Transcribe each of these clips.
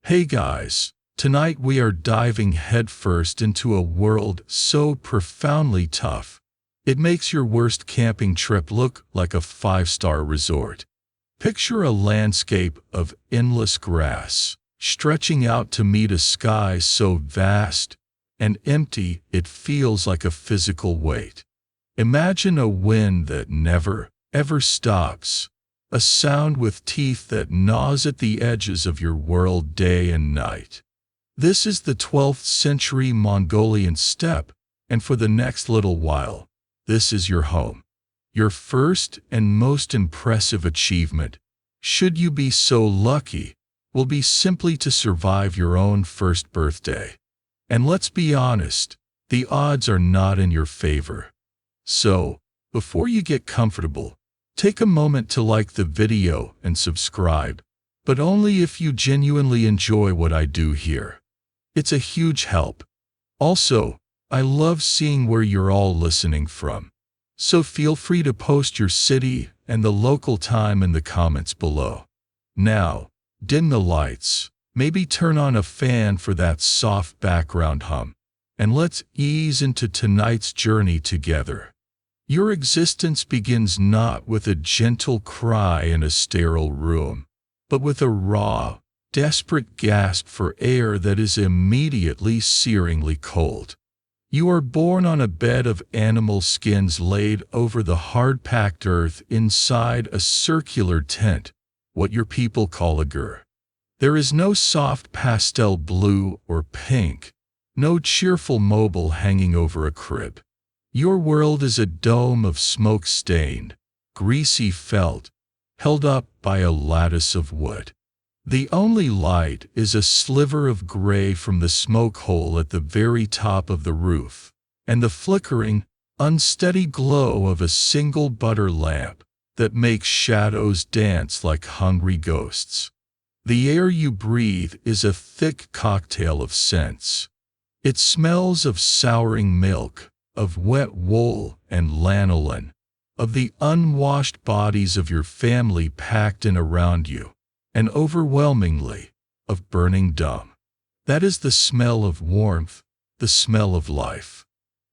Hey guys, tonight we are diving headfirst into a world so profoundly tough, it makes your worst camping trip look like a five-star resort. Picture a landscape of endless grass, stretching out to meet a sky so vast and empty it feels like a physical weight. Imagine a wind that never, ever stops. A sound with teeth that gnaws at the edges of your world day and night. This is the 12th century Mongolian steppe, and for the next little while, this is your home. Your first and most impressive achievement, should you be so lucky, will be simply to survive your own first birthday. And let's be honest, the odds are not in your favor. So, before you get comfortable, take a moment to like the video and subscribe, but only if you genuinely enjoy what I do here. It's a huge help. Also, I love seeing where you're all listening from. So feel free to post your city and the local time in the comments below. Now, dim the lights, maybe turn on a fan for that soft background hum, and let's ease into tonight's journey together. Your existence begins not with a gentle cry in a sterile room, but with a raw, desperate gasp for air that is immediately searingly cold. You are born on a bed of animal skins laid over the hard-packed earth inside a circular tent, what your people call a gur. There is no soft pastel blue or pink, no cheerful mobile hanging over a crib. Your world is a dome of smoke-stained, greasy felt, held up by a lattice of wood. The only light is a sliver of gray from the smoke hole at the very top of the roof, and the flickering, unsteady glow of a single butter lamp that makes shadows dance like hungry ghosts. The air you breathe is a thick cocktail of scents. It smells of souring milk, of wet wool and lanolin, of the unwashed bodies of your family packed in around you, and overwhelmingly, of burning dung. That is the smell of warmth, the smell of life.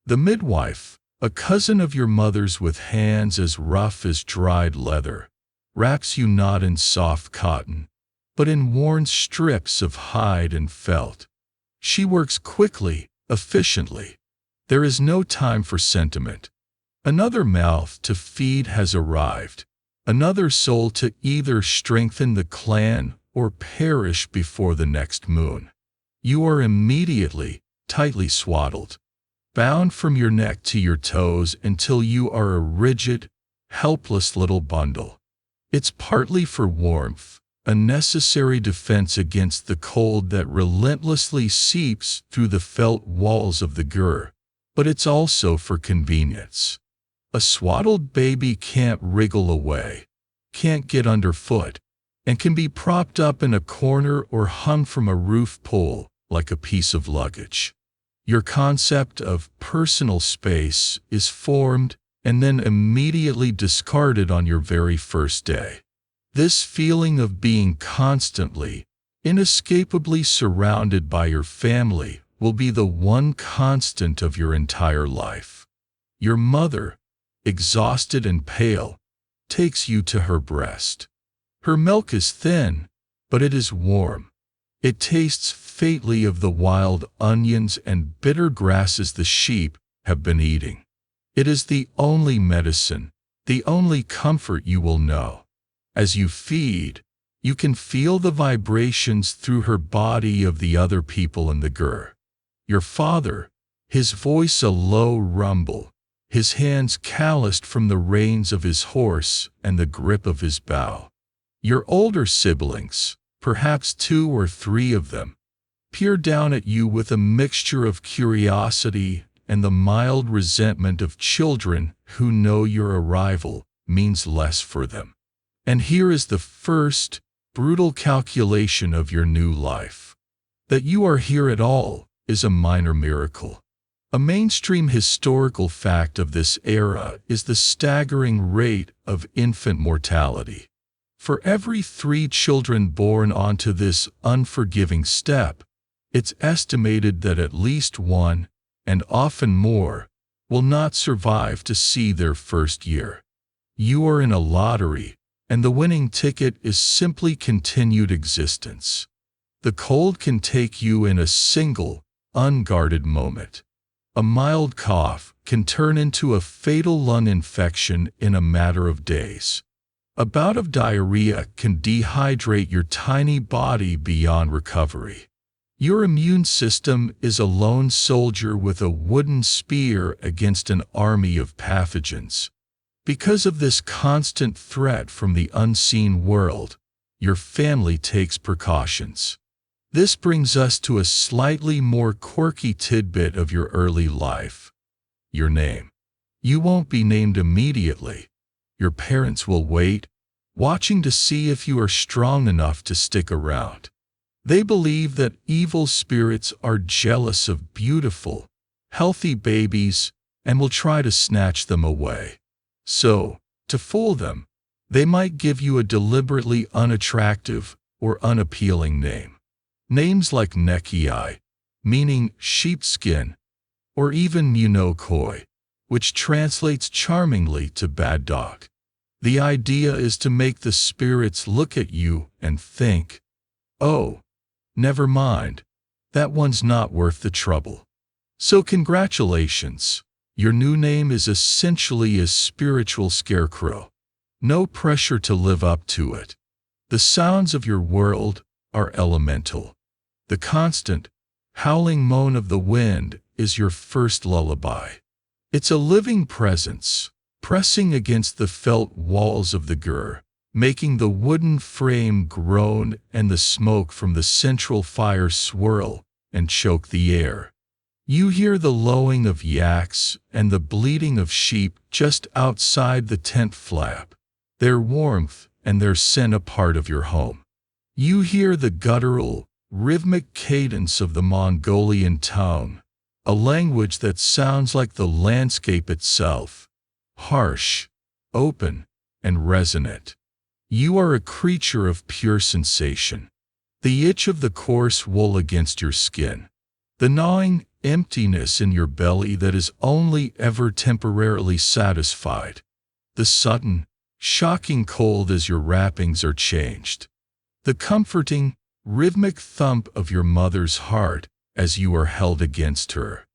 The midwife, a cousin of your mother's with hands as rough as dried leather, wraps you not in soft cotton, but in worn strips of hide and felt. She works quickly, efficiently. There is no time for sentiment. Another mouth to feed has arrived, another soul to either strengthen the clan or perish before the next moon. You are immediately, tightly swaddled, bound from your neck to your toes until you are a rigid, helpless little bundle. It's partly for warmth, a necessary defense against the cold that relentlessly seeps through the felt walls of the gur. But it's also for convenience. A swaddled baby can't wriggle away, can't get underfoot, and can be propped up in a corner or hung from a roof pole like a piece of luggage. Your concept of personal space is formed and then immediately discarded on your very first day. This feeling of being constantly, inescapably surrounded by your family will be the one constant of your entire life. Your mother, exhausted and pale, takes you to her breast. Her milk is thin, but it is warm. It tastes faintly of the wild onions and bitter grasses the sheep have been eating. It is the only medicine, the only comfort you will know. As you feed, you can feel the vibrations through her body of the other people in the gur. Your father, his voice a low rumble, his hands calloused from the reins of his horse and the grip of his bow. Your older siblings, perhaps 2 or 3 of them, peer down at you with a mixture of curiosity and the mild resentment of children who know your arrival means less for them. And here is the first, brutal calculation of your new life. That you are here at all is a minor miracle. A mainstream historical fact of this era is the staggering rate of infant mortality. For every 3 children born onto this unforgiving steppe, it's estimated that at least 1, and often more, will not survive to see their first year. You are in a lottery, and the winning ticket is simply continued existence. The cold can take you in a single, unguarded moment. A mild cough can turn into a fatal lung infection in a matter of days. A bout of diarrhea can dehydrate your tiny body beyond recovery. Your immune system is a lone soldier with a wooden spear against an army of pathogens. Because of this constant threat from the unseen world, your family takes precautions. This brings us to a slightly more quirky tidbit of your early life. Your name. You won't be named immediately. Your parents will wait, watching to see if you are strong enough to stick around. They believe that evil spirits are jealous of beautiful, healthy babies and will try to snatch them away. So, to fool them, they might give you a deliberately unattractive or unappealing name. Names like Nekiai, meaning sheepskin, or even Munokoi, which translates charmingly to bad dog. The idea is to make the spirits look at you and think, "Oh, never mind, that one's not worth the trouble." So congratulations, your new name is essentially a spiritual scarecrow. No pressure to live up to it. The sounds of your world are elemental. The constant, howling moan of the wind is your first lullaby. It's a living presence, pressing against the felt walls of the gur, making the wooden frame groan and the smoke from the central fire swirl and choke the air. You hear the lowing of yaks and the bleating of sheep just outside the tent flap, their warmth and their scent a part of your home. You hear the guttural, rhythmic cadence of the Mongolian tongue, a language that sounds like the landscape itself, harsh, open, and resonant. You are a creature of pure sensation. The itch of the coarse wool against your skin, the gnawing emptiness in your belly that is only ever temporarily satisfied, the sudden, shocking cold as your wrappings are changed, the comforting, rhythmic thump of your mother's heart as you are held against her.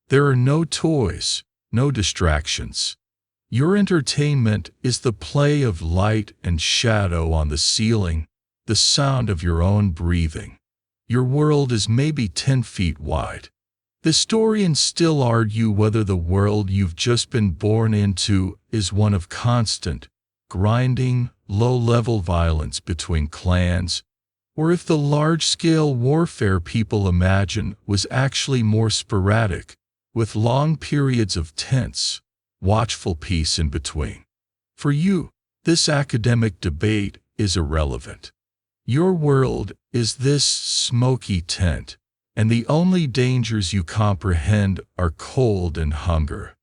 There are no toys, no distractions. Your entertainment is the play of light and shadow on the ceiling, the sound of your own breathing. Your world is maybe 10 feet wide. Historians still argue whether the world you've just been born into is one of constant, grinding, low-level violence between clans, or if the large-scale warfare people imagine was actually more sporadic, with long periods of tense, watchful peace in between. For you, this academic debate is irrelevant. Your world is this smoky tent, and the only dangers you comprehend are cold and hunger.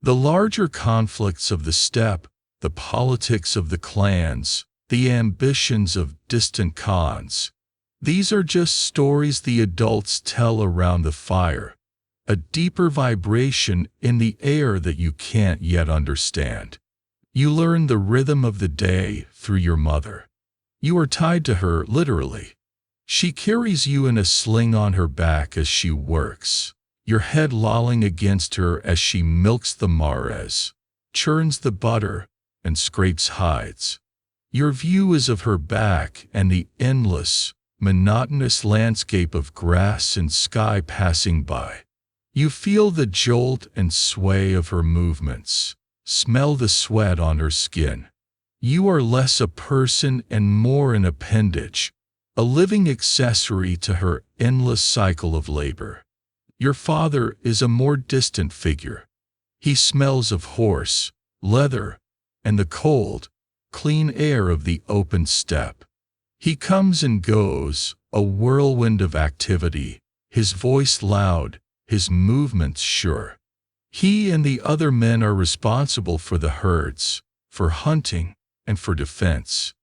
The larger conflicts of the steppe, the politics of the clans, the ambitions of distant khans, these are just stories the adults tell around the fire, a deeper vibration in the air that you can't yet understand. You learn the rhythm of the day through your mother. You are tied to her literally. She carries you in a sling on her back as she works, your head lolling against her as she milks the mares, churns the butter, and scrapes hides. Your view is of her back and the endless, monotonous landscape of grass and sky passing by. You feel the jolt and sway of her movements, smell the sweat on her skin. You are less a person and more an appendage, a living accessory to her endless cycle of labor. Your father is a more distant figure. He smells of horse, leather, and the cold, clean air of the open steppe. He comes and goes, a whirlwind of activity, his voice loud, his movements sure. He and the other men are responsible for the herds, for hunting, and for defense.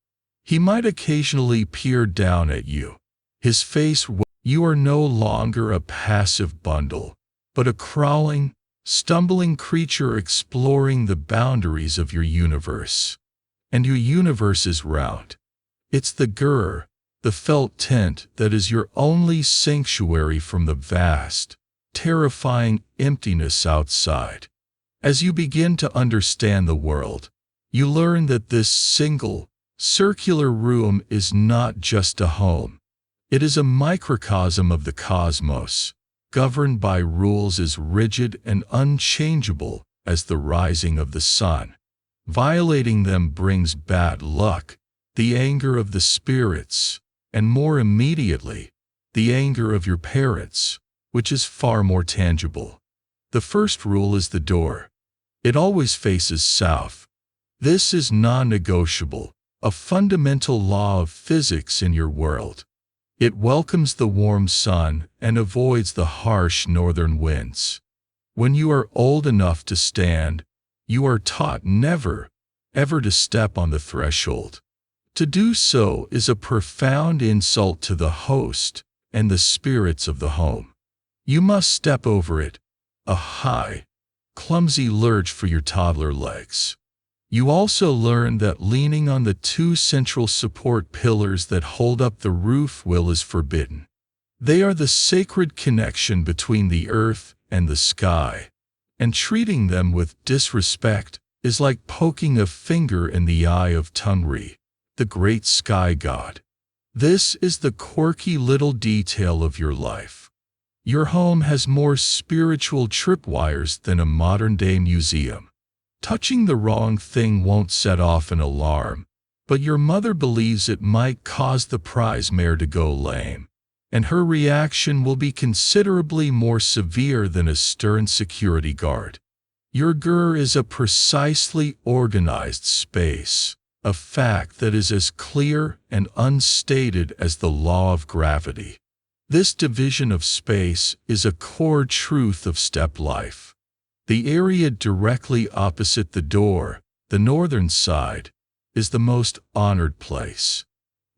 He might occasionally peer down at you. His face, you are no longer a passive bundle, but a crawling, stumbling creature exploring the boundaries of your universe. And your universe is round. It's the gur, the felt tent that is your only sanctuary from the vast, terrifying emptiness outside. As you begin to understand the world, you learn that this single, circular room is not just a home. It is a microcosm of the cosmos, governed by rules as rigid and unchangeable as the rising of the sun. Violating them brings bad luck, the anger of the spirits, and more immediately, the anger of your parents, which is far more tangible. The first rule is the door. It always faces south. This is non-negotiable, a fundamental law of physics in your world. It welcomes the warm sun and avoids the harsh northern winds. When you are old enough to stand, you are taught never, ever to step on the threshold. To do so is a profound insult to the host and the spirits of the home. You must step over it, a high, clumsy lurch for your toddler legs. You also learn that leaning on the two central support pillars that hold up the roof is forbidden. They are the sacred connection between the earth and the sky, and treating them with disrespect is like poking a finger in the eye of Tungri, the great sky god. This is the quirky little detail of your life. Your home has more spiritual tripwires than a modern-day museum. Touching the wrong thing won't set off an alarm, but your mother believes it might cause the prize mare to go lame, and her reaction will be considerably more severe than a stern security guard. Your gur is a precisely organized space, a fact that is as clear and unstated as the law of gravity. This division of space is a core truth of step life. The area directly opposite the door, the northern side, is the most honored place.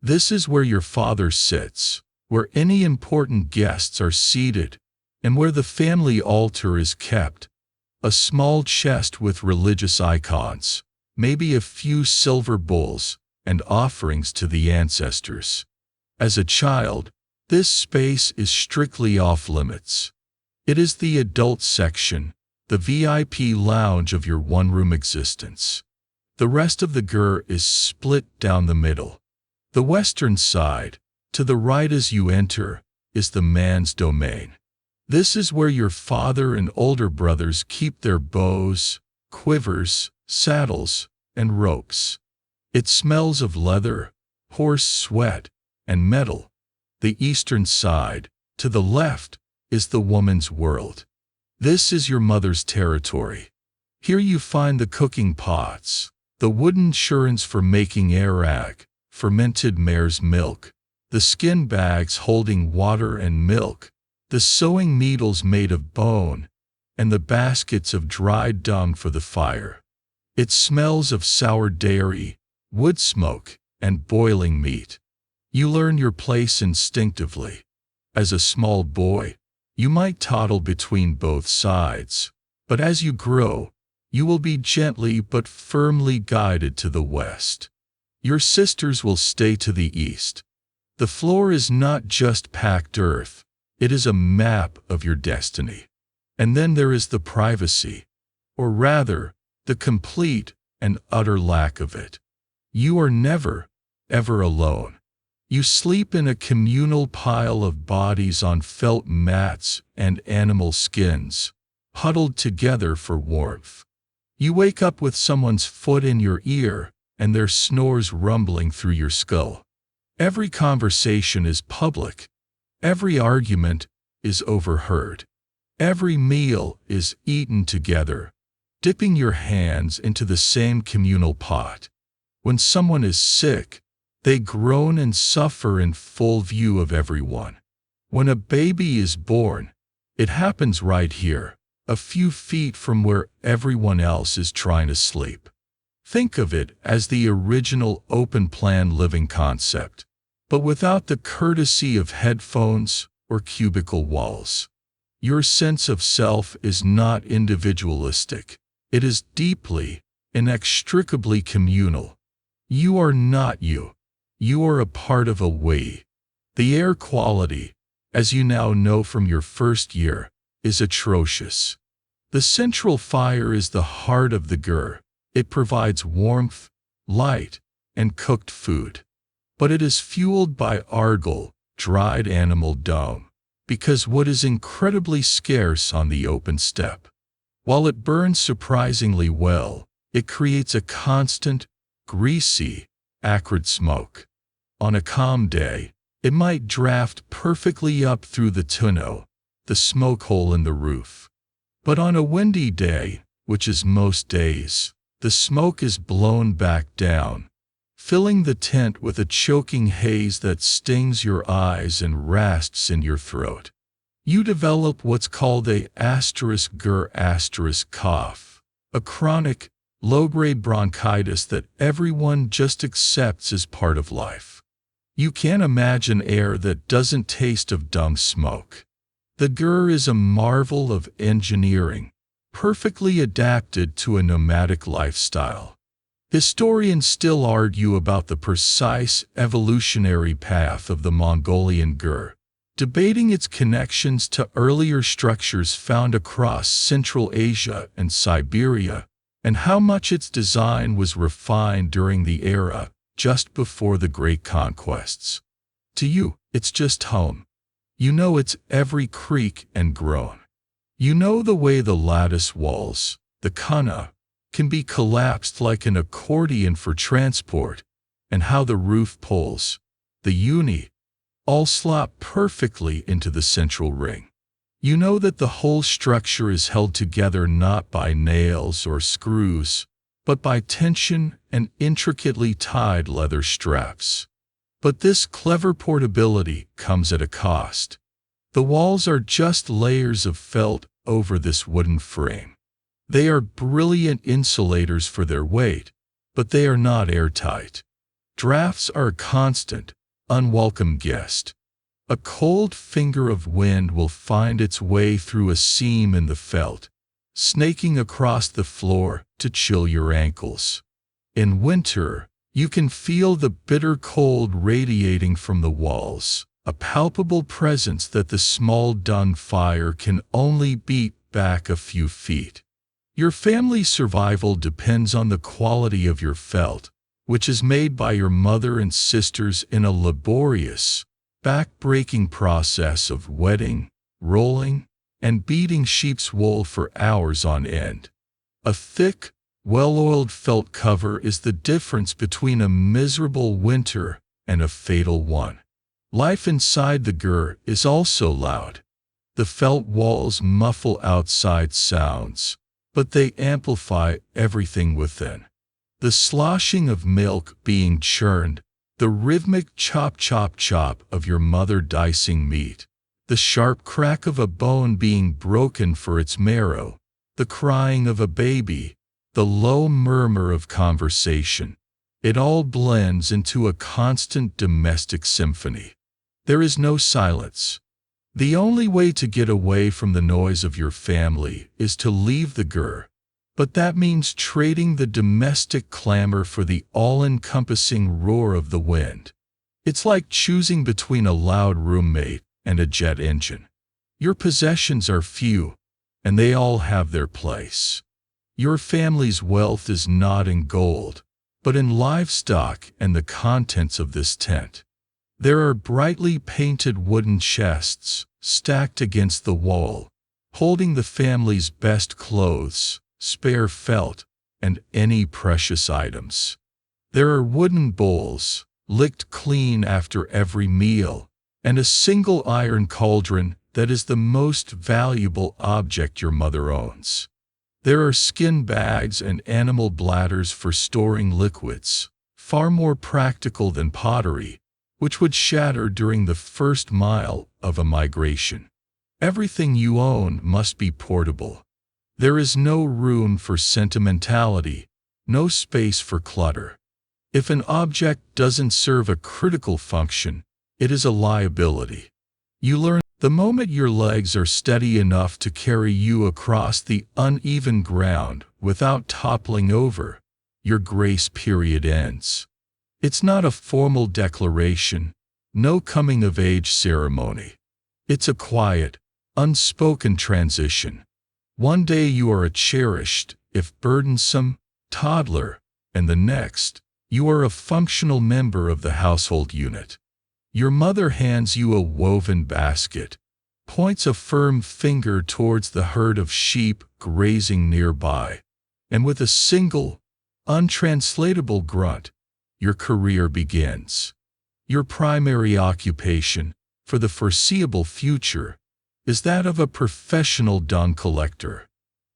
This is where your father sits, where any important guests are seated, and where the family altar is kept, a small chest with religious icons, maybe a few silver bowls, and offerings to the ancestors. As a child, this space is strictly off-limits. It is the adult section, the VIP lounge of your one-room existence. The rest of the gur is split down the middle. The western side, to the right as you enter, is the man's domain. This is where your father and older brothers keep their bows, quivers, saddles, and ropes. It smells of leather, horse sweat, and metal. The eastern side, to the left, is the woman's world. This is your mother's territory. Here you find the cooking pots, the wooden churns for making arag, fermented mare's milk, the skin bags holding water and milk, the sewing needles made of bone, and the baskets of dried dung for the fire. It smells of sour dairy, wood smoke, and boiling meat. You learn your place instinctively. As a small boy, you might toddle between both sides, but as you grow, you will be gently but firmly guided to the west. Your sisters will stay to the east. The floor is not just packed earth, it is a map of your destiny. And then there is the privacy, or rather, the complete and utter lack of it. You are never, ever alone. You sleep in a communal pile of bodies on felt mats and animal skins, huddled together for warmth. You wake up with someone's foot in your ear and their snores rumbling through your skull. Every conversation is public. Every argument is overheard. Every meal is eaten together, dipping your hands into the same communal pot. When someone is sick, they groan and suffer in full view of everyone. When a baby is born, it happens right here, a few feet from where everyone else is trying to sleep. Think of it as the original open-plan living concept, but without the courtesy of headphones or cubicle walls. Your sense of self is not individualistic. It is deeply, inextricably communal. You are not you. You are a part of a we. The air quality, as you now know from your first year, is atrocious. The central fire is the heart of the gur. It provides warmth, light, and cooked food. But it is fueled by argol, dried animal dung, because wood is incredibly scarce on the open steppe. While it burns surprisingly well, it creates a constant, greasy, acrid smoke. On a calm day, it might draft perfectly up through the tonneau, the smoke hole in the roof. But on a windy day, which is most days, the smoke is blown back down, filling the tent with a choking haze that stings your eyes and rasps in your throat. You develop what's called a *gur* cough, a chronic, low-grade bronchitis that everyone just accepts as part of life. You can't imagine air that doesn't taste of dung smoke. The gur is a marvel of engineering, perfectly adapted to a nomadic lifestyle. Historians still argue about the precise evolutionary path of the Mongolian gur, debating its connections to earlier structures found across Central Asia and Siberia, and how much its design was refined during the era just before the great conquests. To you, it's just home. You know its every creak and groan. You know the way the lattice walls, the kana, can be collapsed like an accordion for transport, and how the roof poles, the uni, all slot perfectly into the central ring. You know that the whole structure is held together not by nails or screws, but by tension and intricately tied leather straps. But this clever portability comes at a cost. The walls are just layers of felt over this wooden frame. They are brilliant insulators for their weight, but they are not airtight. Drafts are a constant, unwelcome guest. A cold finger of wind will find its way through a seam in the felt, snaking across the floor to chill your ankles. In winter, you can feel the bitter cold radiating from the walls, a palpable presence that the small dung fire can only beat back a few feet. Your family's survival depends on the quality of your felt, which is made by your mother and sisters in a laborious, back-breaking process of wetting, rolling, and beating sheep's wool for hours on end. A thick, well-oiled felt cover is the difference between a miserable winter and a fatal one. Life inside the gur is also loud. The felt walls muffle outside sounds, but they amplify everything within. The sloshing of milk being churned, the rhythmic chop-chop-chop of your mother dicing meat, the sharp crack of a bone being broken for its marrow, the crying of a baby, the low murmur of conversation. It all blends into a constant domestic symphony. There is no silence. The only way to get away from the noise of your family is to leave the gur, but that means trading the domestic clamor for the all-encompassing roar of the wind. It's like choosing between a loud roommate and a jet engine. Your possessions are few, and they all have their place. Your family's wealth is not in gold, but in livestock and the contents of this tent. There are brightly painted wooden chests, stacked against the wall, holding the family's best clothes, spare felt, and any precious items. There are wooden bowls, licked clean after every meal, and a single iron cauldron that is the most valuable object your mother owns. There are skin bags and animal bladders for storing liquids, far more practical than pottery, which would shatter during the first mile of a migration. Everything you own must be portable. There is no room for sentimentality, no space for clutter. If an object doesn't serve a critical function, it is a liability. You learn the moment your legs are steady enough to carry you across the uneven ground without toppling over, your grace period ends. It's not a formal declaration, no coming-of-age ceremony. It's a quiet, unspoken transition. One day you are a cherished, if burdensome, toddler, and the next, you are a functional member of the household unit. Your mother hands you a woven basket, points a firm finger towards the herd of sheep grazing nearby, and with a single, untranslatable grunt, your career begins. Your primary occupation, for the foreseeable future, is that of a professional dung collector.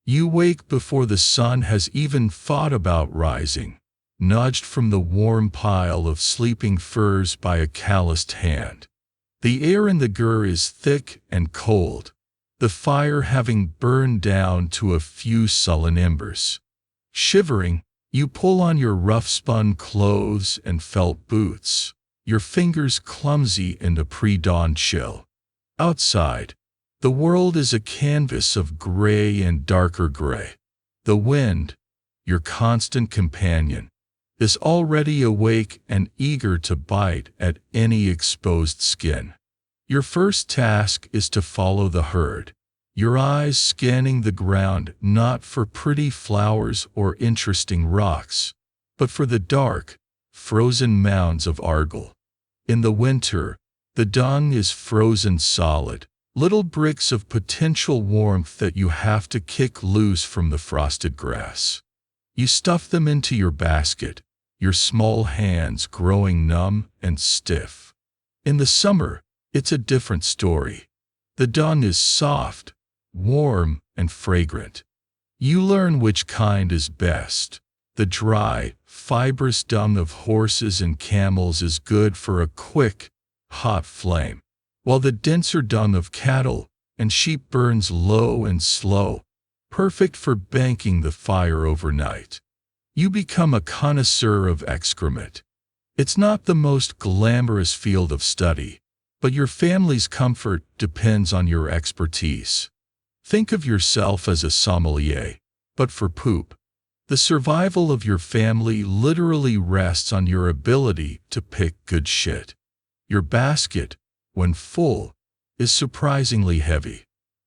You wake before the sun has even thought about rising, nudged from the warm pile of sleeping furs by a calloused hand. The air in the gur is thick and cold, the fire having burned down to a few sullen embers. Shivering, you pull on your rough-spun clothes and felt boots, your fingers clumsy in the pre-dawn chill. Outside, the world is a canvas of gray and darker gray. The wind, your constant companion, is already awake and eager to bite at any exposed skin. Your first task is to follow the herd, your eyes scanning the ground not for pretty flowers or interesting rocks, but for the dark, frozen mounds of argil. In the winter, the dung is frozen solid, little bricks of potential warmth that you have to kick loose from the frosted grass. You stuff them into your basket, your small hands growing numb and stiff. In the summer, it's a different story. The dung is soft, warm, and fragrant. You learn which kind is best. The dry, fibrous dung of horses and camels is good for a quick, hot flame, while the denser dung of cattle and sheep burns low and slow, perfect for banking the fire overnight. You become a connoisseur of excrement. It's not the most glamorous field of study, but your family's comfort depends on your expertise. Think of yourself as a sommelier, but for poop. The survival of your family literally rests on your ability to pick good shit. Your basket, when full, is surprisingly heavy.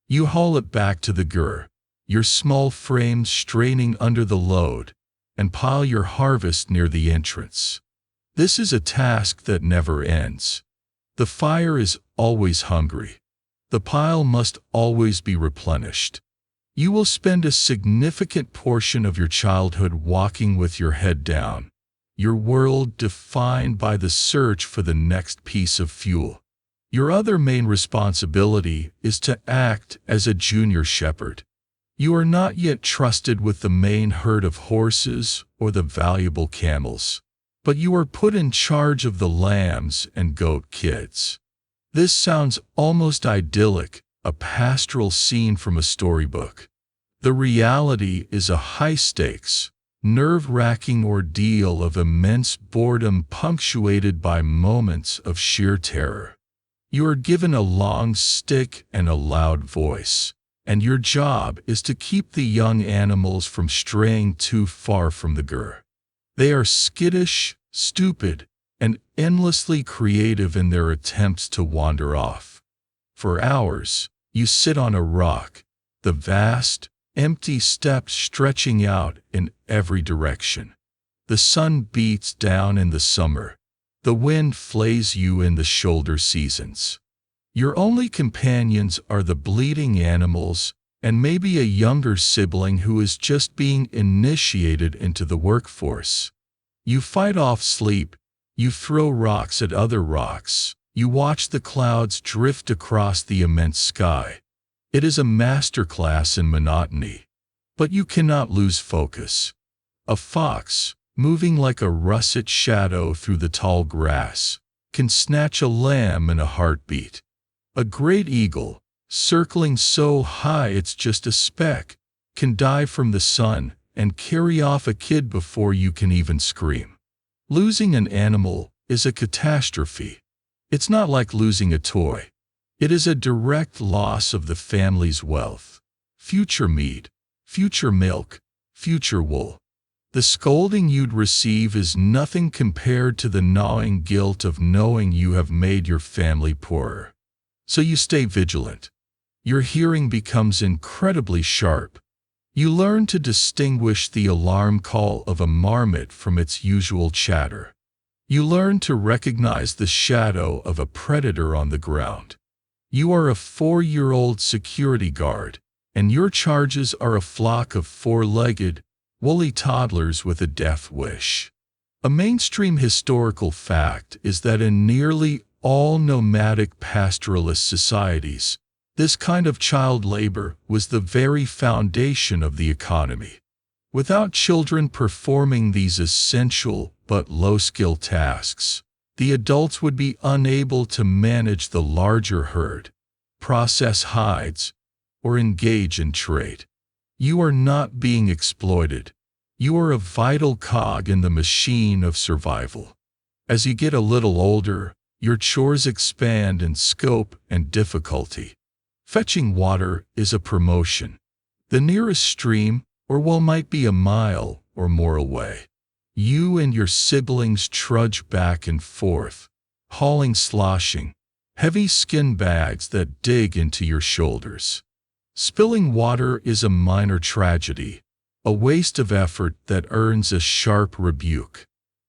You haul it back to the gur, your small frame straining under the load, and pile your harvest near the entrance. This is a task that never ends. The fire is always hungry. The pile must always be replenished. You will spend a significant portion of your childhood walking with your head down, your world defined by the search for the next piece of fuel. Your other main responsibility is to act as a junior shepherd. You are not yet trusted with the main herd of horses or the valuable camels, but you are put in charge of the lambs and goat kids. This sounds almost idyllic, a pastoral scene from a storybook. The reality is a high-stakes, nerve-wracking ordeal of immense boredom punctuated by moments of sheer terror. You are given a long stick and a loud voice, and your job is to keep the young animals from straying too far from the gur. They are skittish, stupid, and endlessly creative in their attempts to wander off. For hours, you sit on a rock, the vast, empty steppe stretching out in every direction. The sun beats down in the summer. The wind flays you in the shoulder seasons. Your only companions are the bleeding animals and maybe a younger sibling who is just being initiated into the workforce. You fight off sleep. You throw rocks at other rocks. You watch the clouds drift across the immense sky. It is a masterclass in monotony. But you cannot lose focus. A fox, moving like a russet shadow through the tall grass, can snatch a lamb in a heartbeat. A great eagle, circling so high it's just a speck, can dive from the sun and carry off a kid before you can even scream. Losing an animal is a catastrophe. It's not like losing a toy. It is a direct loss of the family's wealth. Future meat, future milk, future wool. The scolding you'd receive is nothing compared to the gnawing guilt of knowing you have made your family poorer. So you stay vigilant. Your hearing becomes incredibly sharp. You learn to distinguish the alarm call of a marmot from its usual chatter. You learn to recognize the shadow of a predator on the ground. You are a 4-year-old security guard, and your charges are a flock of 4-legged, woolly toddlers with a death wish. A mainstream historical fact is that in nearly all nomadic pastoralist societies, this kind of child labor was the very foundation of the economy. Without children performing these essential but low-skill tasks, the adults would be unable to manage the larger herd, process hides, or engage in trade. You are not being exploited. You are a vital cog in the machine of survival. As you get a little older, your chores expand in scope and difficulty. Fetching water is a promotion. The nearest stream or well might be a mile or more away. You and your siblings trudge back and forth, hauling sloshing, heavy skin bags that dig into your shoulders. Spilling water is a minor tragedy, a waste of effort that earns a sharp rebuke.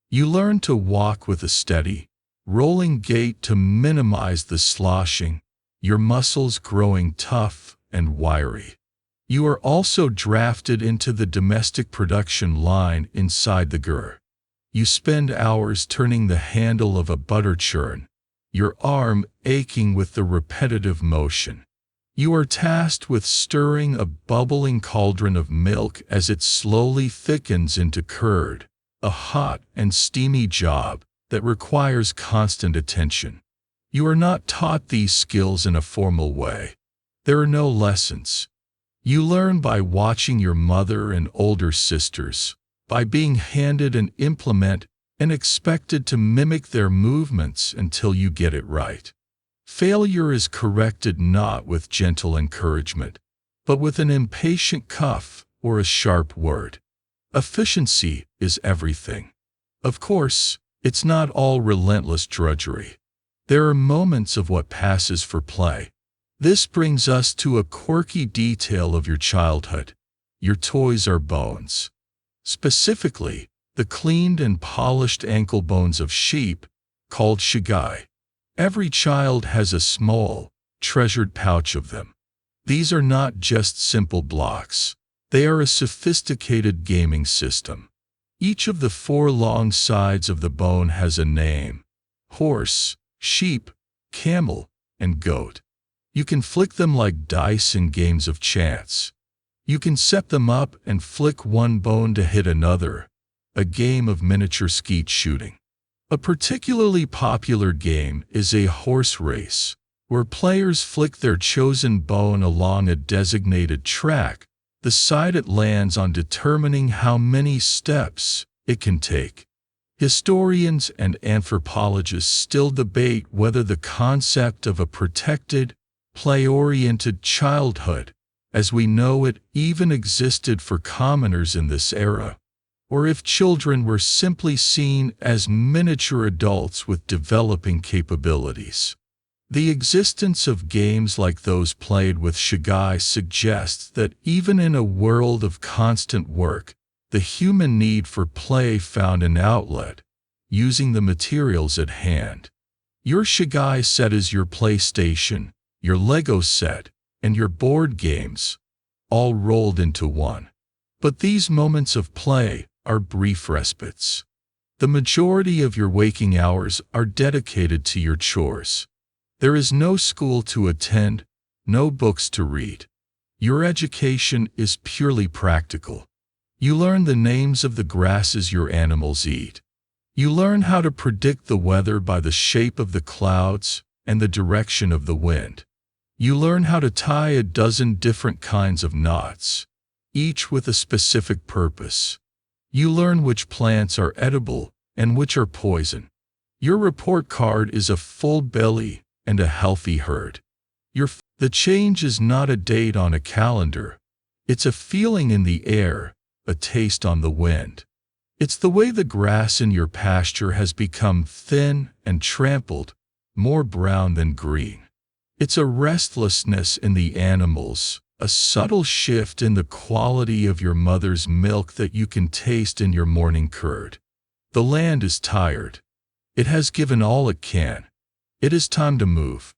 You learn to walk with a steady, rolling gait to minimize the sloshing, your muscles growing tough and wiry. You are also drafted into the domestic production line inside the gur. You spend hours turning the handle of a butter churn, your arm aching with the repetitive motion. You are tasked with stirring a bubbling cauldron of milk as it slowly thickens into curd, a hot and steamy job that requires constant attention. You are not taught these skills in a formal way. There are no lessons. You learn by watching your mother and older sisters, by being handed an implement and expected to mimic their movements until you get it right. Failure is corrected not with gentle encouragement, but with an impatient cuff or a sharp word. Efficiency is everything. Of course, it's not all relentless drudgery. There are moments of what passes for play. This brings us to a quirky detail of your childhood. Your toys are bones. Specifically, the cleaned and polished ankle bones of sheep, called shigai. Every child has a small, treasured pouch of them. These are not just simple blocks. They are a sophisticated gaming system. Each of the 4 long sides of the bone has a name: horse, sheep, camel, and goat. You can flick them like dice in games of chance. You can set them up and flick one bone to hit another, a game of miniature skeet shooting. A particularly popular game is a horse race, where players flick their chosen bone along a designated track, the side it lands on determining how many steps it can take. Historians and anthropologists still debate whether the concept of a protected, play-oriented childhood, as we know it, even existed for commoners in this era, or if children were simply seen as miniature adults with developing capabilities. The existence of games like those played with shigai suggests that even in a world of constant work, the human need for play found an outlet, using the materials at hand. Your shigai set is your PlayStation, your Lego set, and your board games, all rolled into one. But these moments of play are brief respites. The majority of your waking hours are dedicated to your chores. There is no school to attend, no books to read. Your education is purely practical. You learn the names of the grasses your animals eat. You learn how to predict the weather by the shape of the clouds and the direction of the wind. You learn how to tie a dozen different kinds of knots. each with a specific purpose. You learn which plants are edible and which are poison. Your report card is a full belly and a healthy herd. The change is not a date on a calendar. It's a feeling in the air, a taste on the wind. It's the way the grass in your pasture has become thin and trampled, more brown than green. It's a restlessness in the animals, a subtle shift in the quality of your mother's milk that you can taste in your morning curd. The land is tired. It has given all it can. It is time to move.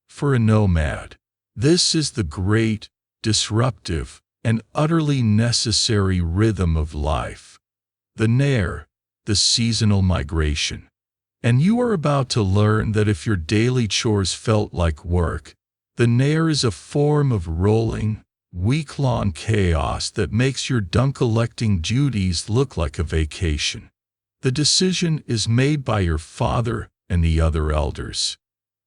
For a nomad, this is the great, disruptive, and utterly necessary rhythm of life. The nair, the seasonal migration. And you are about to learn that if your daily chores felt like work, the nair is a form of rolling, week-long chaos that makes your dung-collecting duties look like a vacation. The decision is made by your father and the other elders.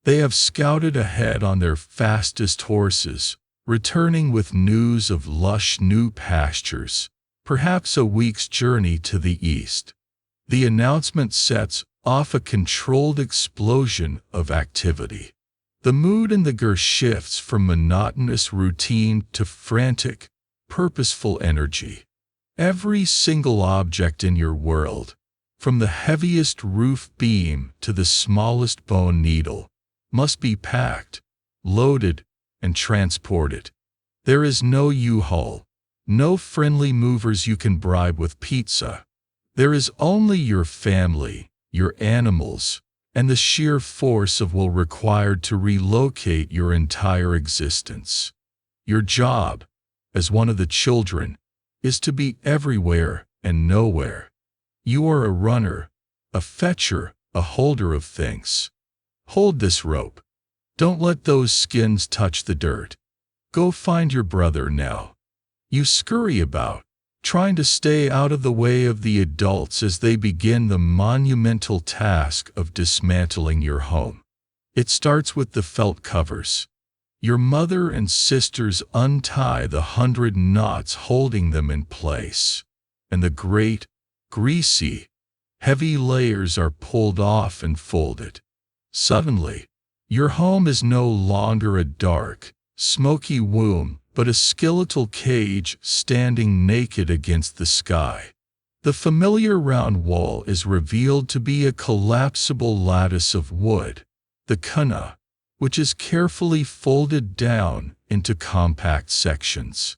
They have scouted ahead on their fastest horses, returning with news of lush new pastures, perhaps a week's journey to the east. The announcement sets off a controlled explosion of activity. The mood in the ger shifts from monotonous routine to frantic, purposeful energy. Every single object in your world, from the heaviest roof beam to the smallest bone needle, must be packed, loaded, and transported. There is no U-Haul, no friendly movers you can bribe with pizza. There is only your family, your animals, and the sheer force of will required to relocate your entire existence. Your job, as one of the children, is to be everywhere and nowhere. You are a runner, a fetcher, a holder of things. Hold this rope. Don't let those skins touch the dirt. Go find your brother now. You scurry about, trying to stay out of the way of the adults as they begin the monumental task of dismantling your home. It starts with the felt covers. Your mother and sisters untie the 100 knots holding them in place, and the great, greasy, heavy layers are pulled off and folded. Suddenly, your home is no longer a dark, smoky womb, but a skeletal cage standing naked against the sky. The familiar round wall is revealed to be a collapsible lattice of wood, the cunna, which is carefully folded down into compact sections.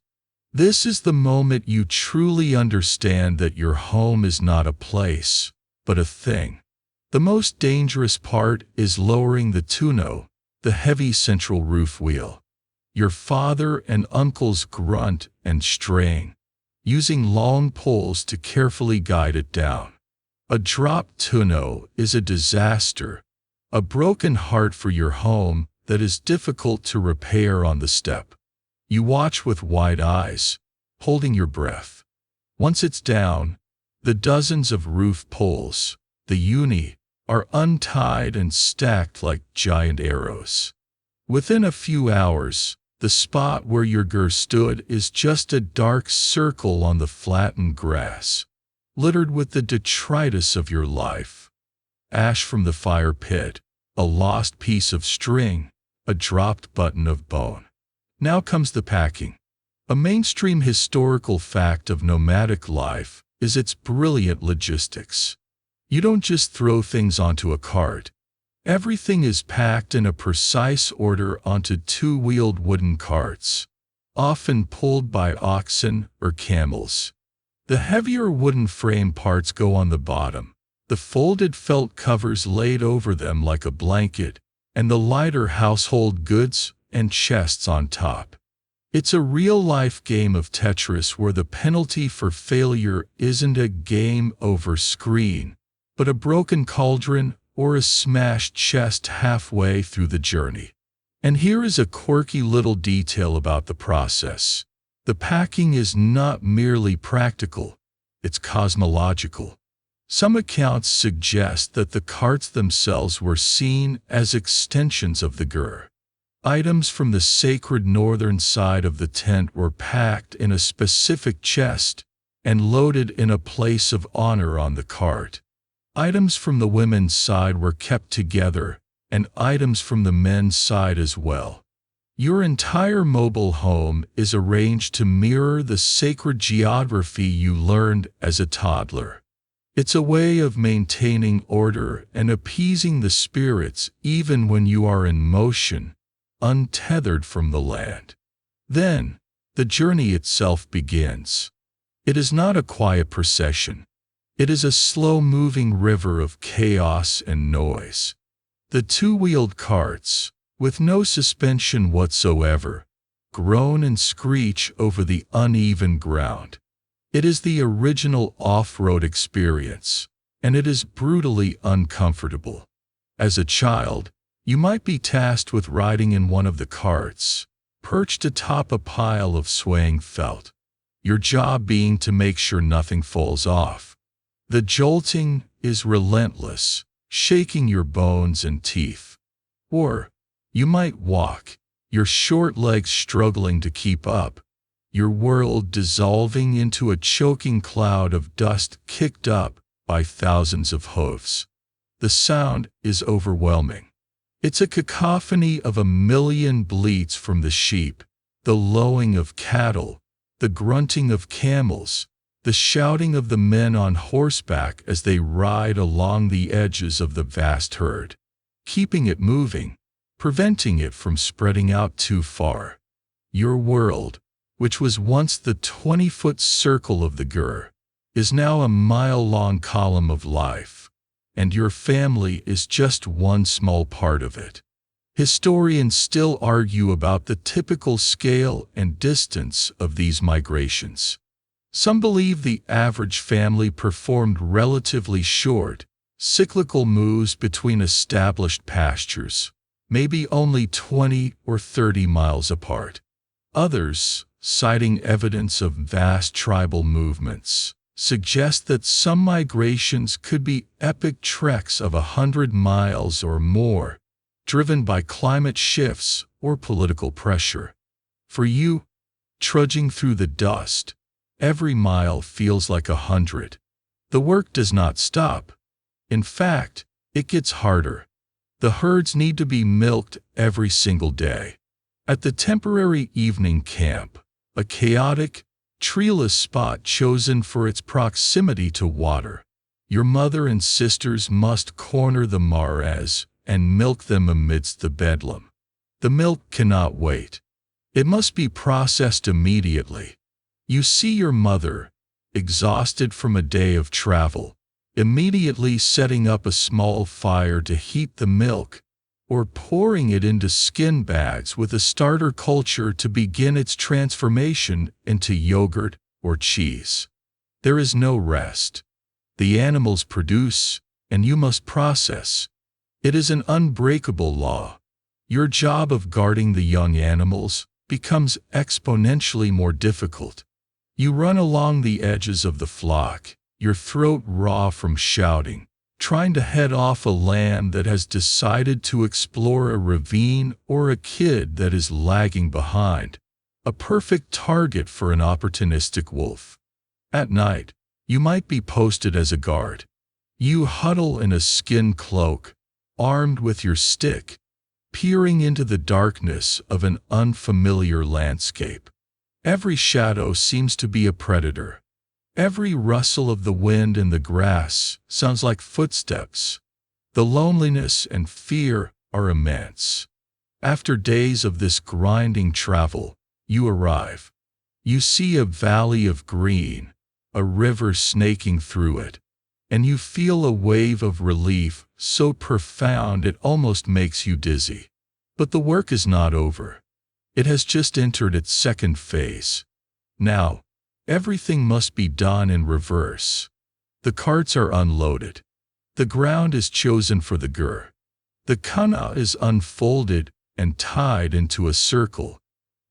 This is the moment you truly understand that your home is not a place, but a thing. The most dangerous part is lowering the tonneau, the heavy central roof wheel. Your father and uncles grunt and strain, using long poles to carefully guide it down. A dropped tonneau is a disaster, a broken heart for your home that is difficult to repair on the step. You watch with wide eyes, holding your breath. Once it's down, the dozens of roof poles, the uni, are untied and stacked like giant arrows. Within a few hours, the spot where your ger stood is just a dark circle on the flattened grass, littered with the detritus of your life. Ash from the fire pit, a lost piece of string, a dropped button of bone. Now comes the packing. A mainstream historical fact of nomadic life is its brilliant logistics. You don't just throw things onto a cart. Everything is packed in a precise order onto two-wheeled wooden carts, often pulled by oxen or camels. The heavier wooden frame parts go on the bottom, the folded felt covers laid over them like a blanket, and the lighter household goods and chests on top. It's a real-life game of Tetris where the penalty for failure isn't a game over screen, but a broken cauldron or a smashed chest halfway through the journey. And here is a quirky little detail about the process. The packing is not merely practical, it's cosmological. Some accounts suggest that the carts themselves were seen as extensions of the ger. Items from the sacred northern side of the tent were packed in a specific chest and loaded in a place of honor on the cart. Items from the women's side were kept together, and items from the men's side as well. Your entire mobile home is arranged to mirror the sacred geography you learned as a toddler. It's a way of maintaining order and appeasing the spirits even when you are in motion, untethered from the land. Then, the journey itself begins. It is not a quiet procession. It is a slow-moving river of chaos and noise. The two-wheeled carts, with no suspension whatsoever, groan and screech over the uneven ground. It is the original off-road experience, and it is brutally uncomfortable. As a child, you might be tasked with riding in one of the carts, perched atop a pile of swaying felt, your job being to make sure nothing falls off. The jolting is relentless, shaking your bones and teeth. Or, you might walk, your short legs struggling to keep up, your world dissolving into a choking cloud of dust kicked up by thousands of hooves. The sound is overwhelming. It's a cacophony of a million bleats from the sheep, the lowing of cattle, the grunting of camels, the shouting of the men on horseback as they ride along the edges of the vast herd, keeping it moving, preventing it from spreading out too far. Your world, which was once the 20-foot circle of the Gur, is now a mile-long column of life, and your family is just one small part of it. Historians still argue about the typical scale and distance of these migrations. Some believe the average family performed relatively short, cyclical moves between established pastures, maybe only 20 or 30 miles apart. Others, citing evidence of vast tribal movements, suggest that some migrations could be epic treks of 100 miles or more, driven by climate shifts or political pressure. For you, trudging through the dust, every mile feels like 100. The work does not stop. In fact, it gets harder. The herds need to be milked every single day. At the temporary evening camp, a chaotic, treeless spot chosen for its proximity to water, your mother and sisters must corner the mares and milk them amidst the bedlam. The milk cannot wait. It must be processed immediately. You see your mother, exhausted from a day of travel, immediately setting up a small fire to heat the milk, or pouring it into skin bags with a starter culture to begin its transformation into yogurt or cheese. There is no rest. The animals produce, and you must process. It is an unbreakable law. Your job of guarding the young animals becomes exponentially more difficult. You run along the edges of the flock, your throat raw from shouting, trying to head off a lamb that has decided to explore a ravine or a kid that is lagging behind, a perfect target for an opportunistic wolf. At night, you might be posted as a guard. You huddle in a skin cloak, armed with your stick, peering into the darkness of an unfamiliar landscape. Every shadow seems to be a predator. Every rustle of the wind in the grass sounds like footsteps. The loneliness and fear are immense. After days of this grinding travel, you arrive. You see a valley of green, a river snaking through it, and you feel a wave of relief so profound it almost makes you dizzy. But the work is not over. It has just entered its second phase. Now, everything must be done in reverse. The carts are unloaded. The ground is chosen for the gur. The kana is unfolded and tied into a circle.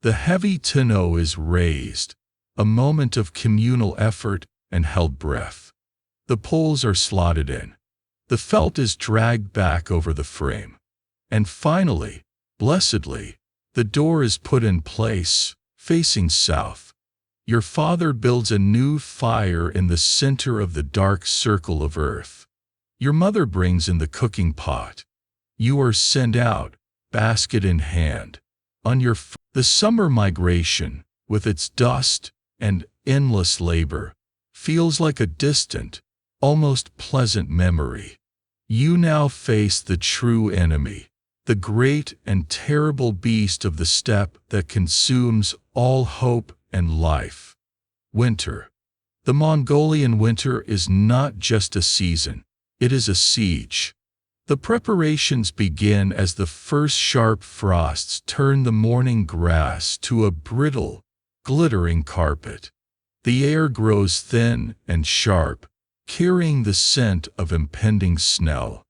The heavy tonneau is raised, a moment of communal effort and held breath. The poles are slotted in. The felt is dragged back over the frame. And finally, blessedly, The door is put in place, facing south. Your father builds a new fire in the center of the dark circle of earth. Your mother brings in the cooking pot. You are sent out, basket in hand. The summer migration, with its dust and endless labor, feels like a distant, almost pleasant memory. You now face the true enemy, the great and terrible beast of the steppe that consumes all hope and life. Winter. The Mongolian winter is not just a season, it is a siege. The preparations begin as the first sharp frosts turn the morning grass to a brittle, glittering carpet. The air grows thin and sharp, carrying the scent of impending snow.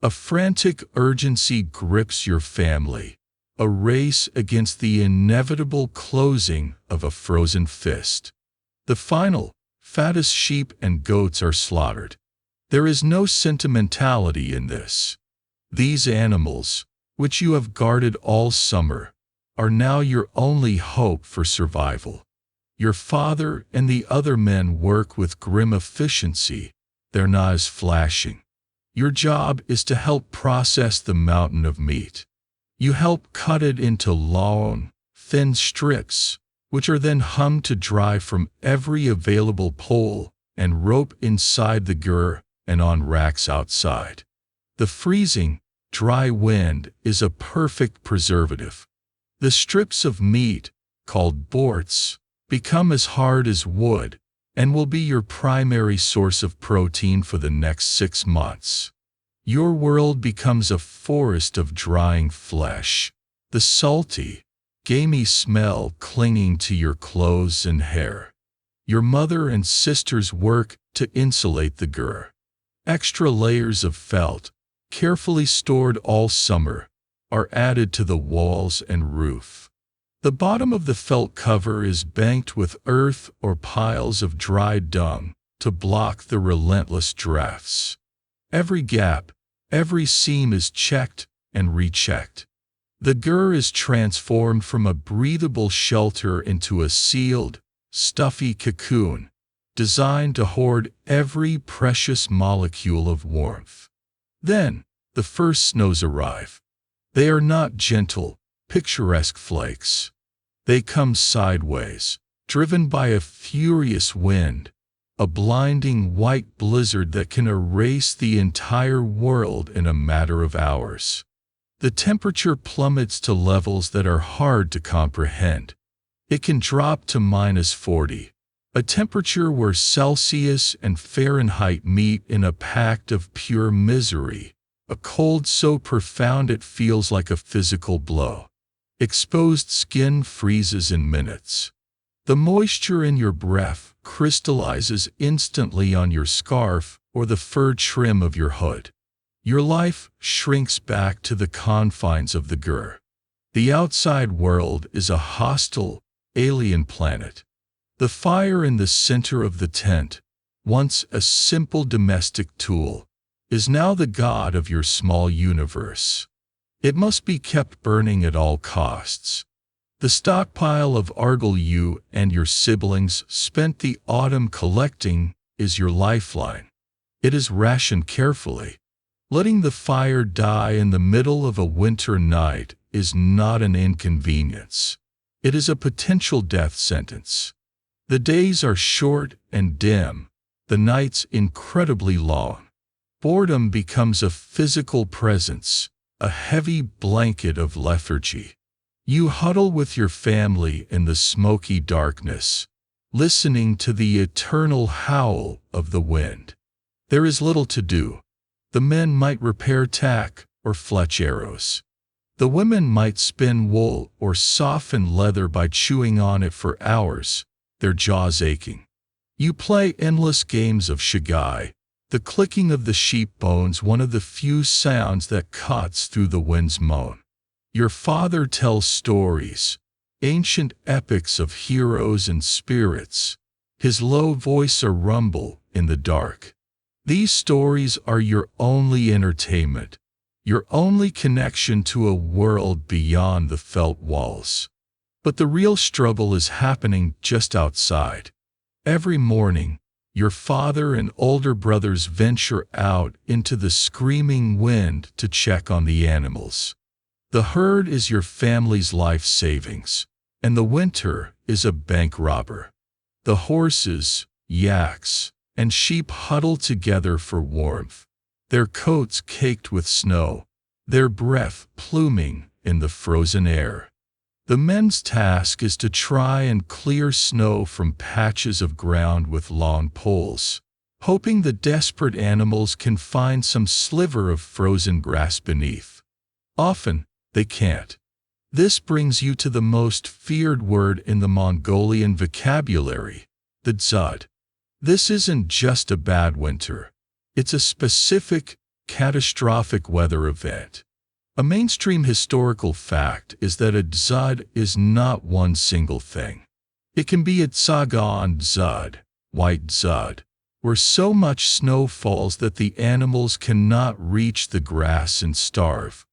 A frantic urgency grips your family, a race against the inevitable closing of a frozen fist. The final, fattest sheep and goats are slaughtered. There is no sentimentality in this. These animals, which you have guarded all summer, are now your only hope for survival. Your father and the other men work with grim efficiency, their knives flashing. Your job is to help process the mountain of meat. You help cut it into long, thin strips, which are then hung to dry from every available pole and rope inside the gur and on racks outside. The freezing, dry wind is a perfect preservative. The strips of meat, called borts, become as hard as wood and will be your primary source of protein for the next 6 months. Your world becomes a forest of drying flesh, the salty, gamey smell clinging to your clothes and hair. Your mother and sisters work to insulate the gur. Extra layers of felt, carefully stored all summer, are added to the walls and roof. The bottom of the felt cover is banked with earth or piles of dried dung to block the relentless drafts. Every gap, every seam is checked and rechecked. The gur is transformed from a breathable shelter into a sealed, stuffy cocoon, designed to hoard every precious molecule of warmth. Then, the first snows arrive. They are not gentle, picturesque flakes. They come sideways, driven by a furious wind, a blinding white blizzard that can erase the entire world in a matter of hours. The temperature plummets to levels that are hard to comprehend. It can drop to -40. A temperature where Celsius and Fahrenheit meet in a pact of pure misery, a cold so profound it feels like a physical blow. Exposed skin freezes in minutes. The moisture in your breath crystallizes instantly on your scarf or the fur trim of your hood. Your life shrinks back to the confines of the gur. The outside world is a hostile, alien planet. The fire in the center of the tent, once a simple domestic tool, is now the god of your small universe. It must be kept burning at all costs. The stockpile of argil you and your siblings spent the autumn collecting is your lifeline. It is rationed carefully. Letting the fire die in the middle of a winter night is not an inconvenience. It is a potential death sentence. The days are short and dim, the nights incredibly long. Boredom becomes a physical presence, a heavy blanket of lethargy. You huddle with your family in the smoky darkness, listening to the eternal howl of the wind. There is little to do. The men might repair tack or fletch arrows. The women might spin wool or soften leather by chewing on it for hours, their jaws aching. You play endless games of shagai, the clicking of the sheep bones one of the few sounds that cuts through the wind's moan. Your father tells stories, ancient epics of heroes and spirits, his low voice a rumble in the dark. These stories are your only entertainment, your only connection to a world beyond the felt walls. But the real struggle is happening just outside. Every morning, your father and older brothers venture out into the screaming wind to check on the animals. The herd is your family's life savings, and the winter is a bank robber. The horses, yaks, and sheep huddle together for warmth, their coats caked with snow, their breath pluming in the frozen air. The men's task is to try and clear snow from patches of ground with long poles, hoping the desperate animals can find some sliver of frozen grass beneath. Often, they can't. This brings you to the most feared word in the Mongolian vocabulary, the dzud. This isn't just a bad winter. It's a specific, catastrophic weather event. A mainstream historical fact is that a dzud is not one single thing. It can be a tsagaan dzud, white dzud, where so much snow falls that the animals cannot reach the grass and starve.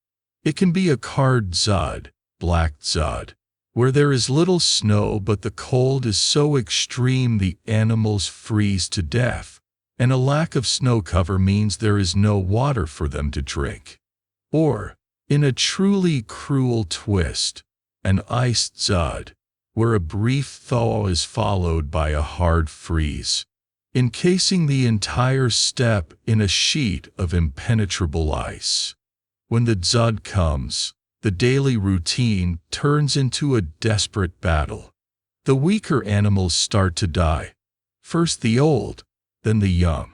It can be a kard dzud, black dzud, where there is little snow but the cold is so extreme the animals freeze to death, and a lack of snow cover means there is no water for them to drink. Or, in a truly cruel twist, an ice dzud, where a brief thaw is followed by a hard freeze, encasing the entire steppe in a sheet of impenetrable ice. When the dzud comes, the daily routine turns into a desperate battle. The weaker animals start to die. First the old, then the young.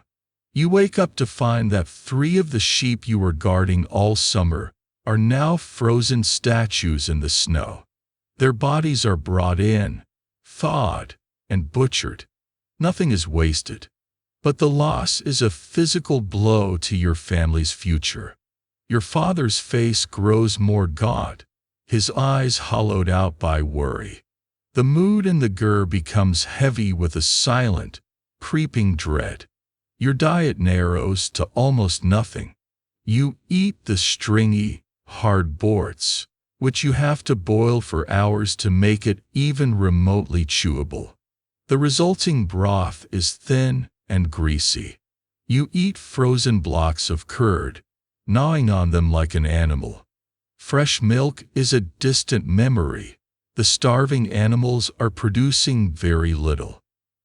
You wake up to find that 3 of the sheep you were guarding all summer are now frozen statues in the snow. Their bodies are brought in, thawed, and butchered. Nothing is wasted. But the loss is a physical blow to your family's future. Your father's face grows more gaunt, his eyes hollowed out by worry. The mood in the gur becomes heavy with a silent, creeping dread. Your diet narrows to almost nothing. You eat the stringy, hard borts, which you have to boil for hours to make it even remotely chewable. The resulting broth is thin and greasy. You eat frozen blocks of curd, gnawing on them like an animal. Fresh milk is a distant memory. The starving animals are producing very little.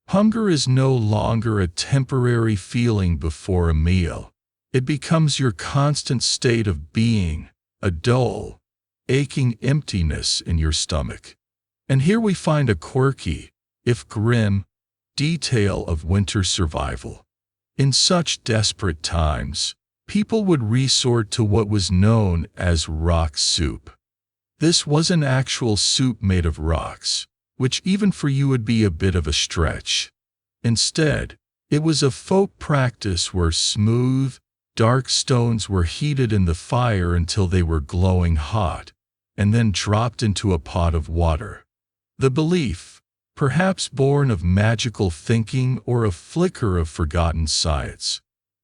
Hunger is no longer a temporary feeling before a meal. It becomes your constant state of being, a dull, aching emptiness in your stomach. And here we find a quirky, if grim, detail of winter survival. In such desperate times, people would resort to what was known as rock soup. This was an actual soup made of rocks, which even for you would be a bit of a stretch. Instead, it was a folk practice where smooth, dark stones were heated in the fire until they were glowing hot, and then dropped into a pot of water. The belief, perhaps born of magical thinking or a flicker of forgotten science,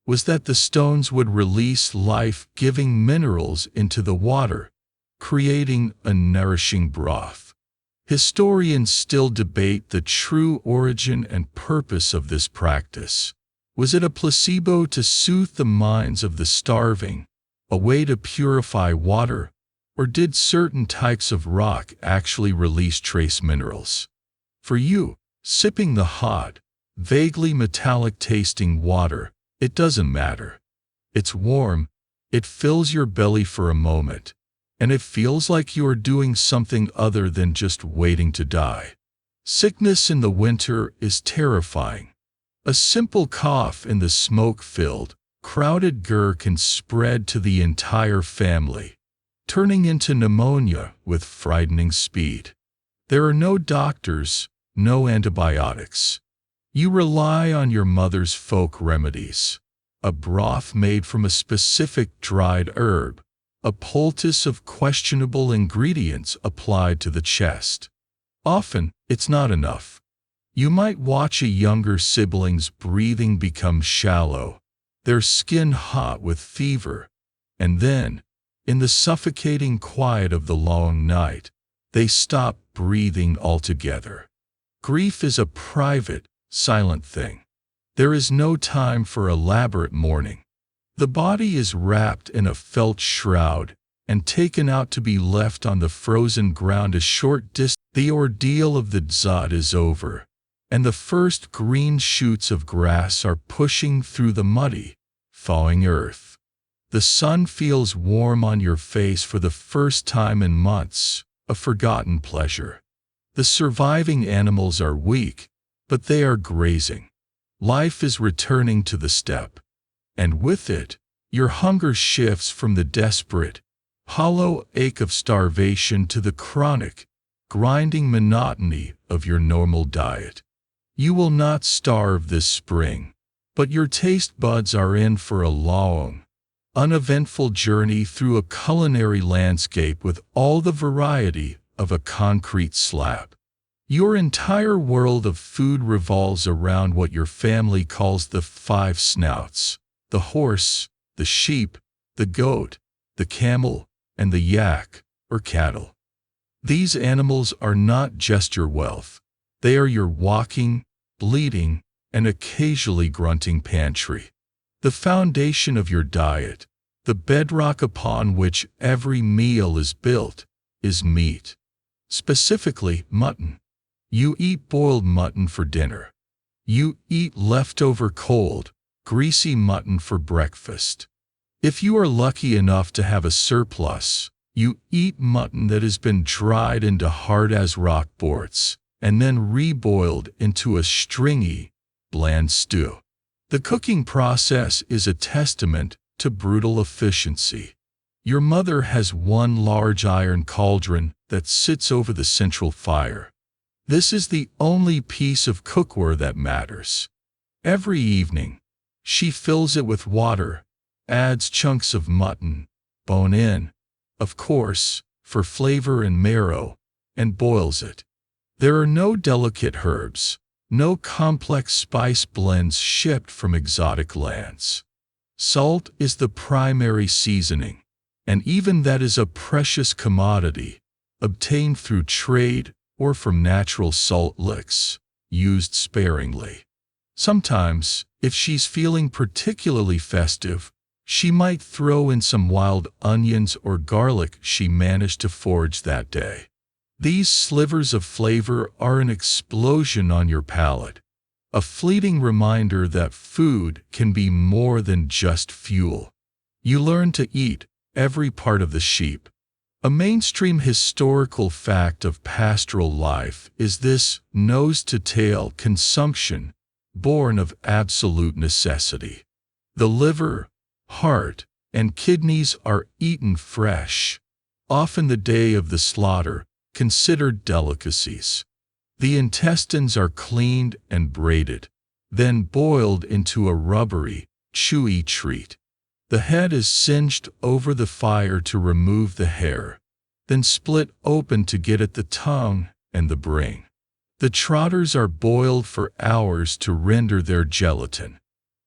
was that the stones would release life-giving minerals into the water, creating a nourishing broth. Historians still debate the true origin and purpose of this practice. Was it a placebo to soothe the minds of the starving, a way to purify water, or did certain types of rock actually release trace minerals? For you, sipping the hot, vaguely metallic-tasting water, it doesn't matter. It's warm, it fills your belly for a moment, and it feels like you are doing something other than just waiting to die. Sickness in the winter is terrifying. A simple cough in the smoke-filled, crowded gur can spread to the entire family, turning into pneumonia with frightening speed. There are no doctors, no antibiotics. You rely on your mother's folk remedies, a broth made from a specific dried herb, a poultice of questionable ingredients applied to the chest. Often, it's not enough. You might watch a younger sibling's breathing become shallow, their skin hot with fever, And then, in the suffocating quiet of the long night, they stop breathing altogether. Grief is a private, silent thing. There is no time for elaborate mourning. The body is wrapped in a felt shroud and taken out to be left on the frozen ground a short distance. The ordeal of the dzud is over, and the first green shoots of grass are pushing through the muddy, thawing earth. The sun feels warm on your face for the first time in months, a forgotten pleasure. The surviving animals are weak, but they are grazing. Life is returning to the steppe. And with it, your hunger shifts from the desperate, hollow ache of starvation to the chronic, grinding monotony of your normal diet. You will not starve this spring, but your taste buds are in for a long, uneventful journey through a culinary landscape with all the variety of a concrete slab. Your entire world of food revolves around what your family calls the five snouts: the horse, the sheep, the goat, the camel, and the yak, or cattle. These animals are not just your wealth. They are your walking, bleeding, and occasionally grunting pantry. The foundation of your diet, the bedrock upon which every meal is built, is meat. Specifically, mutton. You eat boiled mutton for dinner. You eat leftover cold, greasy mutton for breakfast. If you are lucky enough to have a surplus, you eat mutton that has been dried into hard-as-rock boards and then reboiled into a stringy, bland stew. The cooking process is a testament to brutal efficiency. Your mother has one large iron cauldron that sits over the central fire. This is the only piece of cookware that matters. Every evening, she fills it with water, adds chunks of mutton, bone in, of course, for flavor and marrow, and boils it. There are no delicate herbs, no complex spice blends shipped from exotic lands. Salt is the primary seasoning, and even that is a precious commodity, obtained through trade or from natural salt licks, used sparingly. Sometimes, if she's feeling particularly festive, she might throw in some wild onions or garlic she managed to forage that day. These slivers of flavor are an explosion on your palate, a fleeting reminder that food can be more than just fuel. You learn to eat every part of the sheep. A mainstream historical fact of pastoral life is this nose-to-tail consumption, born of absolute necessity. The liver, heart, and kidneys are eaten fresh, often the day of the slaughter, considered delicacies. The intestines are cleaned and braided, then boiled into a rubbery, chewy treat. The head is singed over the fire to remove the hair, then split open to get at the tongue and the brain. The trotters are boiled for hours to render their gelatin.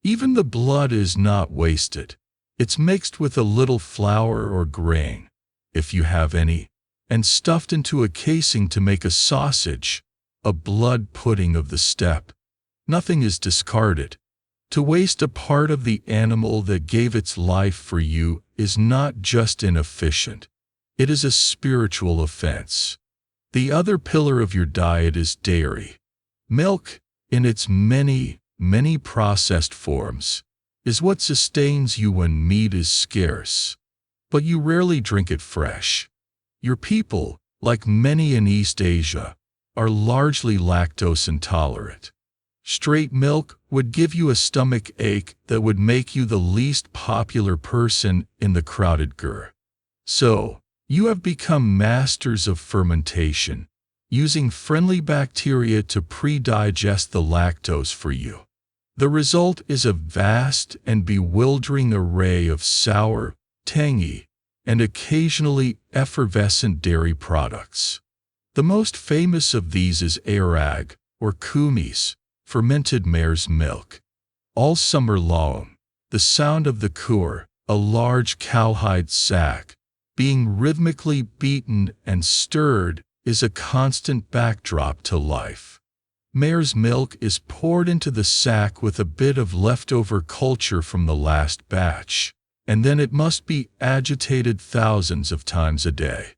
Even the blood is not wasted. It's mixed with a little flour or grain, if you have any, and stuffed into a casing to make a sausage, a blood pudding of the steppe. Nothing is discarded. To waste a part of the animal that gave its life for you is not just inefficient. It is a spiritual offense. The other pillar of your diet is dairy. Milk, in its many processed forms, is what sustains you when meat is scarce. But you rarely drink it fresh. Your people, like many in East Asia, are largely lactose intolerant. Straight milk would give you a stomach ache that would make you the least popular person in the crowded gyr. So, you have become masters of fermentation, using friendly bacteria to pre-digest the lactose for you. The result is a vast and bewildering array of sour, tangy, and occasionally effervescent dairy products. The most famous of these is airag, or kumis, fermented mare's milk. All summer long, the sound of the kur, a large cowhide sack, being rhythmically beaten and stirred, is a constant backdrop to life. Mare's milk is poured into the sack with a bit of leftover culture from the last batch, and then it must be agitated thousands of times a day.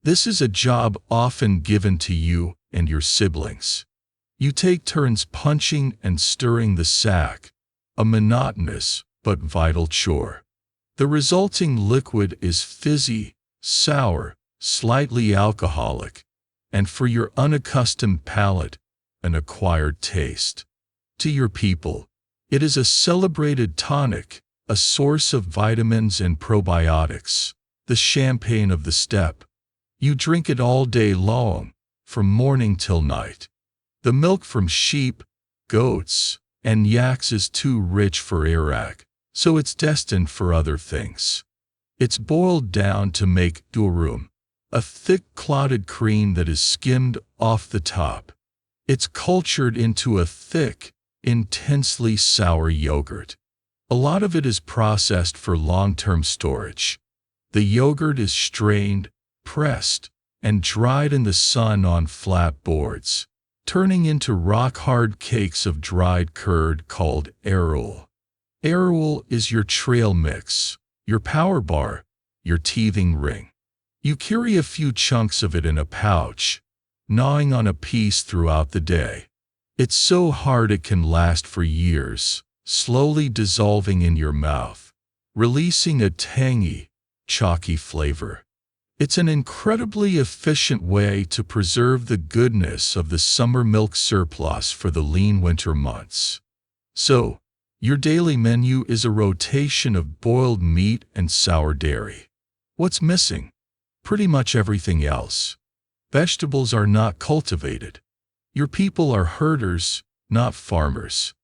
This is a job often given to you and your siblings. You take turns punching and stirring the sack, a monotonous but vital chore. The resulting liquid is fizzy, sour, slightly alcoholic, and for your unaccustomed palate, an acquired taste. To your people, it is a celebrated tonic, a source of vitamins and probiotics, the champagne of the steppe. You drink it all day long, from morning till night. The milk from sheep, goats, and yaks is too rich for arag, so it's destined for other things. It's boiled down to make durum, a thick clotted cream that is skimmed off the top. It's cultured into a thick, intensely sour yogurt. A lot of it is processed for long-term storage. The yogurt is strained, pressed, and dried in the sun on flat boards, turning into rock-hard cakes of dried curd called arul. Arul is your trail mix, your power bar, your teething ring. You carry a few chunks of it in a pouch, gnawing on a piece throughout the day. It's so hard it can last for years, slowly dissolving in your mouth, releasing a tangy, chalky flavor. It's an incredibly efficient way to preserve the goodness of the summer milk surplus for the lean winter months. So, your daily menu is a rotation of boiled meat and sour dairy. What's missing? Pretty much everything else. Vegetables are not cultivated. Your people are herders, not farmers.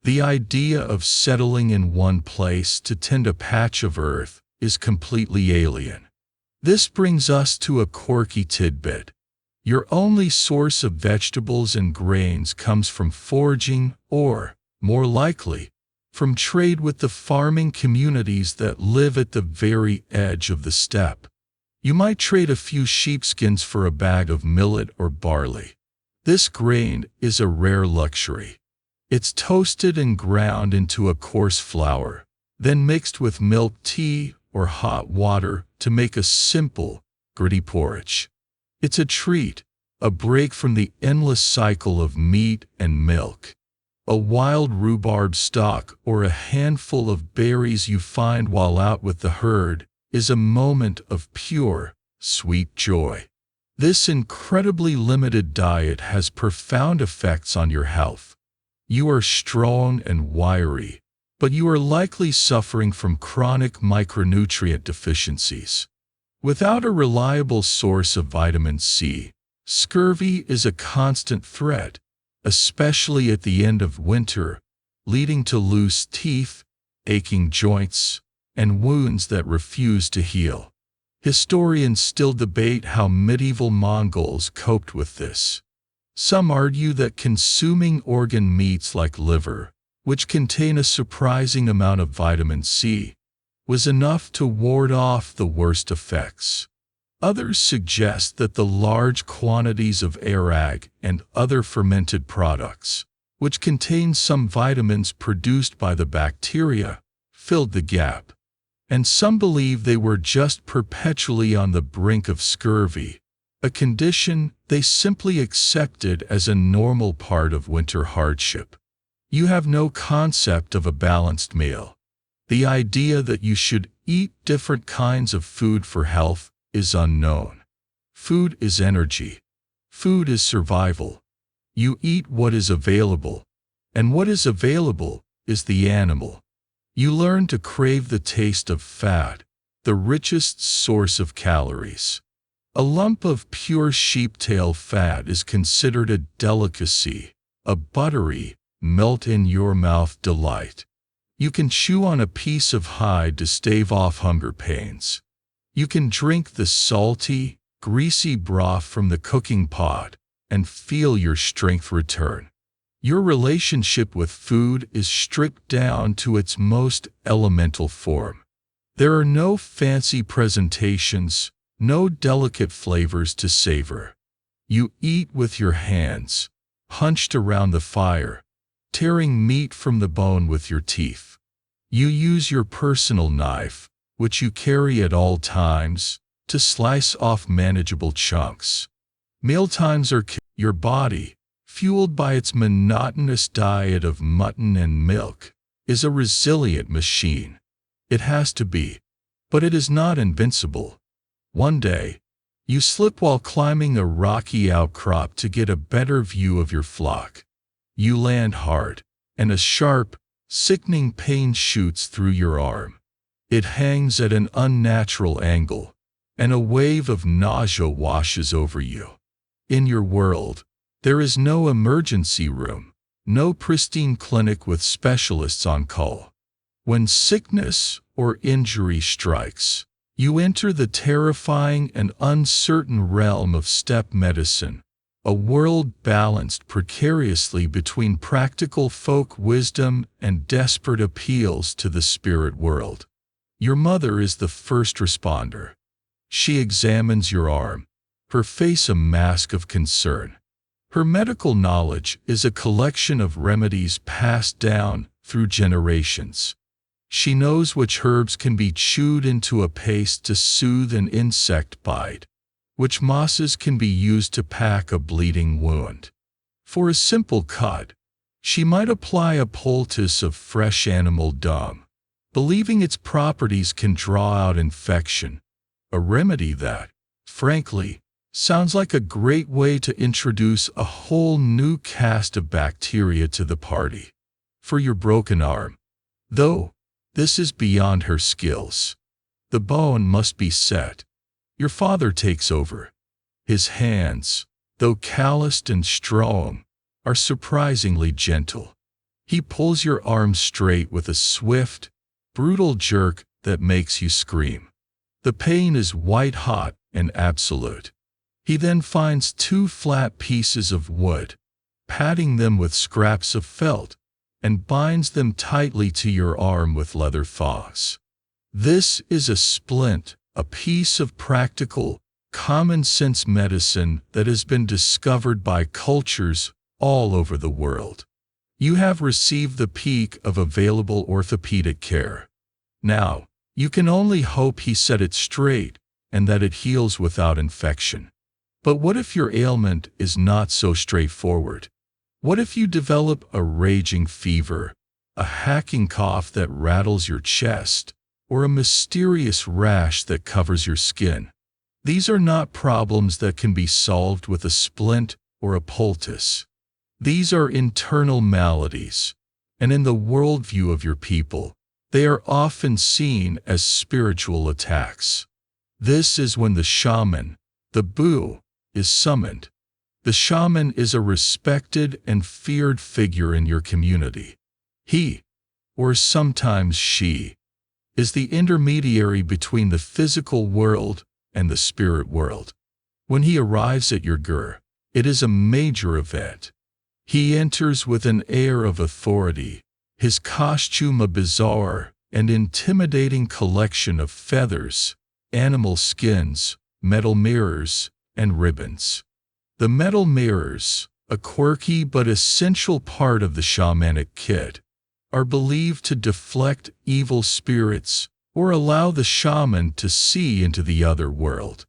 The idea of settling in one place to tend a patch of earth is completely alien. This brings us to a quirky tidbit. Your only source of vegetables and grains comes from foraging or, more likely, from trade with the farming communities that live at the very edge of the steppe. You might trade a few sheepskins for a bag of millet or barley. This grain is a rare luxury. It's toasted and ground into a coarse flour, then mixed with milk tea or hot water to make a simple, gritty porridge. It's a treat, a break from the endless cycle of meat and milk. A wild rhubarb stalk or a handful of berries you find while out with the herd is a moment of pure, sweet joy. This incredibly limited diet has profound effects on your health. You are strong and wiry, but you are likely suffering from chronic micronutrient deficiencies. Without a reliable source of vitamin C, scurvy is a constant threat, especially at the end of winter, leading to loose teeth, aching joints, and wounds that refuse to heal. Historians still debate how medieval Mongols coped with this. Some argue that consuming organ meats like liver, which contain a surprising amount of vitamin C, was enough to ward off the worst effects. Others suggest that the large quantities of arag and other fermented products, which contain some vitamins produced by the bacteria, filled the gap. And some believe they were just perpetually on the brink of scurvy, a condition they simply accepted as a normal part of winter hardship. You have no concept of a balanced meal. The idea that you should eat different kinds of food for health is unknown. Food is energy. Food is survival. You eat what is available, and what is available is the animal. You learn to crave the taste of fat, the richest source of calories. A lump of pure sheeptail fat is considered a delicacy, a buttery, melt-in-your-mouth delight. You can chew on a piece of hide to stave off hunger pains. You can drink the salty, greasy broth from the cooking pot and feel your strength return. Your relationship with food is stripped down to its most elemental form. There are no fancy presentations, no delicate flavors to savor. You eat with your hands, hunched around the fire, tearing meat from the bone with your teeth. You use your personal knife, which you carry at all times, to slice off manageable chunks. Mealtimes are your body, fueled by its monotonous diet of mutton and milk, is a resilient machine. It has to be, but it is not invincible. One day, you slip while climbing a rocky outcrop to get a better view of your flock. You land hard, and a sharp, sickening pain shoots through your arm. It hangs at an unnatural angle, and a wave of nausea washes over you. In your world, there is no emergency room, no pristine clinic with specialists on call. When sickness or injury strikes, you enter the terrifying and uncertain realm of steppe medicine, a world balanced precariously between practical folk wisdom and desperate appeals to the spirit world. Your mother is the first responder. She examines your arm, her face a mask of concern. Her medical knowledge is a collection of remedies passed down through generations. She knows which herbs can be chewed into a paste to soothe an insect bite, which mosses can be used to pack a bleeding wound. For a simple cut, she might apply a poultice of fresh animal dung, believing its properties can draw out infection, a remedy that, frankly, sounds like a great way to introduce a whole new cast of bacteria to the party. For your broken arm, though, this is beyond her skills. The bone must be set. Your father takes over. His hands, though calloused and strong, are surprisingly gentle. He pulls your arm straight with a swift, brutal jerk that makes you scream. The pain is white-hot and absolute. He then finds 2 flat pieces of wood, padding them with scraps of felt, and binds them tightly to your arm with leather thongs. This is a splint, a piece of practical, common-sense medicine that has been discovered by cultures all over the world. You have received the peak of available orthopedic care. Now, you can only hope he set it straight and that it heals without infection. But what if your ailment is not so straightforward? What if you develop a raging fever, a hacking cough that rattles your chest, or a mysterious rash that covers your skin? These are not problems that can be solved with a splint or a poultice. These are internal maladies, and in the worldview of your people, they are often seen as spiritual attacks. This is when the shaman, the boo, is summoned. The shaman is a respected and feared figure in your community. He, or sometimes she, is the intermediary between the physical world and the spirit world. When he arrives at your gur, it is a major event. He enters with an air of authority, his costume a bizarre and intimidating collection of feathers, animal skins, metal mirrors, and ribbons. The metal mirrors, a quirky but essential part of the shamanic kit, are believed to deflect evil spirits or allow the shaman to see into the other world.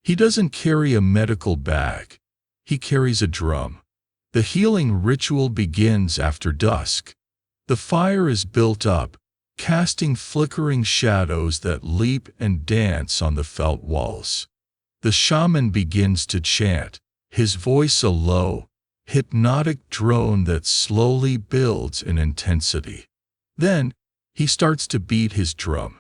He doesn't carry a medical bag. He carries a drum. The healing ritual begins after dusk. The fire is built up, casting flickering shadows that leap and dance on the felt walls. The shaman begins to chant, his voice a low, hypnotic drone that slowly builds in intensity. Then, he starts to beat his drum.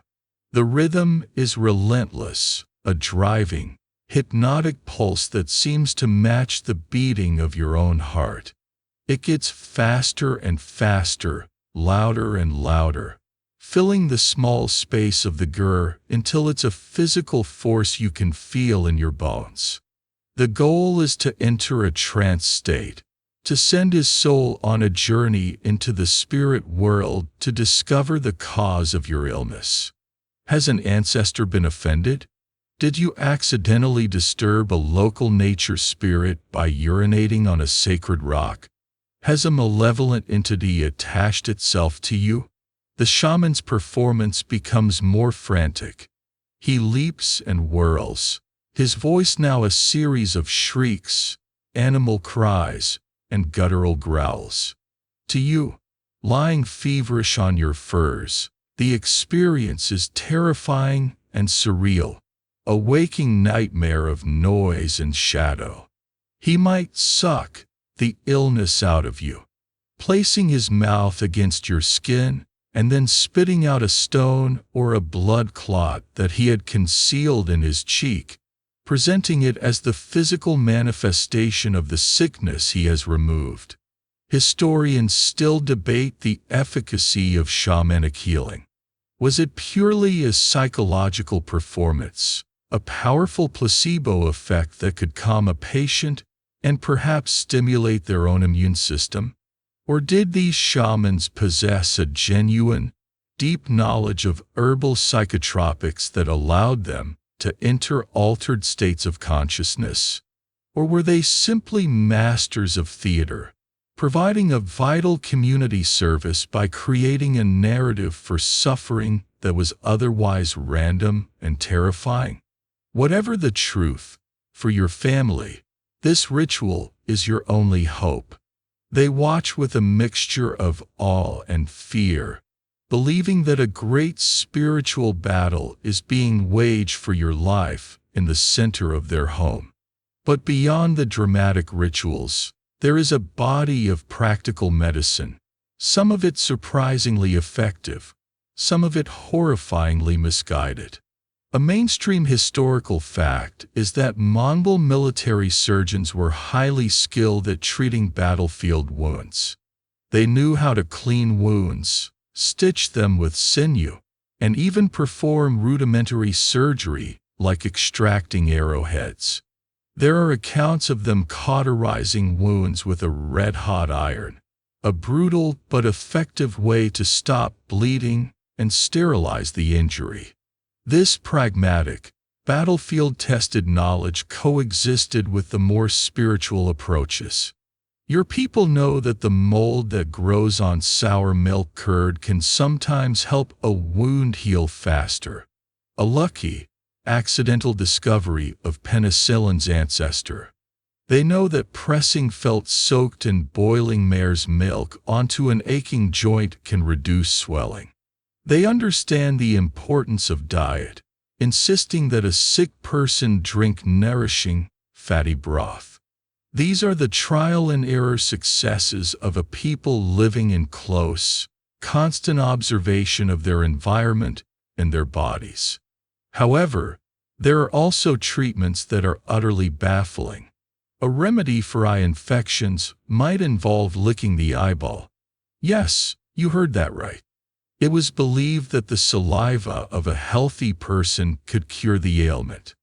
The rhythm is relentless, a driving, hypnotic pulse that seems to match the beating of your own heart. It gets faster and faster, louder and louder, filling the small space of the gur until it's a physical force you can feel in your bones. The goal is to enter a trance state, to send his soul on a journey into the spirit world to discover the cause of your illness. Has an ancestor been offended? Did you accidentally disturb a local nature spirit by urinating on a sacred rock? Has a malevolent entity attached itself to you? The shaman's performance becomes more frantic. He leaps and whirls, his voice now a series of shrieks, animal cries, and guttural growls. To you, lying feverish on your furs, the experience is terrifying and surreal, a waking nightmare of noise and shadow. He might suck the illness out of you, placing his mouth against your skin and then spitting out a stone or a blood clot that he had concealed in his cheek, presenting it as the physical manifestation of the sickness he has removed. Historians still debate the efficacy of shamanic healing. Was it purely a psychological performance, a powerful placebo effect that could calm a patient and perhaps stimulate their own immune system? Or did these shamans possess a genuine, deep knowledge of herbal psychotropics that allowed them to enter altered states of consciousness? Or were they simply masters of theater, providing a vital community service by creating a narrative for suffering that was otherwise random and terrifying? Whatever the truth, for your family, this ritual is your only hope. They watch with a mixture of awe and fear, believing that a great spiritual battle is being waged for your life in the center of their home. But beyond the dramatic rituals, there is a body of practical medicine, some of it surprisingly effective, some of it horrifyingly misguided. A mainstream historical fact is that Mongol military surgeons were highly skilled at treating battlefield wounds. They knew how to clean wounds, stitch them with sinew, and even perform rudimentary surgery like extracting arrowheads. There are accounts of them cauterizing wounds with a red-hot iron, a brutal but effective way to stop bleeding and sterilize the injury. This pragmatic, battlefield-tested knowledge coexisted with the more spiritual approaches. Your people know that the mold that grows on sour milk curd can sometimes help a wound heal faster. A lucky, accidental discovery of penicillin's ancestor. They know that pressing felt soaked in boiling mare's milk onto an aching joint can reduce swelling. They understand the importance of diet, insisting that a sick person drink nourishing, fatty broth. These are the trial-and-error successes of a people living in close, constant observation of their environment and their bodies. However, there are also treatments that are utterly baffling. A remedy for eye infections might involve licking the eyeball. Yes, you heard that right. It was believed that the saliva of a healthy person could cure the ailment.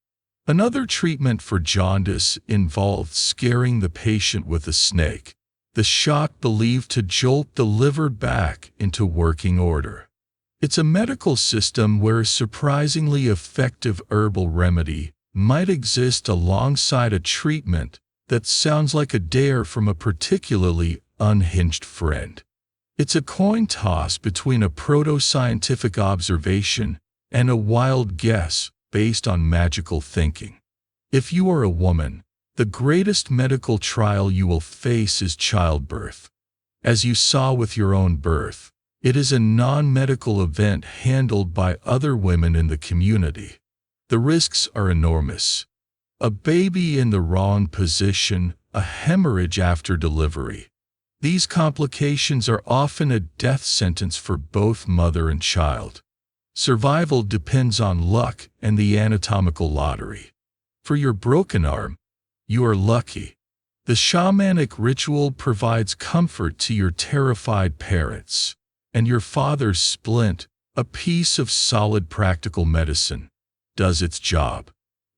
Another treatment for jaundice involved scaring the patient with a snake, the shock believed to jolt the liver back into working order. It's a medical system where a surprisingly effective herbal remedy might exist alongside a treatment that sounds like a dare from a particularly unhinged friend. It's a coin toss between a proto-scientific observation and a wild guess based on magical thinking. If you are a woman, the greatest medical trial you will face is childbirth. As you saw with your own birth, it is a non-medical event handled by other women in the community. The risks are enormous. A baby in the wrong position, a hemorrhage after delivery. These complications are often a death sentence for both mother and child. Survival depends on luck and the anatomical lottery. For your broken arm, you are lucky. The shamanic ritual provides comfort to your terrified parents, and your father's splint, a piece of solid practical medicine, does its job.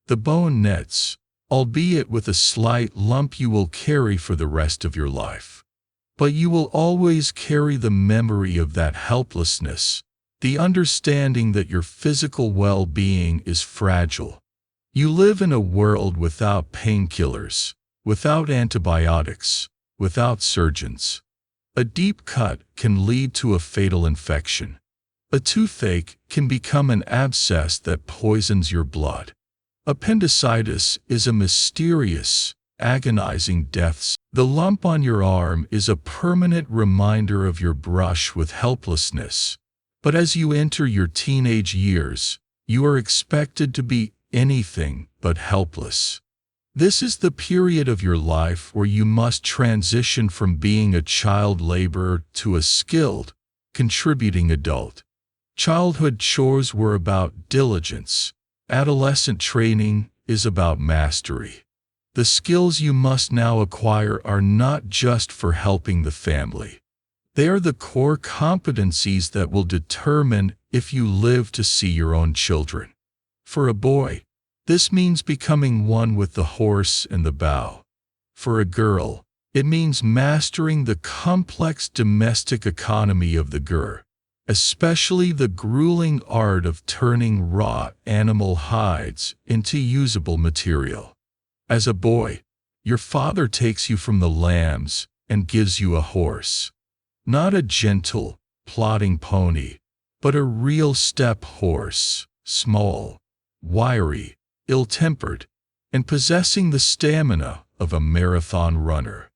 The bone nets, albeit with a slight lump you will carry for the rest of your life. But you will always carry the memory of that helplessness, the understanding that your physical well-being is fragile. You live in a world without painkillers, without antibiotics, without surgeons. A deep cut can lead to a fatal infection. A toothache can become an abscess that poisons your blood. Appendicitis is a mysterious, agonizing death. The lump on your arm is a permanent reminder of your brush with helplessness. But as you enter your teenage years, you are expected to be anything but helpless. This is the period of your life where you must transition from being a child laborer to a skilled, contributing adult. Childhood chores were about diligence. Adolescent training is about mastery. The skills you must now acquire are not just for helping the family. They are the core competencies that will determine if you live to see your own children. For a boy, this means becoming one with the horse and the bow. For a girl, it means mastering the complex domestic economy of the gur, especially the grueling art of turning raw animal hides into usable material. As a boy, your father takes you from the lambs and gives you a horse. Not a gentle, plodding pony, but a real steppe horse, small, wiry, ill-tempered, and possessing the stamina of a marathon runner.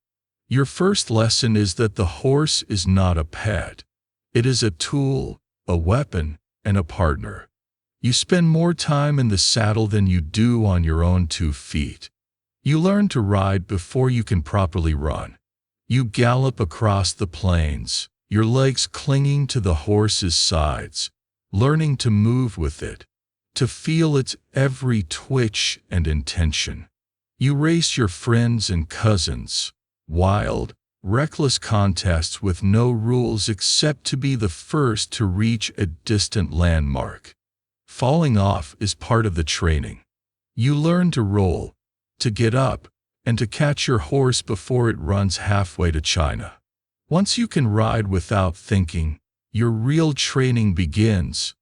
Your first lesson is that the horse is not a pet. It is a tool, a weapon, and a partner. You spend more time in the saddle than you do on your own 2 feet. You learn to ride before you can properly run. You gallop across the plains, your legs clinging to the horse's sides, learning to move with it, to feel its every twitch and intention. You race your friends and cousins, wild, reckless contests with no rules except to be the first to reach a distant landmark. Falling off is part of the training. You learn to roll, to get up, and to catch your horse before it runs halfway to China. Once you can ride without thinking, your real training begins.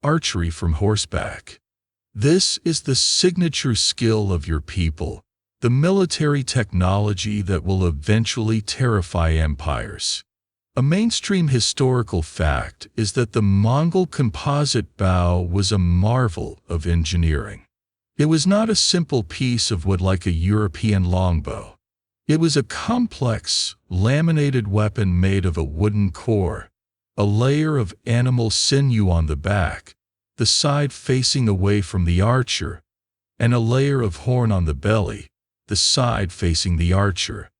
Archery from horseback. This is the signature skill of your people, the military technology that will eventually terrify empires. A mainstream historical fact is that the Mongol composite bow was a marvel of engineering. It was not a simple piece of wood like a European longbow. It was a complex, laminated weapon made of a wooden core, a layer of animal sinew on the back, the side facing away from the archer, and a layer of horn on the belly, the side facing the archer.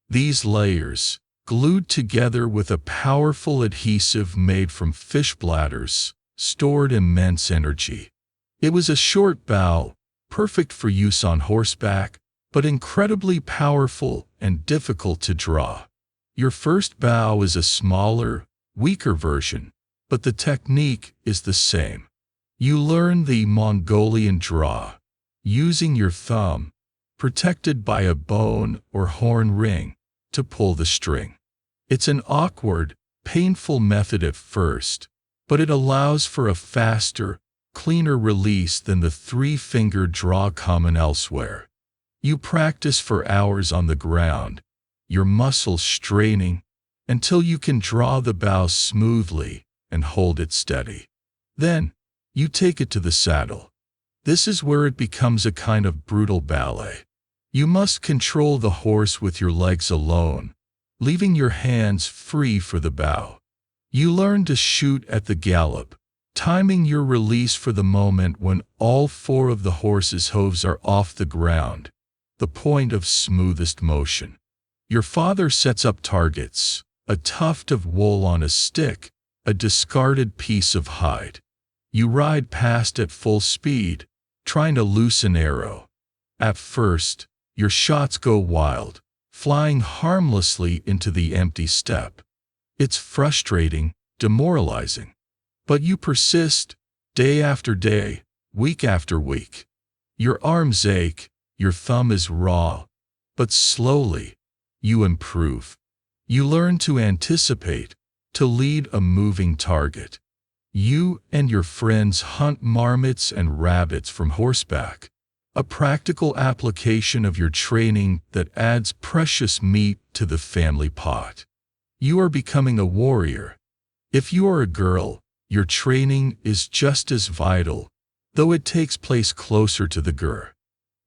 These layers, glued together with a powerful adhesive made from fish bladders, stored immense energy. It was a short bow, perfect for use on horseback, but incredibly powerful and difficult to draw. Your first bow is a smaller, weaker version, but the technique is the same. You learn the Mongolian draw, using your thumb, protected by a bone or horn ring, to pull the string. It's an awkward, painful method at first, but it allows for a faster, cleaner release than the 3-finger draw common elsewhere. You practice for hours on the ground, your muscles straining, until you can draw the bow smoothly and hold it steady. Then, you take it to the saddle. This is where it becomes a kind of brutal ballet. You must control the horse with your legs alone, leaving your hands free for the bow. You learn to shoot at the gallop, timing your release for the moment when all 4 of the horse's hooves are off the ground, the point of smoothest motion. Your father sets up targets, a tuft of wool on a stick, a discarded piece of hide. You ride past at full speed, trying to loose an arrow. At first, your shots go wild, flying harmlessly into the empty steppe. It's frustrating, demoralizing. But you persist, day after day, week after week. Your arms ache, your thumb is raw, but slowly, you improve. You learn to anticipate, to lead a moving target. You and your friends hunt marmots and rabbits from horseback, a practical application of your training that adds precious meat to the family pot. You are becoming a warrior. If you are a girl, your training is just as vital, though it takes place closer to the gur.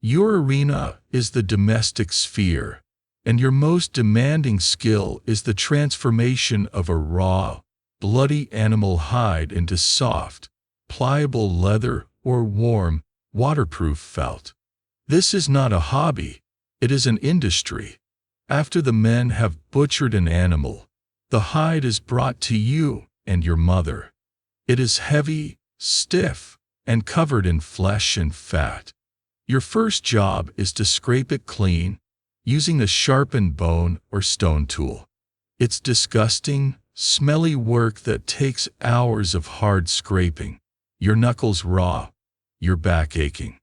Your arena is the domestic sphere, and your most demanding skill is the transformation of a raw, bloody animal hide into soft, pliable leather or warm, waterproof felt. This is not a hobby, it is an industry. After the men have butchered an animal, the hide is brought to you and your mother. It is heavy, stiff, and covered in flesh and fat. Your first job is to scrape it clean, using a sharpened bone or stone tool. It's disgusting, smelly work that takes hours of hard scraping, your knuckles raw, your back aching.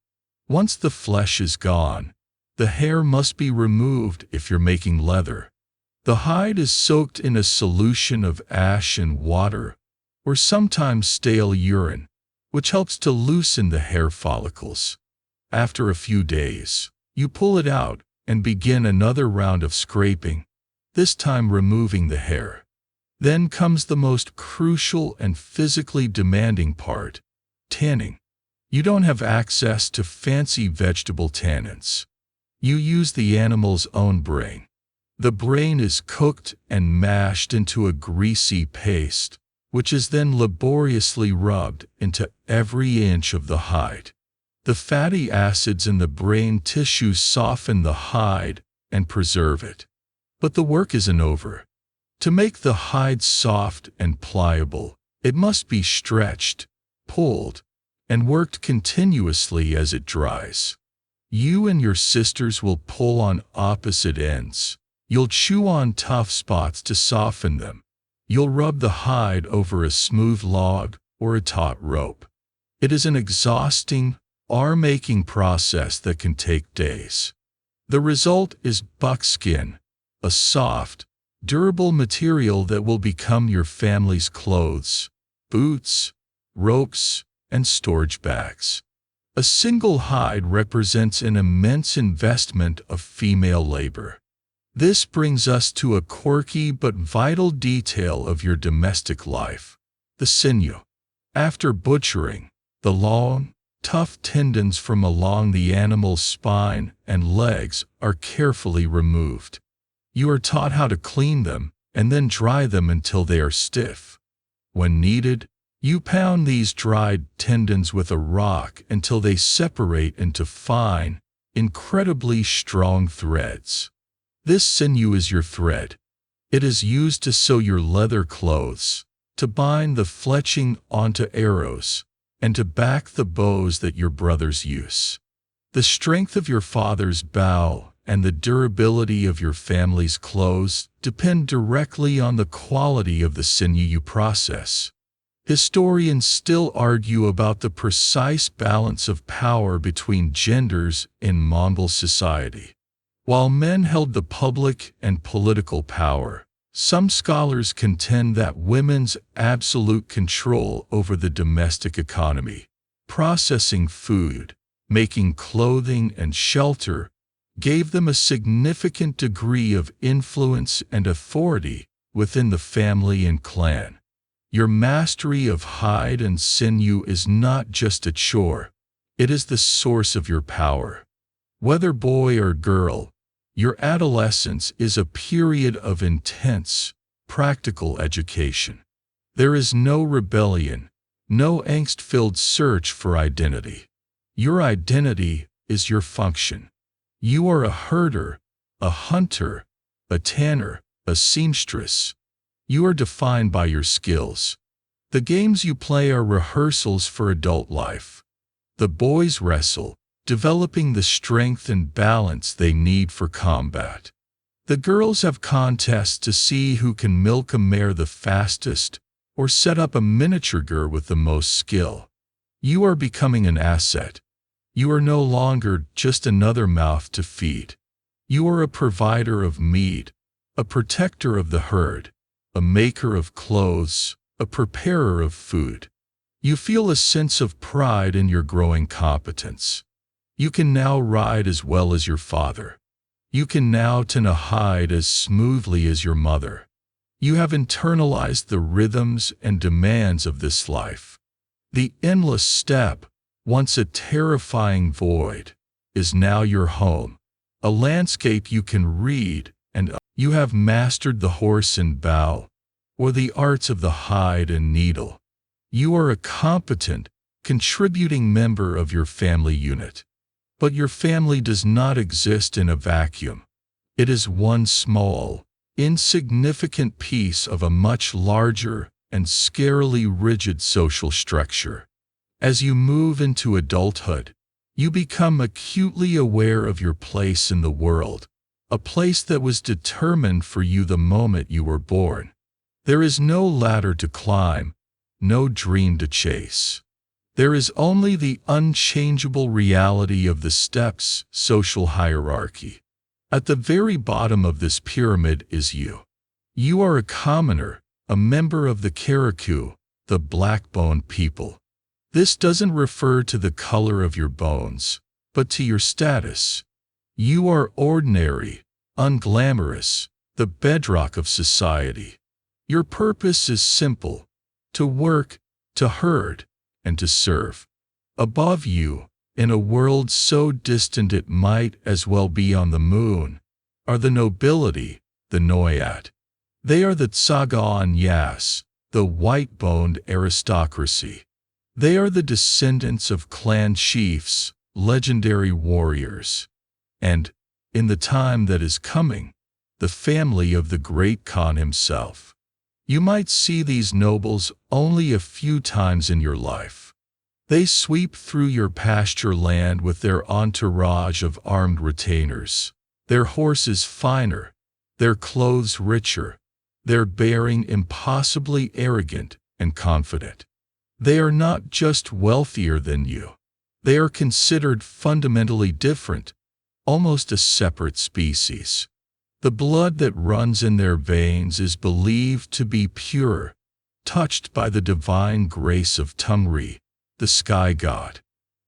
Once the flesh is gone, the hair must be removed if you're making leather. The hide is soaked in a solution of ash and water, or sometimes stale urine, which helps to loosen the hair follicles. After a few days, you pull it out and begin another round of scraping, this time removing the hair. Then comes the most crucial and physically demanding part, tanning. You don't have access to fancy vegetable tannins. You use the animal's own brain. The brain is cooked and mashed into a greasy paste, which is then laboriously rubbed into every inch of the hide. The fatty acids in the brain tissue soften the hide and preserve it. But the work isn't over. To make the hide soft and pliable, it must be stretched, pulled, and worked continuously as it dries. You and your sisters will pull on opposite ends. You'll chew on tough spots to soften them. You'll rub the hide over a smooth log or a taut rope. It is an exhausting, arm-aching process that can take days. The result is buckskin, a soft, durable material that will become your family's clothes, boots, ropes, and storage bags. A single hide represents an immense investment of female labor. This brings us to a quirky but vital detail of your domestic life, the sinew. After butchering, the long, tough tendons from along the animal's spine and legs are carefully removed. You are taught how to clean them and then dry them until they are stiff. When needed, you pound these dried tendons with a rock until they separate into fine, incredibly strong threads. This sinew is your thread. It is used to sew your leather clothes, to bind the fletching onto arrows, and to back the bows that your brothers use. The strength of your father's bow and the durability of your family's clothes depend directly on the quality of the sinew you process. Historians still argue about the precise balance of power between genders in Mongol society. While men held the public and political power, some scholars contend that women's absolute control over the domestic economy, processing food, making clothing and shelter, gave them a significant degree of influence and authority within the family and clan. Your mastery of hide and sinew is not just a chore, it is the source of your power. Whether boy or girl, your adolescence is a period of intense, practical education. There is no rebellion, no angst-filled search for identity. Your identity is your function. You are a herder, a hunter, a tanner, a seamstress. You are defined by your skills. The games you play are rehearsals for adult life. The boys wrestle, developing the strength and balance they need for combat. The girls have contests to see who can milk a mare the fastest or set up a miniature gur with the most skill. You are becoming an asset. You are no longer just another mouth to feed. You are a provider of meat, a protector of the herd, a maker of clothes, a preparer of food. You feel a sense of pride in your growing competence. You can now ride as well as your father. You can now turn a hide as smoothly as your mother. You have internalized the rhythms and demands of this life. The endless steppe, once a terrifying void, is now your home, a landscape you can read, and you have mastered the horse and bow, or the arts of the hide and needle. You are a competent, contributing member of your family unit. But your family does not exist in a vacuum. It is one small, insignificant piece of a much larger and scarily rigid social structure. As you move into adulthood, you become acutely aware of your place in the world, a place that was determined for you the moment you were born. There is no ladder to climb, no dream to chase. There is only the unchangeable reality of the steppes' social hierarchy. At the very bottom of this pyramid is you. You are a commoner, a member of the Karaku, the black-boned people. This doesn't refer to the color of your bones, but to your status. You are ordinary, unglamorous, the bedrock of society. Your purpose is simple: to work, to herd, and to serve. Above you, in a world so distant it might as well be on the moon, are the nobility, the Noyat. They are the Tsagaan Yas, the white-boned aristocracy. They are the descendants of clan chiefs, legendary warriors. And, in the time that is coming, the family of the great Khan himself. You might see these nobles only a few times in your life. They sweep through your pasture land with their entourage of armed retainers, their horses finer, their clothes richer, their bearing impossibly arrogant and confident. They are not just wealthier than you. They are considered fundamentally different, almost a separate species. The blood that runs in their veins is believed to be pure, touched by the divine grace of Tungri, the sky god.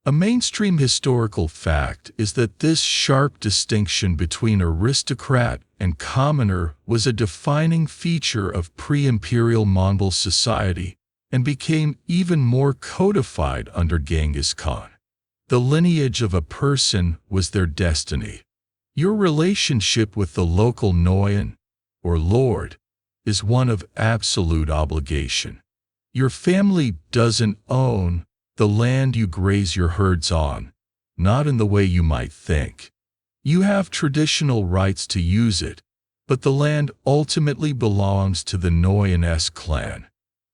A mainstream historical fact is that this sharp distinction between aristocrat and commoner was a defining feature of pre-imperial Mongol society and became even more codified under Genghis Khan. The lineage of a person was their destiny. Your relationship with the local Noyan, or lord, is one of absolute obligation. Your family doesn't own the land you graze your herds on, not in the way you might think. You have traditional rights to use it, but the land ultimately belongs to the Noyan clan.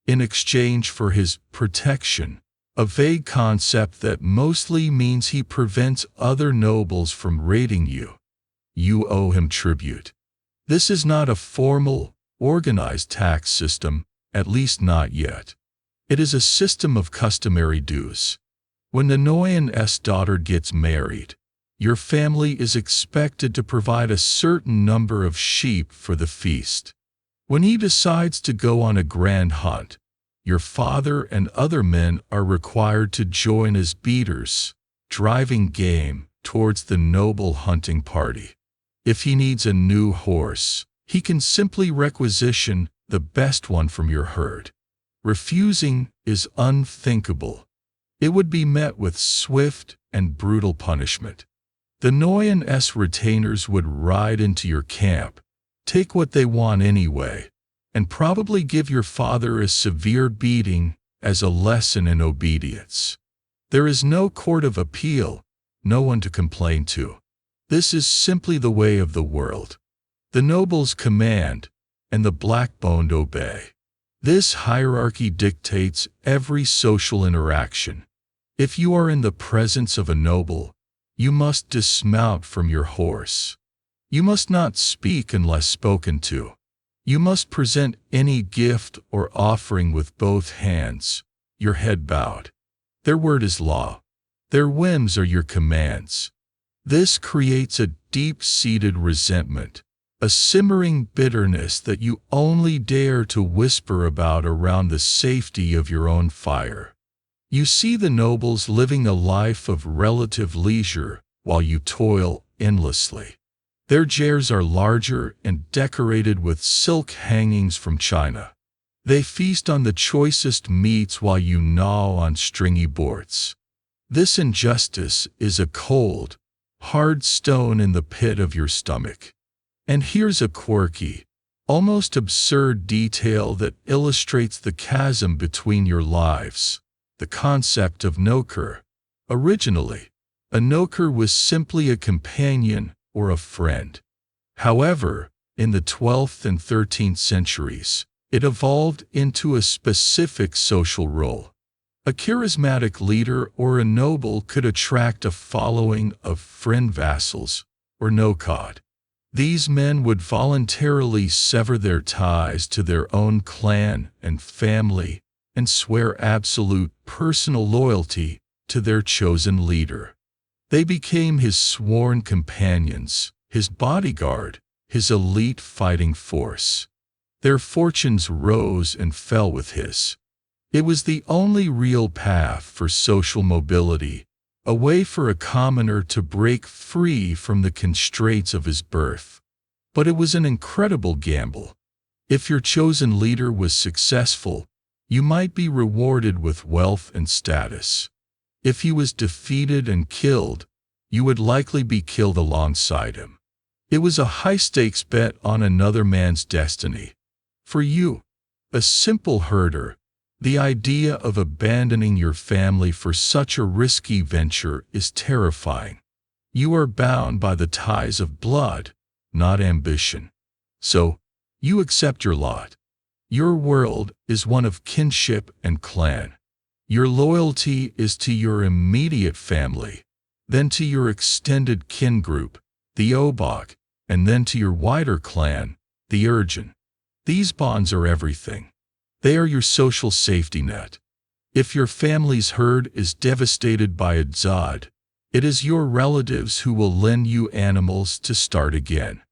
In exchange for his protection, a vague concept that mostly means he prevents other nobles from raiding you, you owe him tribute. This is not a formal, organized tax system, at least not yet. It is a system of customary dues. When the Noyan's daughter gets married, your family is expected to provide a certain number of sheep for the feast. When he decides to go on a grand hunt, your father and other men are required to join as beaters, driving game towards the noble hunting party. If he needs a new horse, he can simply requisition the best one from your herd. Refusing is unthinkable. It would be met with swift and brutal punishment. The Noyan's retainers would ride into your camp, take what they want anyway, and probably give your father a severe beating as a lesson in obedience. There is no court of appeal, no one to complain to. This is simply the way of the world. The nobles command, and the black-boned obey. This hierarchy dictates every social interaction. If you are in the presence of a noble, you must dismount from your horse. You must not speak unless spoken to. You must present any gift or offering with both hands, your head bowed. Their word is law. Their whims are your commands. This creates a deep-seated resentment, a simmering bitterness that you only dare to whisper about around the safety of your own fire. You see the nobles living a life of relative leisure while you toil endlessly. Their chairs are larger and decorated with silk hangings from China. They feast on the choicest meats while you gnaw on stringy boards. This injustice is a cold, hard stone in the pit of your stomach. And here's a quirky, almost absurd detail that illustrates the chasm between your lives: the concept of noker. Originally, a noker was simply a companion or a friend. However, in the 12th and 13th centuries, it evolved into a specific social role. A charismatic leader or a noble could attract a following of friend vassals, or nokad. These men would voluntarily sever their ties to their own clan and family and swear absolute personal loyalty to their chosen leader. They became his sworn companions, his bodyguard, his elite fighting force. Their fortunes rose and fell with his. It was the only real path for social mobility, a way for a commoner to break free from the constraints of his birth. But it was an incredible gamble. If your chosen leader was successful, you might be rewarded with wealth and status. If he was defeated and killed, you would likely be killed alongside him. It was a high-stakes bet on another man's destiny. For you, a simple herder, the idea of abandoning your family for such a risky venture is terrifying. You are bound by the ties of blood, not ambition. So, you accept your lot. Your world is one of kinship and clan. Your loyalty is to your immediate family, then to your extended kin group, the Obog, and then to your wider clan, the Urgen. These bonds are everything. They are your social safety net. If your family's herd is devastated by a Zod, it is your relatives who will lend you animals to start again.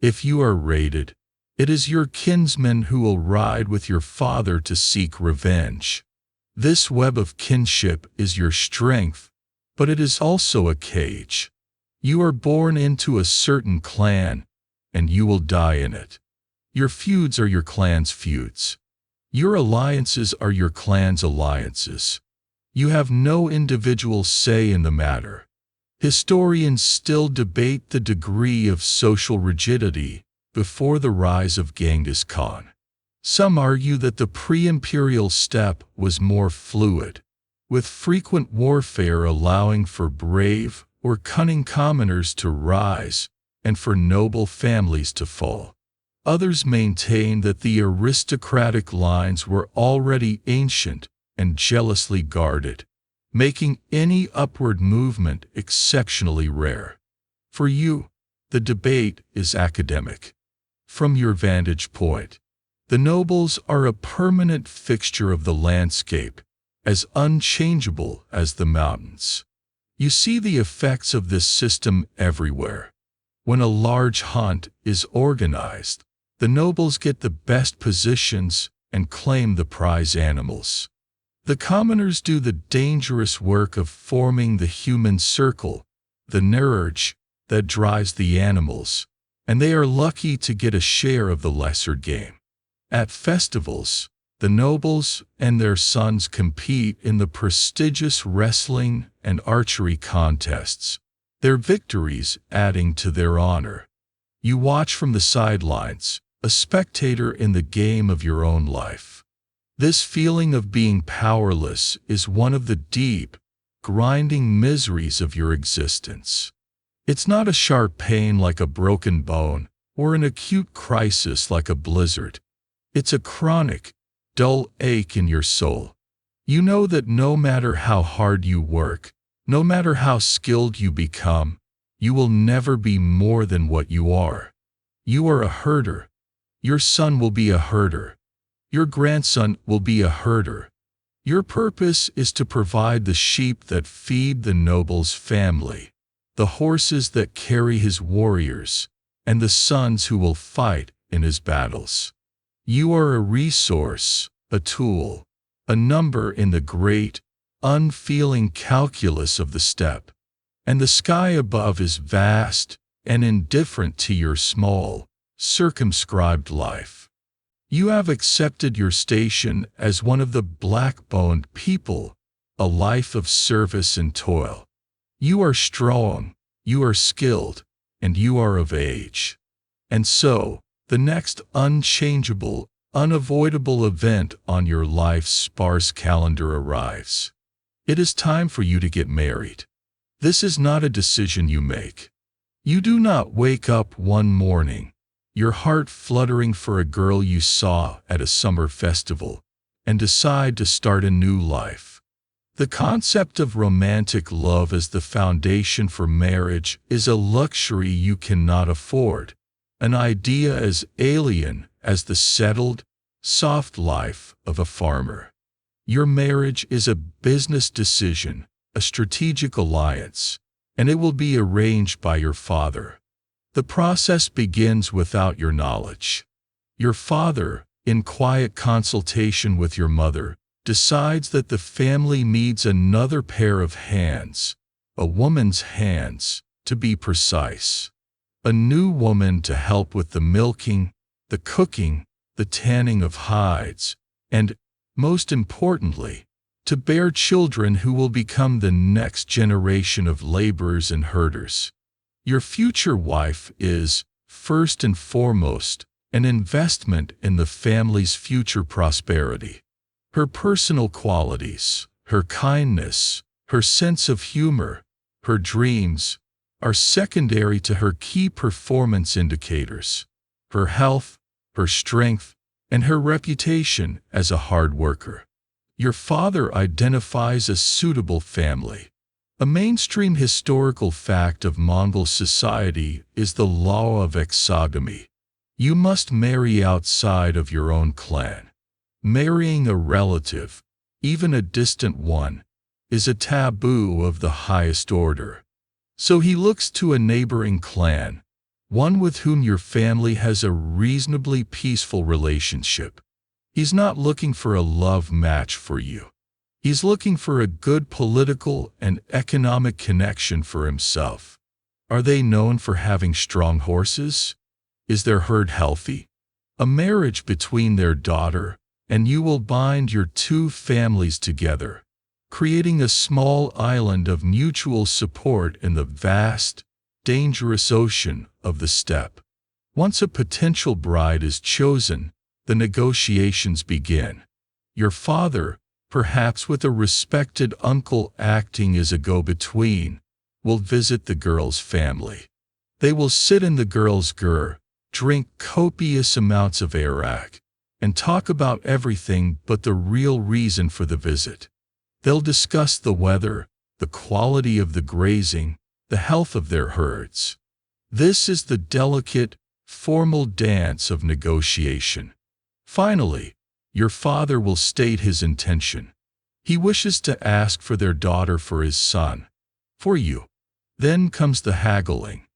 If you are raided, it is your kinsmen who will ride with your father to seek revenge. This web of kinship is your strength, but it is also a cage. You are born into a certain clan, and you will die in it. Your feuds are your clan's feuds. Your alliances are your clan's alliances. You have no individual say in the matter. Historians still debate the degree of social rigidity before the rise of Genghis Khan. Some argue that the pre-imperial steppe was more fluid, with frequent warfare allowing for brave or cunning commoners to rise and for noble families to fall. Others maintain that the aristocratic lines were already ancient and jealously guarded, making any upward movement exceptionally rare. For you, the debate is academic. From your vantage point, the nobles are a permanent fixture of the landscape, as unchangeable as the mountains. You see the effects of this system everywhere. When a large hunt is organized, the nobles get the best positions and claim the prize animals. The commoners do the dangerous work of forming the human circle, the nerge, that drives the animals, and they are lucky to get a share of the lesser game. At festivals, the nobles and their sons compete in the prestigious wrestling and archery contests, their victories adding to their honor. You watch from the sidelines, a spectator in the game of your own life. This feeling of being powerless is one of the deep, grinding miseries of your existence. It's not a sharp pain like a broken bone or an acute crisis like a blizzard. It's a chronic, dull ache in your soul. You know that no matter how hard you work, no matter how skilled you become, you will never be more than what you are. You are a herder. Your son will be a herder. Your grandson will be a herder. Your purpose is to provide the sheep that feed the noble's family, the horses that carry his warriors, and the sons who will fight in his battles. You are a resource, a tool, a number in the great, unfeeling calculus of the steppe, and the sky above is vast and indifferent to your small, circumscribed life. You have accepted your station as one of the black-boned people, a life of service and toil. You are strong, you are skilled, and you are of age. And so, the next unchangeable, unavoidable event on your life's sparse calendar arrives. It is time for you to get married. This is not a decision you make. You do not wake up one morning, your heart fluttering for a girl you saw at a summer festival, and decide to start a new life. The concept of romantic love as the foundation for marriage is a luxury you cannot afford, an idea as alien as the settled, soft life of a farmer. Your marriage is a business decision, a strategic alliance, and it will be arranged by your father. The process begins without your knowledge. Your father, in quiet consultation with your mother, decides that the family needs another pair of hands, a woman's hands, to be precise. A new woman to help with the milking, the cooking, the tanning of hides, and, most importantly, to bear children who will become the next generation of laborers and herders. Your future wife is, first and foremost, an investment in the family's future prosperity. Her personal qualities, her kindness, her sense of humor, her dreams, are secondary to her key performance indicators, her health, her strength, and her reputation as a hard worker. Your father identifies a suitable family. A mainstream historical fact of Mongol society is the law of exogamy. You must marry outside of your own clan. Marrying a relative, even a distant one, is a taboo of the highest order. So he looks to a neighboring clan, one with whom your family has a reasonably peaceful relationship. He's not looking for a love match for you. He's looking for a good political and economic connection for himself. Are they known for having strong horses? Is their herd healthy? A marriage between their daughter and you will bind your two families together, creating a small island of mutual support in the vast, dangerous ocean of the steppe. Once a potential bride is chosen, the negotiations begin. Your father, perhaps with a respected uncle acting as a go-between, will visit the girl's family. They will sit in the girl's gur, drink copious amounts of arak, and talk about everything but the real reason for the visit. They'll discuss the weather, the quality of the grazing, the health of their herds. This is the delicate, formal dance of negotiation. Finally, your father will state his intention. He wishes to ask for their daughter for his son, for you. Then comes the haggling.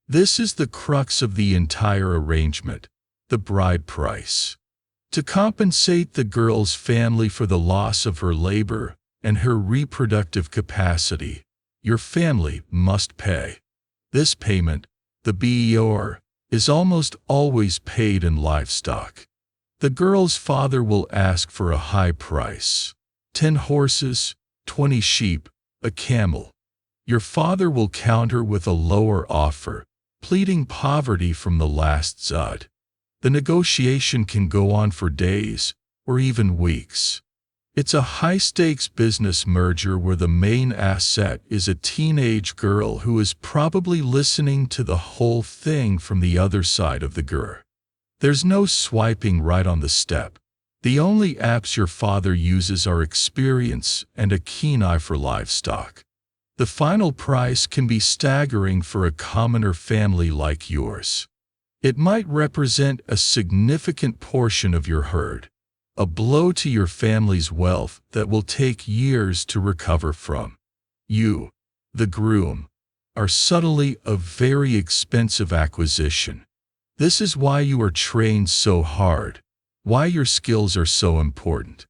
This is the crux of the entire arrangement, the bride price. To compensate the girl's family for the loss of her labor and her reproductive capacity, your family must pay. This payment, the BER, is almost always paid in livestock. The girl's father will ask for a high price, 10 horses, 20 sheep, a camel. Your father will counter with a lower offer, pleading poverty from the last zud. The negotiation can go on for days, or even weeks. It's a high-stakes business merger where the main asset is a teenage girl who is probably listening to the whole thing from the other side of the gur. There's no swiping right on the steppe. The only apps your father uses are experience and a keen eye for livestock. The final price can be staggering for a commoner family like yours. It might represent a significant portion of your herd, a blow to your family's wealth that will take years to recover from. You, the groom, are subtly a very expensive acquisition. This is why you are trained so hard, why your skills are so important.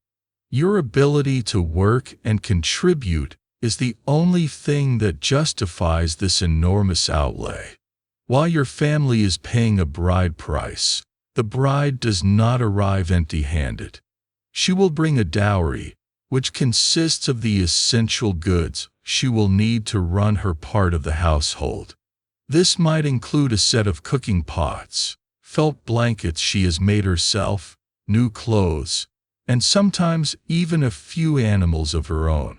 Your ability to work and contribute is the only thing that justifies this enormous outlay. While your family is paying a bride price, the bride does not arrive empty-handed. She will bring a dowry, which consists of the essential goods she will need to run her part of the household. This might include a set of cooking pots, felt blankets she has made herself, new clothes, and sometimes even a few animals of her own.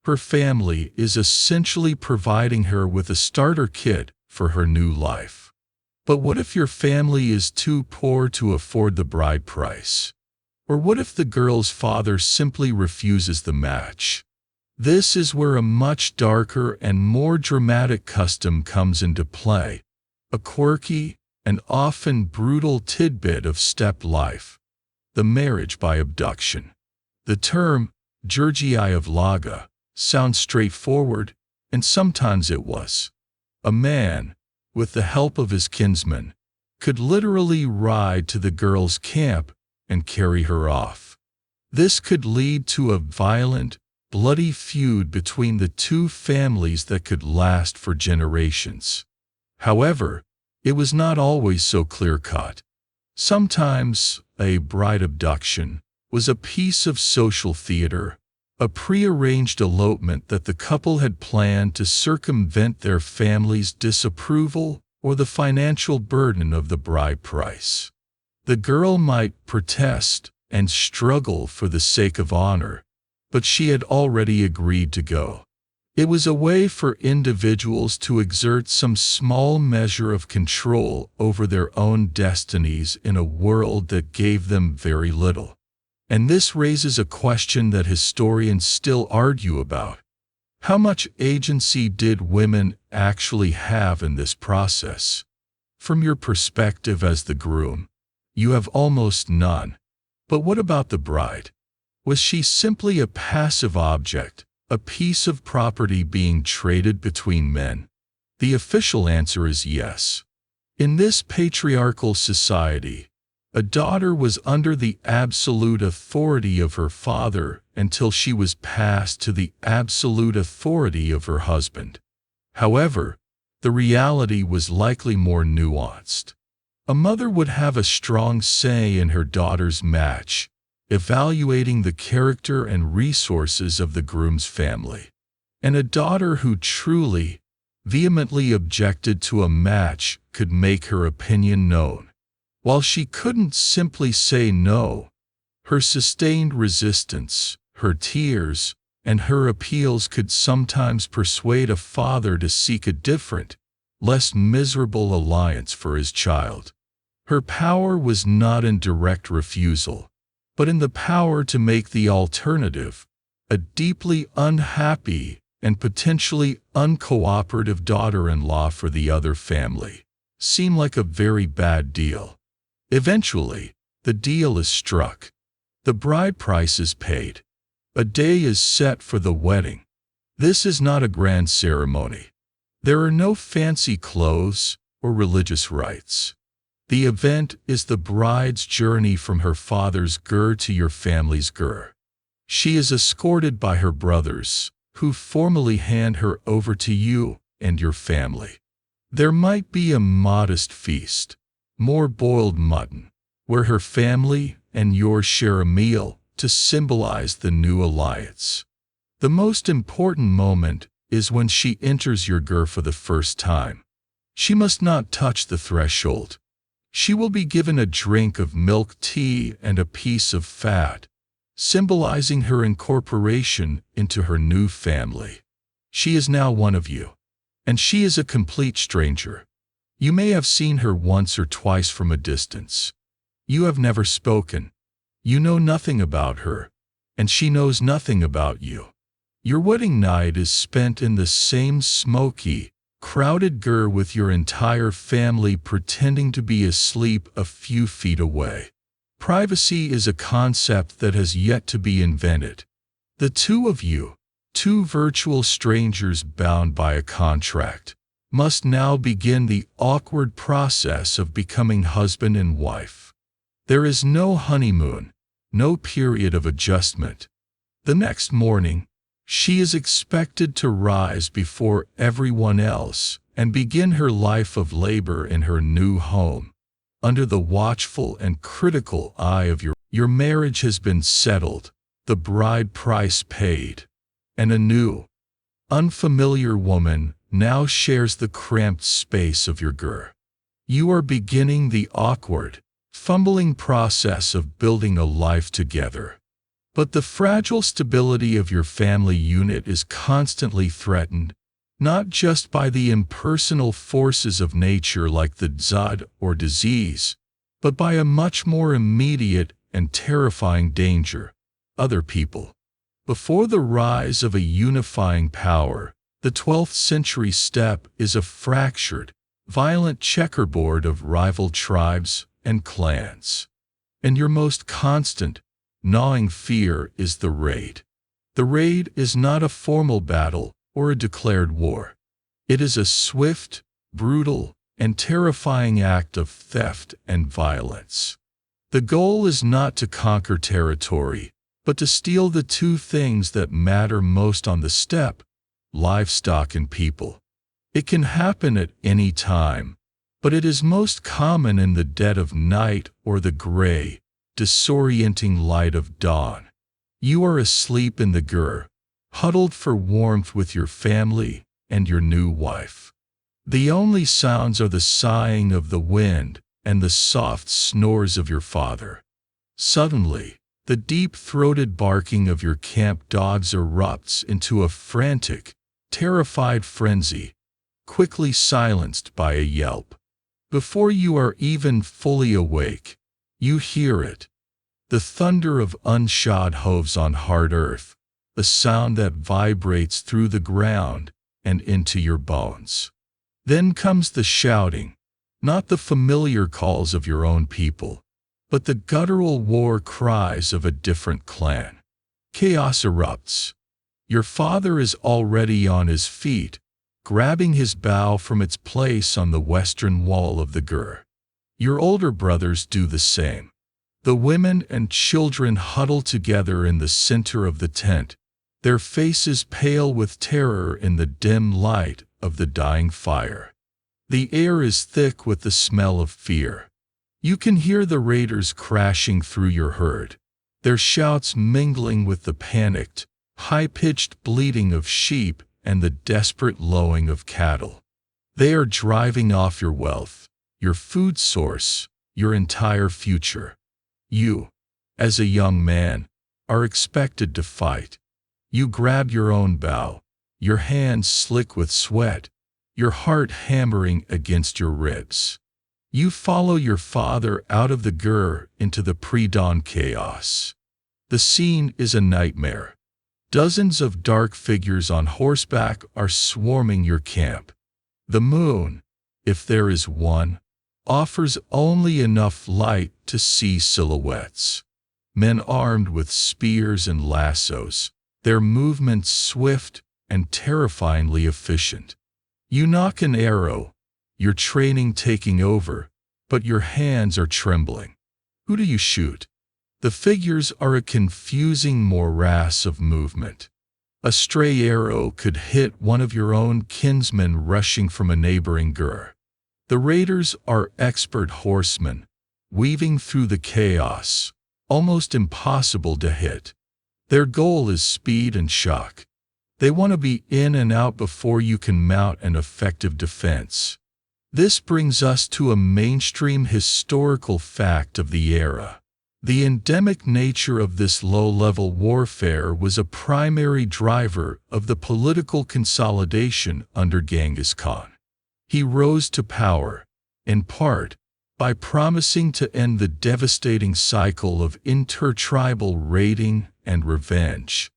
Her family is essentially providing her with a starter kit for her new life. But what if your family is too poor to afford the bride price? Or what if the girl's father simply refuses the match? This is where a much darker and more dramatic custom comes into play, a quirky and often brutal tidbit of steppe life: the marriage by abduction. The term, Georgii of Laga, sounds straightforward, and sometimes it was. A man, with the help of his kinsman, could literally ride to the girl's camp and carry her off. This could lead to a violent, bloody feud between the two families that could last for generations. However, it was not always so clear-cut. Sometimes, a bride abduction was a piece of social theater, a prearranged elopement that the couple had planned to circumvent their family's disapproval or the financial burden of the bride price. The girl might protest and struggle for the sake of honor, but she had already agreed to go. It was a way for individuals to exert some small measure of control over their own destinies in a world that gave them very little. And this raises a question that historians still argue about. How much agency did women actually have in this process? From your perspective as the groom, you have almost none. But what about the bride? Was she simply a passive object, a piece of property being traded between men? The official answer is yes. In this patriarchal society, a daughter was under the absolute authority of her father until she was passed to the absolute authority of her husband. However, the reality was likely more nuanced. A mother would have a strong say in her daughter's match, evaluating the character and resources of the groom's family. And a daughter who truly, vehemently objected to a match could make her opinion known. While she couldn't simply say no, her sustained resistance, her tears, and her appeals could sometimes persuade a father to seek a different, less miserable alliance for his child. Her power was not in direct refusal, but in the power to make the alternative, a deeply unhappy and potentially uncooperative daughter-in-law for the other family, seem like a very bad deal. Eventually, the deal is struck. The bride price is paid. A day is set for the wedding. This is not a grand ceremony. There are no fancy clothes or religious rites. The event is the bride's journey from her father's ger to your family's ger. She is escorted by her brothers, who formally hand her over to you and your family. There might be a modest feast, more boiled mutton, where her family and yours share a meal to symbolize the new alliance. The most important moment is when she enters your ger for the first time. She must not touch the threshold. She will be given a drink of milk tea and a piece of fat, symbolizing her incorporation into her new family. She is now one of you, and she is a complete stranger. You may have seen her once or twice from a distance. You have never spoken. You know nothing about her, and she knows nothing about you. Your wedding night is spent in the same smoky, crowded ger with your entire family pretending to be asleep a few feet away. Privacy is a concept that has yet to be invented. The two of you, two virtual strangers bound by a contract, must now begin the awkward process of becoming husband and wife. There is no honeymoon, no period of adjustment. The next morning, she is expected to rise before everyone else and begin her life of labor in her new home. Under the watchful and critical eye of your marriage has been settled, the bride price paid, and a new, unfamiliar woman now shares the cramped space of your gur. You are beginning the awkward, fumbling process of building a life together. But the fragile stability of your family unit is constantly threatened, not just by the impersonal forces of nature like the dzud or disease, but by a much more immediate and terrifying danger: other people. Before the rise of a unifying power, the 12th century steppe is a fractured, violent checkerboard of rival tribes and clans. And your most constant, gnawing fear is the raid. The raid is not a formal battle or a declared war. It is a swift, brutal, and terrifying act of theft and violence. The goal is not to conquer territory, but to steal the two things that matter most on the steppe: livestock and people. It can happen at any time, but it is most common in the dead of night or the gray, disorienting light of dawn. You are asleep in the gur, huddled for warmth with your family and your new wife. The only sounds are the sighing of the wind and the soft snores of your father. Suddenly, the deep-throated barking of your camp dogs erupts into a frantic, terrified frenzy, quickly silenced by a yelp. Before you are even fully awake, you hear it: the thunder of unshod hooves on hard earth, a sound that vibrates through the ground and into your bones. Then comes the shouting, not the familiar calls of your own people, but the guttural war cries of a different clan. Chaos erupts. Your father is already on his feet, grabbing his bow from its place on the western wall of the gur. Your older brothers do the same. The women and children huddle together in the center of the tent, their faces pale with terror in the dim light of the dying fire. The air is thick with the smell of fear. You can hear the raiders crashing through your herd, their shouts mingling with the panicked, high-pitched bleating of sheep and the desperate lowing of cattle. They are driving off your wealth, your food source, your entire future. You, as a young man, are expected to fight. You grab your own bow, your hands slick with sweat, your heart hammering against your ribs. You follow your father out of the gur into the pre-dawn chaos. The scene is a nightmare. Dozens of dark figures on horseback are swarming your camp. The moon, if there is one, offers only enough light to see silhouettes. Men armed with spears and lassos, their movements swift and terrifyingly efficient. You knock an arrow, your training taking over, but your hands are trembling. Who do you shoot? The figures are a confusing morass of movement. A stray arrow could hit one of your own kinsmen rushing from a neighboring gur. The raiders are expert horsemen, weaving through the chaos, almost impossible to hit. Their goal is speed and shock. They want to be in and out before you can mount an effective defense. This brings us to a mainstream historical fact of the era. The endemic nature of this low-level warfare was a primary driver of the political consolidation under Genghis Khan. He rose to power, in part, by promising to end the devastating cycle of intertribal raiding and revenge.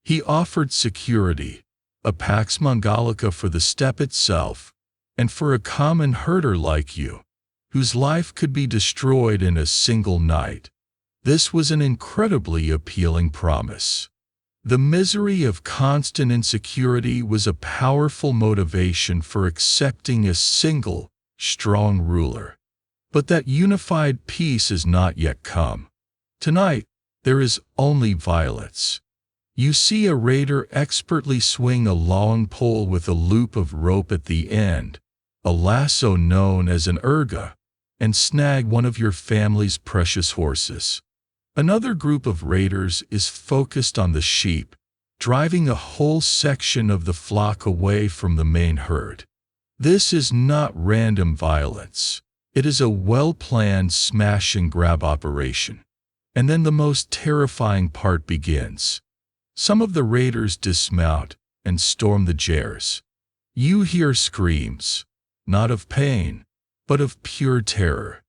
He offered security, a pax mongolica for the steppe itself, and for a common herder like you, whose life could be destroyed in a single night. This was an incredibly appealing promise. The misery of constant insecurity was a powerful motivation for accepting a single, strong ruler. But that unified peace has not yet come. Tonight, there is only violence. You see a raider expertly swing a long pole with a loop of rope at the end, a lasso known as an urga, and snag one of your family's precious horses. Another group of raiders is focused on the sheep, driving a whole section of the flock away from the main herd. This is not random violence. It is a well-planned smash-and-grab operation. And then the most terrifying part begins. Some of the raiders dismount and storm the jars. You hear screams, not of pain, but of pure terror.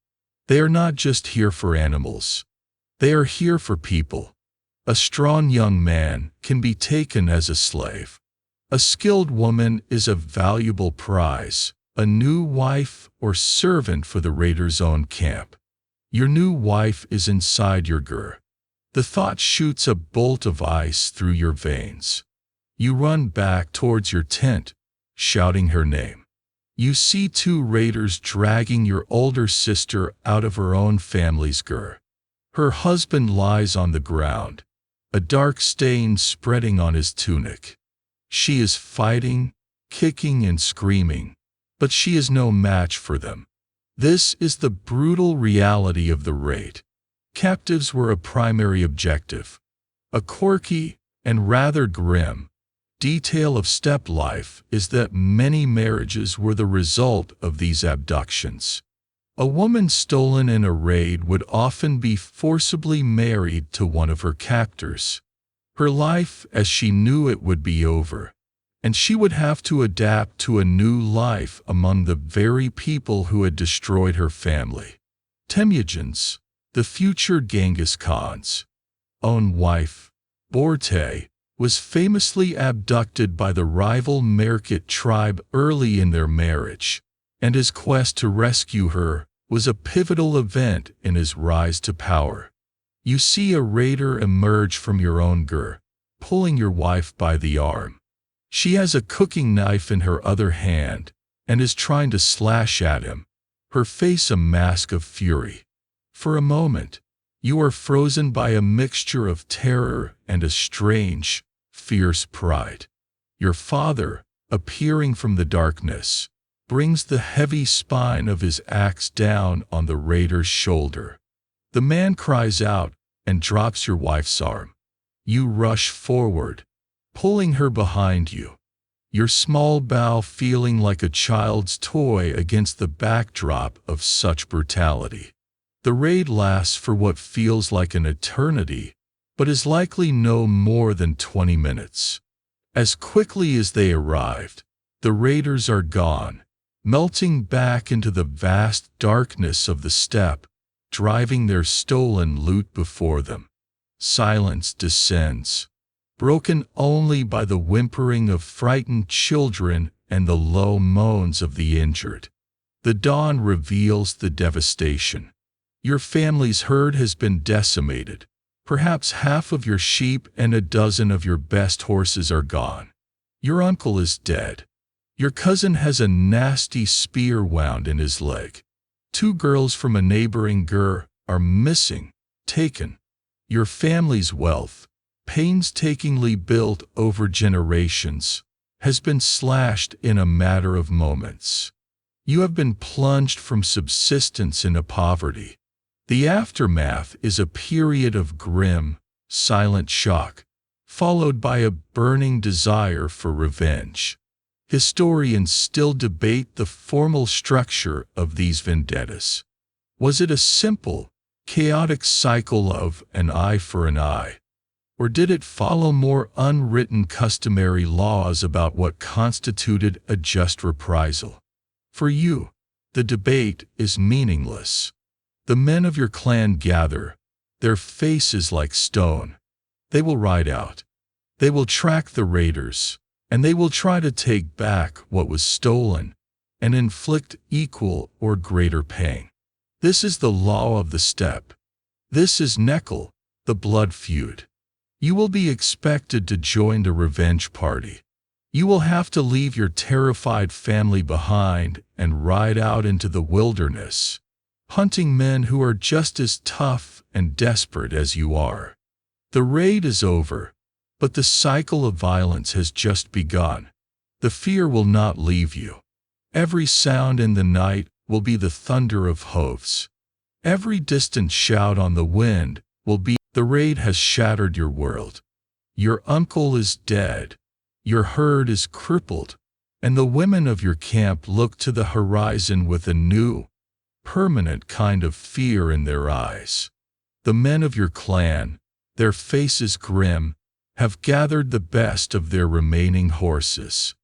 They are not just here for animals. They are here for people. A strong young man can be taken as a slave. A skilled woman is a valuable prize, a new wife or servant for the raider's own camp. Your new wife is inside your gur. The thought shoots a bolt of ice through your veins. You run back towards your tent, shouting her name. You see two raiders dragging your older sister out of her own family's gur. Her husband lies on the ground, a dark stain spreading on his tunic. She is fighting, kicking and screaming, but she is no match for them. This is the brutal reality of the raid. Captives were a primary objective. A quirky and rather grim detail of steppe life is that many marriages were the result of these abductions. A woman stolen in a raid would often be forcibly married to one of her captors. Her life as she knew it would be over, and she would have to adapt to a new life among the very people who had destroyed her family. Temujin's, the future Genghis Khan's own wife, Borte, was famously abducted by the rival Merkit tribe early in their marriage, and his quest to rescue her was a pivotal event in his rise to power. You see a raider emerge from your own gur, pulling your wife by the arm. She has a cooking knife in her other hand and is trying to slash at him, her face a mask of fury. For a moment, you are frozen by a mixture of terror and a strange, fierce pride. Your father, appearing from the darkness, brings the heavy spine of his axe down on the raider's shoulder. The man cries out and drops your wife's arm. You rush forward, pulling her behind you, your small bow feeling like a child's toy against the backdrop of such brutality. The raid lasts for what feels like an eternity, but is likely no more than 20 minutes. As quickly as they arrived, the raiders are gone, melting back into the vast darkness of the steppe, driving their stolen loot before them. Silence descends, broken only by the whimpering of frightened children and the low moans of the injured. The dawn reveals the devastation. Your family's herd has been decimated. Perhaps half of your sheep and a dozen of your best horses are gone. Your uncle is dead. Your cousin has a nasty spear wound in his leg. 2 girls from a neighboring gur are missing, taken. Your family's wealth, painstakingly built over generations, has been slashed in a matter of moments. You have been plunged from subsistence into poverty. The aftermath is a period of grim, silent shock, followed by a burning desire for revenge. Historians still debate the formal structure of these vendettas. Was it a simple, chaotic cycle of an eye for an eye? Or did it follow more unwritten customary laws about what constituted a just reprisal? For you, the debate is meaningless. The men of your clan gather, their faces like stone. They will ride out. They will track the raiders, and they will try to take back what was stolen and inflict equal or greater pain. This is the law of the steppe. This is Nekel, the blood feud. You will be expected to join the revenge party. You will have to leave your terrified family behind and ride out into the wilderness, hunting men who are just as tough and desperate as you are. The raid is over, but the cycle of violence has just begun. The fear will not leave you. Every sound in the night will be the thunder of hoofs. Every distant shout on the wind will be, "The raid has shattered your world. Your uncle is dead. Your herd is crippled." And the women of your camp look to the horizon with a new, permanent kind of fear in their eyes. The men of your clan, their faces grim, have gathered the best of their remaining horses.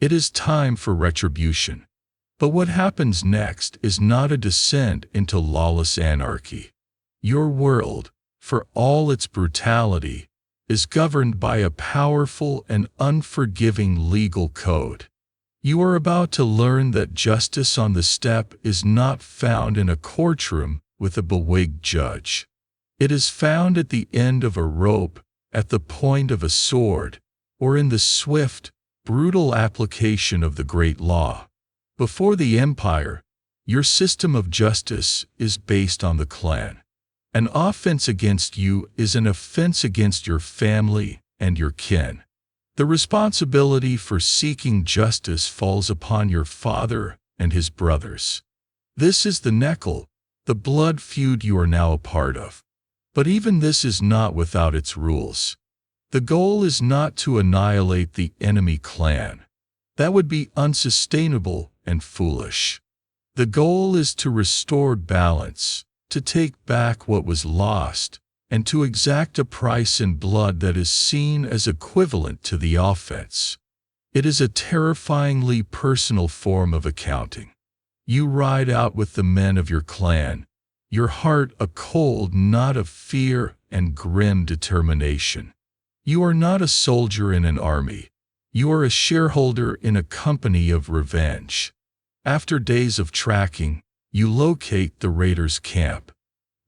It is time for retribution. But what happens next is not a descent into lawless anarchy. Your world, for all its brutality, is governed by a powerful and unforgiving legal code. You are about to learn that justice on the steppe is not found in a courtroom with a bewigged judge. It is found at the end of a rope, at the point of a sword, or in the swift, brutal application of the great law. Before the empire, your system of justice is based on the clan. An offense against you is an offense against your family and your kin. The responsibility for seeking justice falls upon your father and his brothers. This is the Neckel, the blood feud you are now a part of. But even this is not without its rules. The goal is not to annihilate the enemy clan. That would be unsustainable and foolish. The goal is to restore balance, to take back what was lost, and to exact a price in blood that is seen as equivalent to the offense. It is a terrifyingly personal form of accounting. You ride out with the men of your clan, your heart a cold knot of fear and grim determination. You are not a soldier in an army. You are a shareholder in a company of revenge. After days of tracking, you locate the raiders' camp.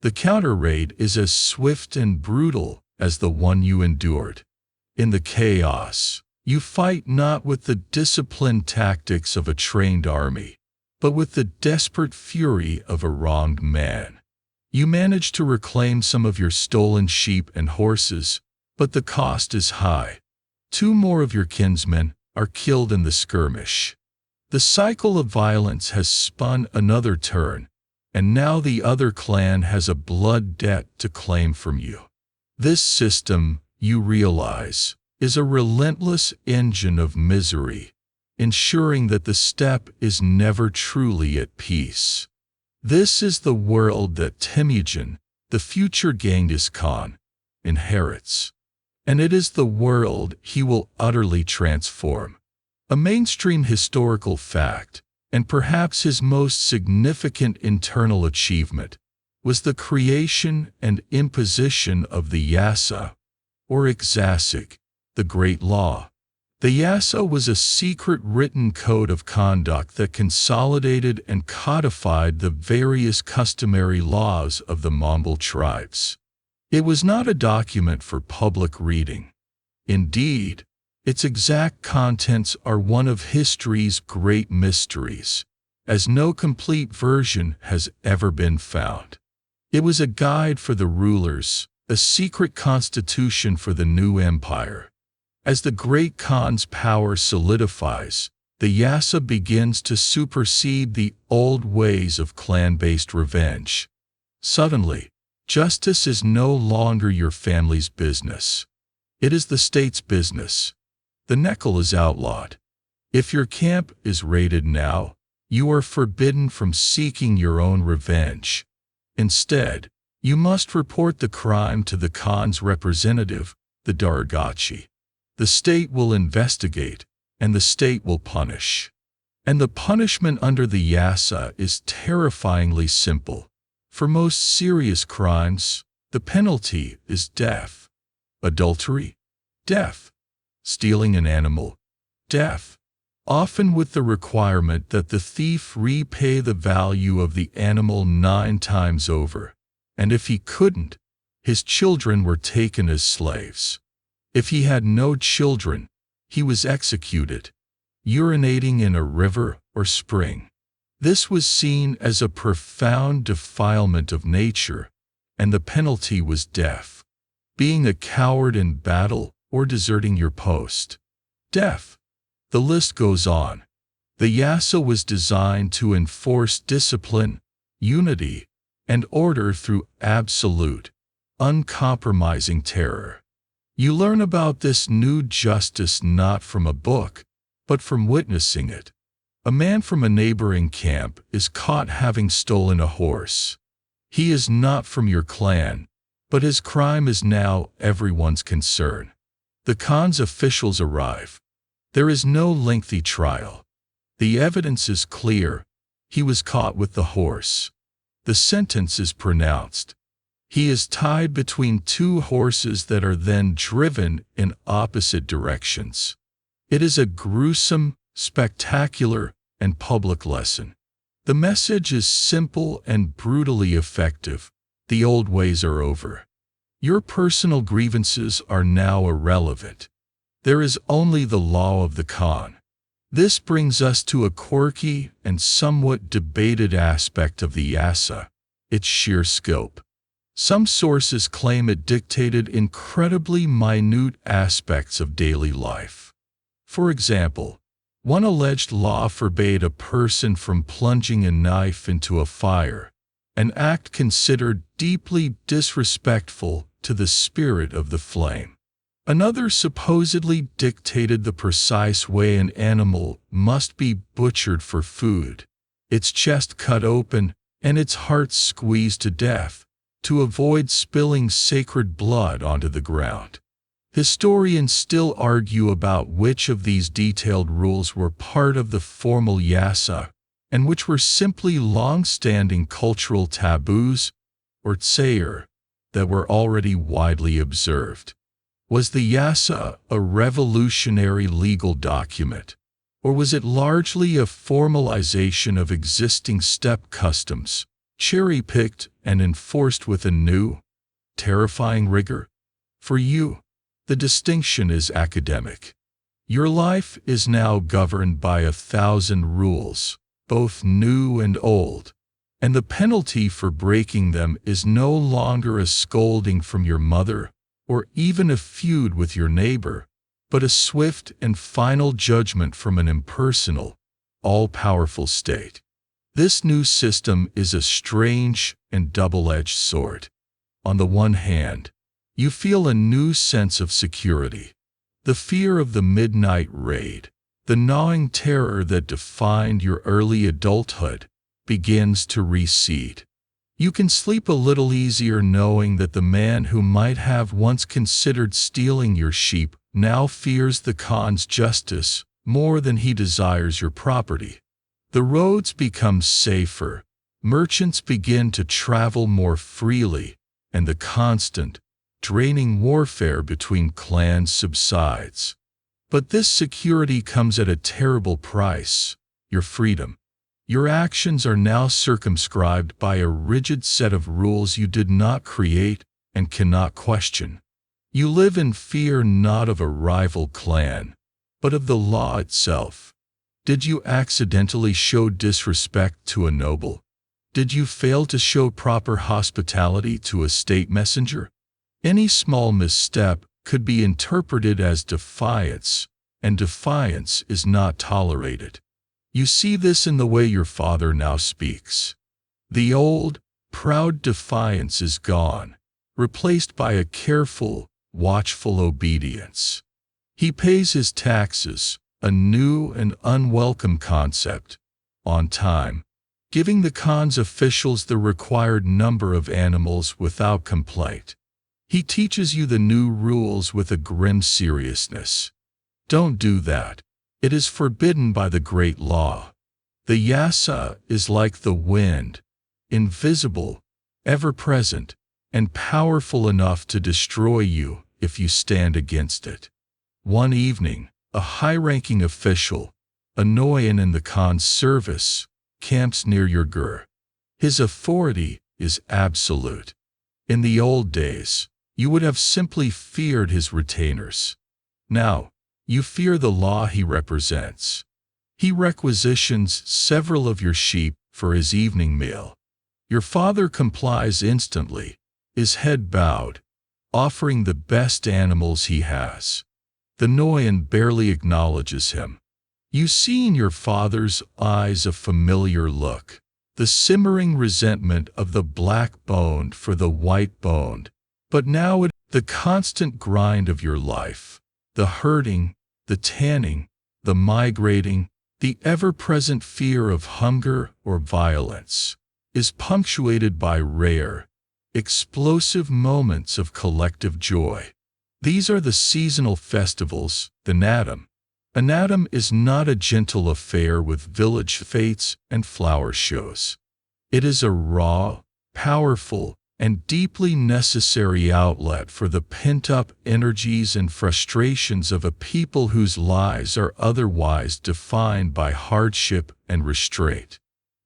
The counter-raid is as swift and brutal as the one you endured. In the chaos, you fight not with the disciplined tactics of a trained army, but with the desperate fury of a wronged man. You manage to reclaim some of your stolen sheep and horses, but the cost is high. 2 more of your kinsmen are killed in the skirmish. The cycle of violence has spun another turn, and now the other clan has a blood debt to claim from you. This system, you realize, is a relentless engine of misery, ensuring that the steppe is never truly at peace. This is the world that Temujin, the future Genghis Khan, inherits. And it is the world he will utterly transform. A mainstream historical fact, and perhaps his most significant internal achievement, was the creation and imposition of the Yasa, or Ikzasik, the Great Law. The Yasa was a secret written code of conduct that consolidated and codified the various customary laws of the Mongol tribes. It was not a document for public reading. Indeed, its exact contents are one of history's great mysteries, as no complete version has ever been found. It was a guide for the rulers, a secret constitution for the new empire. As the Great Khan's power solidifies, the Yasa begins to supersede the old ways of clan-based revenge. Suddenly, justice is no longer your family's business. It is the state's business. The Neckel is outlawed. If your camp is raided now, you are forbidden from seeking your own revenge. Instead, you must report the crime to the Khan's representative, the Dargachi. The state will investigate, and the state will punish. And the punishment under the Yasa is terrifyingly simple. For most serious crimes, the penalty is death. Adultery? Death. Stealing an animal? Death. Often with the requirement that the thief repay the value of the animal 9 times over. And if he couldn't, His children were taken as slaves. If he had no children, he was executed, urinating in a river or spring. This was seen as a profound defilement of nature, and the penalty was death. Being a coward in battle or deserting your post. Death. The list goes on. The Yasa was designed to enforce discipline, unity, and order through absolute, uncompromising terror. You learn about this new justice not from a book, but from witnessing it. A man from a neighboring camp is caught having stolen a horse. He is not from your clan, but his crime is now everyone's concern. The Khan's officials arrive. There is no lengthy trial. The evidence is clear. He was caught with the horse. The sentence is pronounced. He is tied between two horses that are then driven in opposite directions. It is a gruesome, spectacular, and public lesson. The message is simple and brutally effective. The old ways are over. Your personal grievances are now irrelevant. There is only the law of the Khan. This brings us to a quirky and somewhat debated aspect of the Yasa, its sheer scope. Some sources claim it dictated incredibly minute aspects of daily life. For example, one alleged law forbade a person from plunging a knife into a fire, an act considered deeply disrespectful to the spirit of the flame. Another supposedly dictated the precise way an animal must be butchered for food, its chest cut open and its heart squeezed to death, to avoid spilling sacred blood onto the ground. Historians still argue about which of these detailed rules were part of the formal Yasa and which were simply long-standing cultural taboos, or tsair, that were already widely observed. Was the Yasa a revolutionary legal document, or was it largely a formalization of existing steppe customs, cherry-picked and enforced with a new, terrifying rigor? For you, the distinction is academic. Your life is now governed by 1,000 rules, both new and old, and the penalty for breaking them is no longer a scolding from your mother, or even a feud with your neighbor, but a swift and final judgment from an impersonal, all-powerful state. This new system is a strange and double-edged sword. On the one hand, you feel a new sense of security. The fear of the midnight raid, the gnawing terror that defined your early adulthood, begins to recede. You can sleep a little easier knowing that the man who might have once considered stealing your sheep now fears the Khan's justice more than he desires your property. The roads become safer, merchants begin to travel more freely, and the constant, draining warfare between clans subsides. But this security comes at a terrible price: your freedom. Your actions are now circumscribed by a rigid set of rules you did not create and cannot question. You live in fear not of a rival clan, but of the law itself. Did you accidentally show disrespect to a noble? Did you fail to show proper hospitality to a state messenger? Any small misstep could be interpreted as defiance, and defiance is not tolerated. You see this in the way your father now speaks. The old, proud defiance is gone, replaced by a careful, watchful obedience. He pays his taxes, a new and unwelcome concept, on time, giving the Khan's officials the required number of animals without complaint. He teaches you the new rules with a grim seriousness. Don't do that. It is forbidden by the great law. The Yasa is like the wind, invisible, ever-present, and powerful enough to destroy you if you stand against it. One evening, a high-ranking official, a Noyan in the Khan's service, camps near your gur. His authority is absolute. In the old days, you would have simply feared his retainers. Now, you fear the law he represents. He requisitions several of your sheep for his evening meal. Your father complies instantly, his head bowed, offering the best animals he has. The Noyan barely acknowledges him. You see in your father's eyes a familiar look, the simmering resentment of the black-boned for the white-boned, but now the constant grind of your life, the herding, the tanning, the migrating, the ever-present fear of hunger or violence, is punctuated by rare, explosive moments of collective joy. These are the seasonal festivals, the Naadam. A Naadam is not a gentle affair with village fetes and flower shows. It is a raw, powerful, and deeply necessary outlet for the pent-up energies and frustrations of a people whose lives are otherwise defined by hardship and restraint.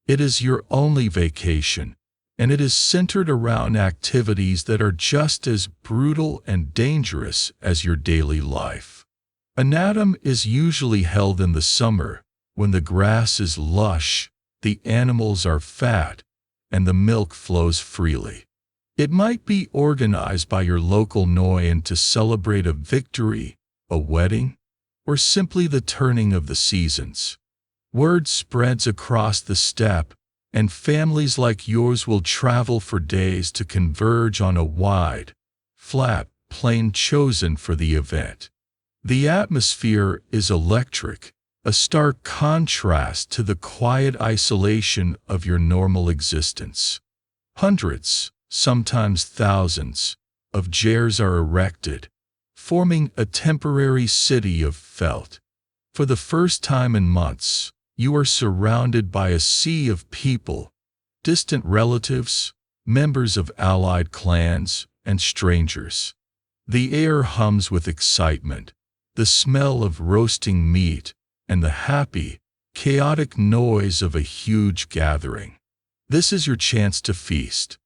It is your only vacation, and it is centered around activities that are just as brutal and dangerous as your daily life. A Naadam is usually held in the summer, when the grass is lush, the animals are fat, and the milk flows freely. It might be organized by your local Noyan to celebrate a victory, a wedding, or simply the turning of the seasons. Word spreads across the steppe, and families like yours will travel for days to converge on a wide, flat plain chosen for the event. The atmosphere is electric, a stark contrast to the quiet isolation of your normal existence. Hundreds, sometimes thousands, of jars are erected, forming a temporary city of felt. For the first time in months, you are surrounded by a sea of people, distant relatives, members of allied clans, and strangers. The air hums with excitement, the smell of roasting meat, and the happy, chaotic noise of a huge gathering. This is your chance to feast.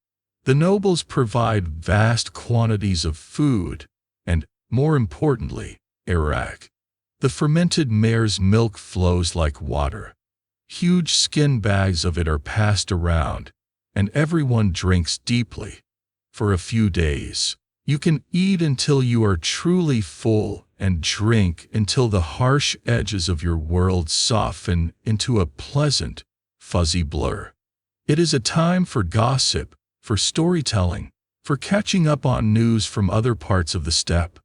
The nobles provide vast quantities of food, and, more importantly, arak. The fermented mare's milk flows like water. Huge skin bags of it are passed around, and everyone drinks deeply. For a few days, you can eat until you are truly full and drink until the harsh edges of your world soften into a pleasant, fuzzy blur. It is a time for gossip, for storytelling, for catching up on news from other parts of the steppe.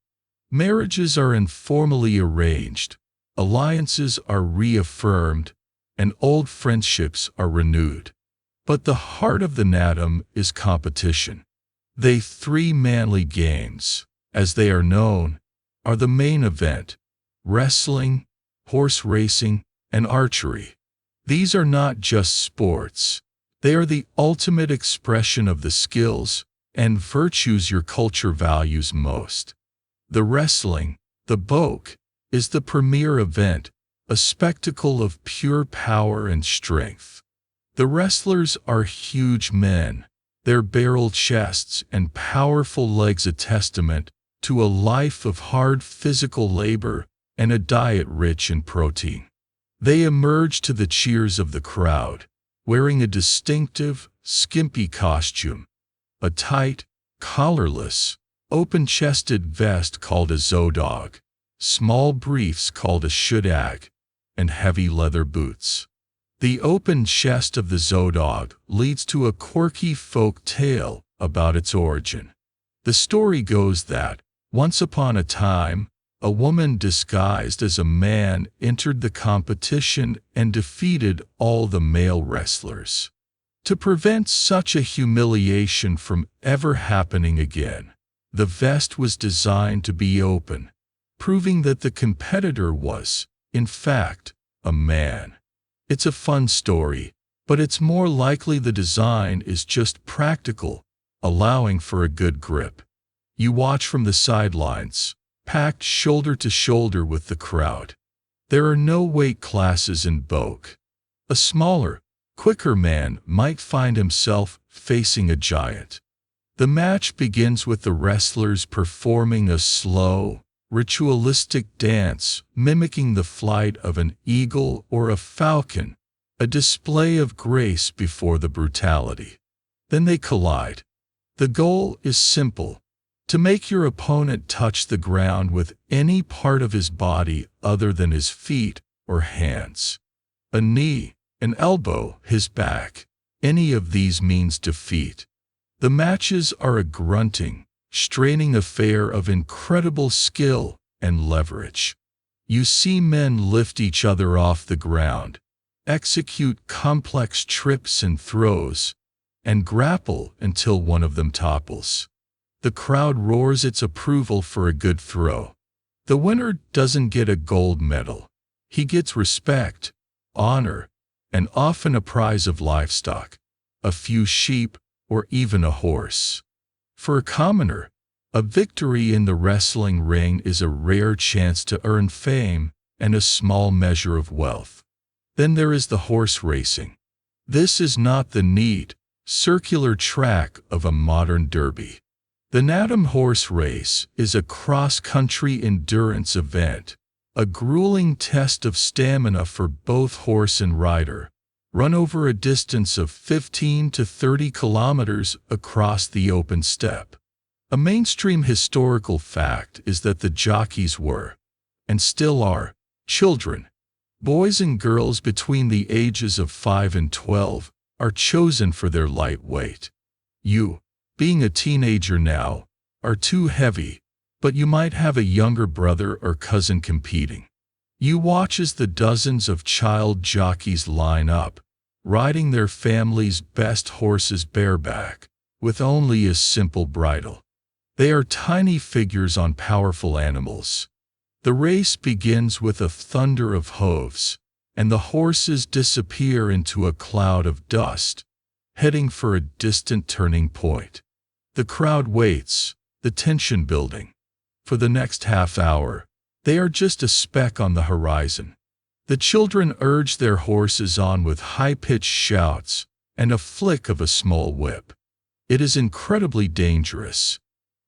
Marriages are informally arranged, alliances are reaffirmed, and old friendships are renewed. But the heart of the Naadam is competition. They three manly games, as they are known, are the main event: wrestling, horse racing, and archery. These are not just sports. They are the ultimate expression of the skills and virtues your culture values most. The wrestling, the boke, is the premier event, a spectacle of pure power and strength. The wrestlers are huge men, their barrel chests and powerful legs a testament to a life of hard physical labor and a diet rich in protein. They emerge to the cheers of the crowd, wearing a distinctive, skimpy costume, a tight, collarless, open-chested vest called a zodog, small briefs called a shudag, and heavy leather boots. The open chest of the zodog leads to a quirky folk tale about its origin. The story goes that, once upon a time, a woman disguised as a man entered the competition and defeated all the male wrestlers. To prevent such a humiliation from ever happening again, the vest was designed to be open, proving that the competitor was, in fact, a man. It's a fun story, but it's more likely the design is just practical, allowing for a good grip. You watch from the sidelines, packed shoulder to shoulder with the crowd. There are no weight classes in boke. A smaller, quicker man might find himself facing a giant. The match begins with the wrestlers performing a slow, ritualistic dance mimicking the flight of an eagle or a falcon, a display of grace before the brutality. Then they collide. The goal is simple: to make your opponent touch the ground with any part of his body other than his feet or hands. A knee, an elbow, his back, any of these means defeat. The matches are a grunting, straining affair of incredible skill and leverage. You see men lift each other off the ground, execute complex trips and throws, and grapple until one of them topples. The crowd roars its approval for a good throw. The winner doesn't get a gold medal. He gets respect, honor, and often a prize of livestock, a few sheep, or even a horse. For a commoner, a victory in the wrestling ring is a rare chance to earn fame and a small measure of wealth. Then there is the horse racing. This is not the neat, circular track of a modern derby. The Natam horse race is a cross-country endurance event, a grueling test of stamina for both horse and rider, run over a distance of 15 to 30 kilometers across the open steppe. A mainstream historical fact is that the jockeys were, and still are, children. Boys and girls between the ages of 5 and 12 are chosen for their light weight. You, being a teenager now, are too heavy, but you might have a younger brother or cousin competing. You watch as the dozens of child jockeys line up, riding their family's best horses bareback, with only a simple bridle. They are tiny figures on powerful animals. The race begins with a thunder of hooves, and the horses disappear into a cloud of dust, heading for a distant turning point. The crowd waits, the tension building. For the next half hour, they are just a speck on the horizon. The children urge their horses on with high-pitched shouts and a flick of a small whip. It is incredibly dangerous.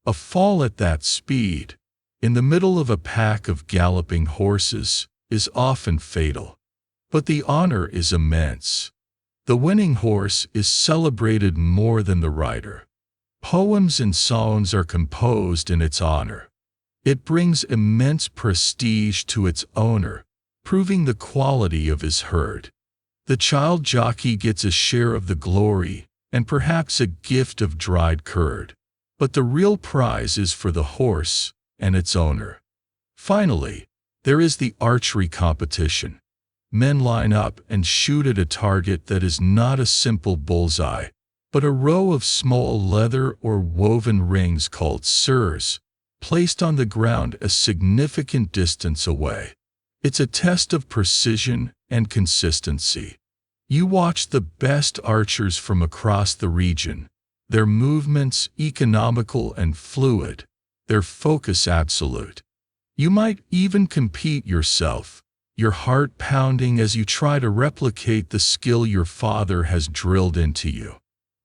A fall at that speed, in the middle of a pack of galloping horses, is often fatal. But the honor is immense. The winning horse is celebrated more than the rider. Poems and songs are composed in its honor. It brings immense prestige to its owner, proving the quality of his herd. The child jockey gets a share of the glory and perhaps a gift of dried curd. But the real prize is for the horse and its owner. Finally, there is the archery competition. Men line up and shoot at a target that is not a simple bullseye, but a row of small leather or woven rings called surs, placed on the ground a significant distance away. It's a test of precision and consistency. You watch the best archers from across the region, their movements economical and fluid, their focus absolute. You might even compete yourself, your heart pounding as you try to replicate the skill your father has drilled into you.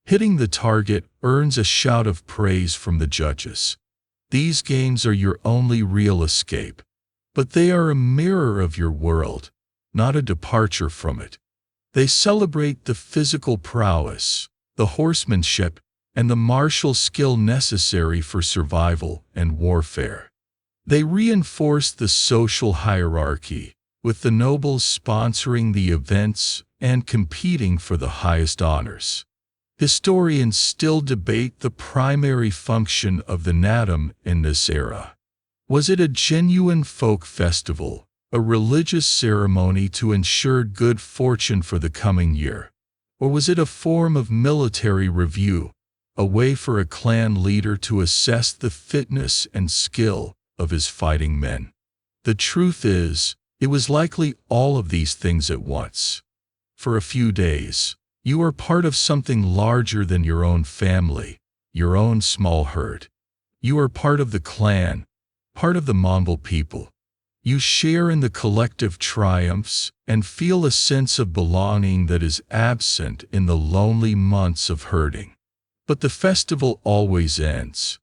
Hitting the target earns a shout of praise from the judges. These games are your only real escape, but they are a mirror of your world, not a departure from it. They celebrate the physical prowess, the horsemanship, and the martial skill necessary for survival and warfare. They reinforce the social hierarchy, with the nobles sponsoring the events and competing for the highest honors. Historians still debate the primary function of the Natam in this era. Was it a genuine folk festival, a religious ceremony to ensure good fortune for the coming year? Or was it a form of military review, a way for a clan leader to assess the fitness and skill of his fighting men? The truth is, it was likely all of these things at once. For a few days, you are part of something larger than your own family, your own small herd. You are part of the clan, part of the Mongol people. You share in the collective triumphs and feel a sense of belonging that is absent in the lonely months of herding. But the festival always ends.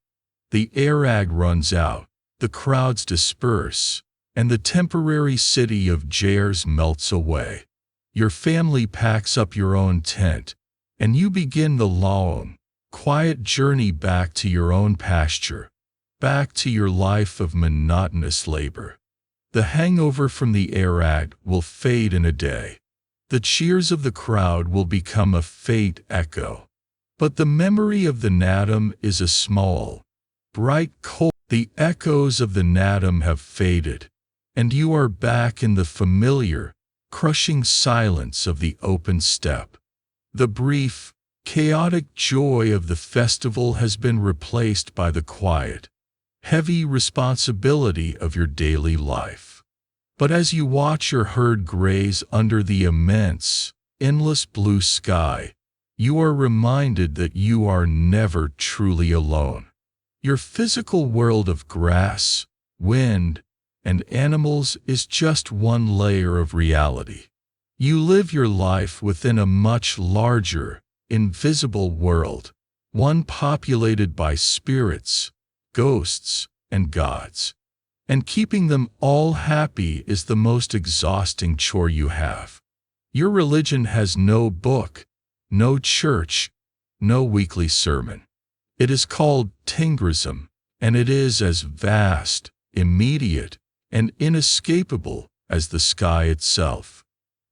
The airag runs out, the crowds disperse, and the temporary city of Jairs melts away. Your family packs up your own tent, and you begin the long, quiet journey back to your own pasture, back to your life of monotonous labor. The hangover from the airag will fade in a day. The cheers of the crowd will become a faint echo. But the memory of the Nadam is a small, bright coal. The echoes of the Nadam have faded, and you are back in the familiar, crushing silence of the open steppe. The brief, chaotic joy of the festival has been replaced by the quiet, heavy responsibility of your daily life. But as you watch your herd graze under the immense, endless blue sky, you are reminded that you are never truly alone. Your physical world of grass, wind, and animals is just one layer of reality. You live your life within a much larger, invisible world, one populated by spirits, ghosts, and gods. And keeping them all happy is the most exhausting chore you have. Your religion has no book, no church, no weekly sermon. It is called Tingrism, and it is as vast, immediate, and inescapable as the sky itself.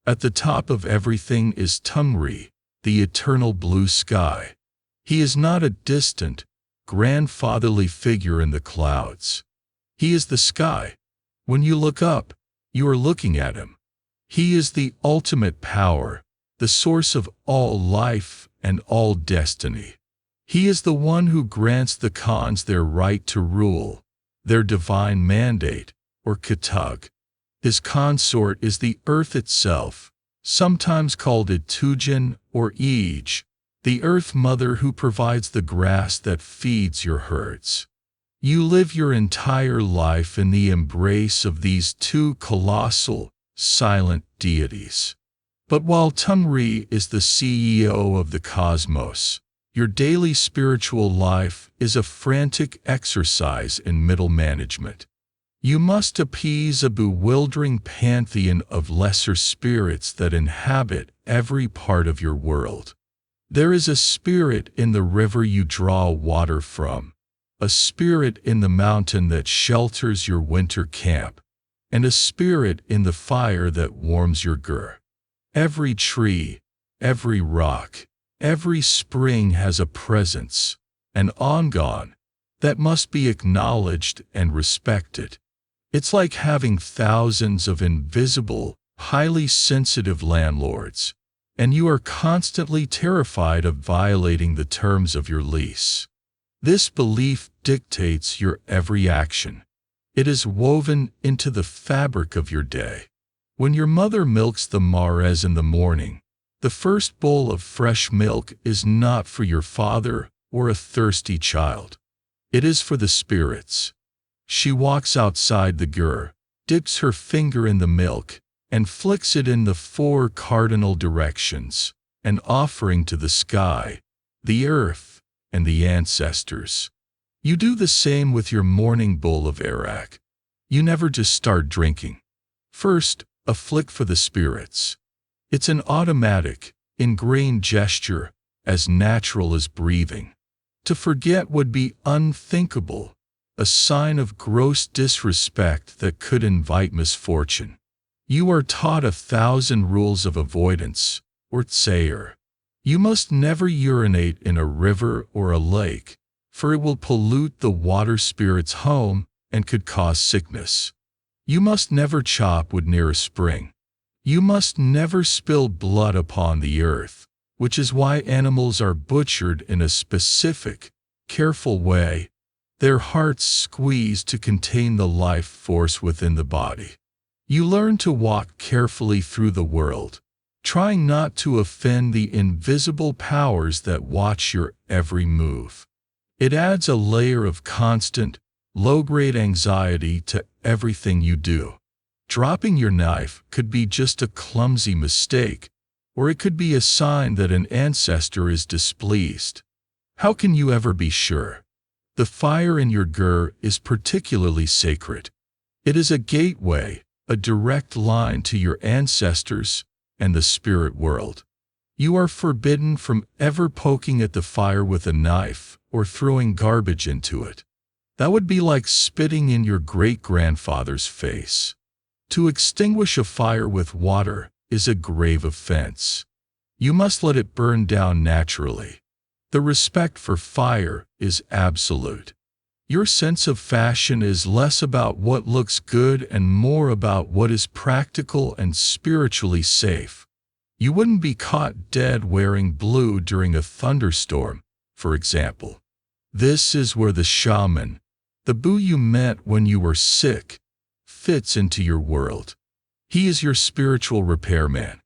At the top of everything is Tumri, the eternal blue sky. He is not a distant, grandfatherly figure in the clouds. He is the sky. When you look up, you are looking at him. He is the ultimate power, the source of all life and all destiny. He is the one who grants the Khans their right to rule, their divine mandate, or Katug. His consort is the earth itself, sometimes called Itujin or Ij, the earth mother who provides the grass that feeds your herds. You live your entire life in the embrace of these two colossal, silent deities. But while Tumri is the CEO of the cosmos, your daily spiritual life is a frantic exercise in middle management. You must appease a bewildering pantheon of lesser spirits that inhabit every part of your world. There is a spirit in the river you draw water from, a spirit in the mountain that shelters your winter camp, and a spirit in the fire that warms your gur. Every tree, every rock, every spring has a presence, an ongon, that must be acknowledged and respected. It's like having thousands of invisible, highly sensitive landlords, and you are constantly terrified of violating the terms of your lease. This belief dictates your every action. It is woven into the fabric of your day. When your mother milks the mares in the morning, the first bowl of fresh milk is not for your father or a thirsty child. It is for the spirits. She walks outside the gur, dips her finger in the milk, and flicks it in the 4 cardinal directions, an offering to the sky, the earth, and the ancestors. You do the same with your morning bowl of arak. You never just start drinking. First, a flick for the spirits. It's an automatic, ingrained gesture, as natural as breathing. To forget would be unthinkable, a sign of gross disrespect that could invite misfortune. You are taught 1,000 rules of avoidance, or tsayer. You must never urinate in a river or a lake, for it will pollute the water spirit's home and could cause sickness. You must never chop wood near a spring. You must never spill blood upon the earth, which is why animals are butchered in a specific, careful way, their hearts squeezed to contain the life force within the body. You learn to walk carefully through the world, trying not to offend the invisible powers that watch your every move. It adds a layer of constant, low-grade anxiety to everything you do. Dropping your knife could be just a clumsy mistake, or it could be a sign that an ancestor is displeased. How can you ever be sure? The fire in your gur is particularly sacred. It is a gateway, a direct line to your ancestors and the spirit world. You are forbidden from ever poking at the fire with a knife or throwing garbage into it. That would be like spitting in your great-grandfather's face. To extinguish a fire with water is a grave offense. You must let it burn down naturally. The respect for fire is absolute. Your sense of fashion is less about what looks good and more about what is practical and spiritually safe. You wouldn't be caught dead wearing blue during a thunderstorm, for example. This is where the shaman, the Boo you met when you were sick, fits into your world. He is your spiritual repairman.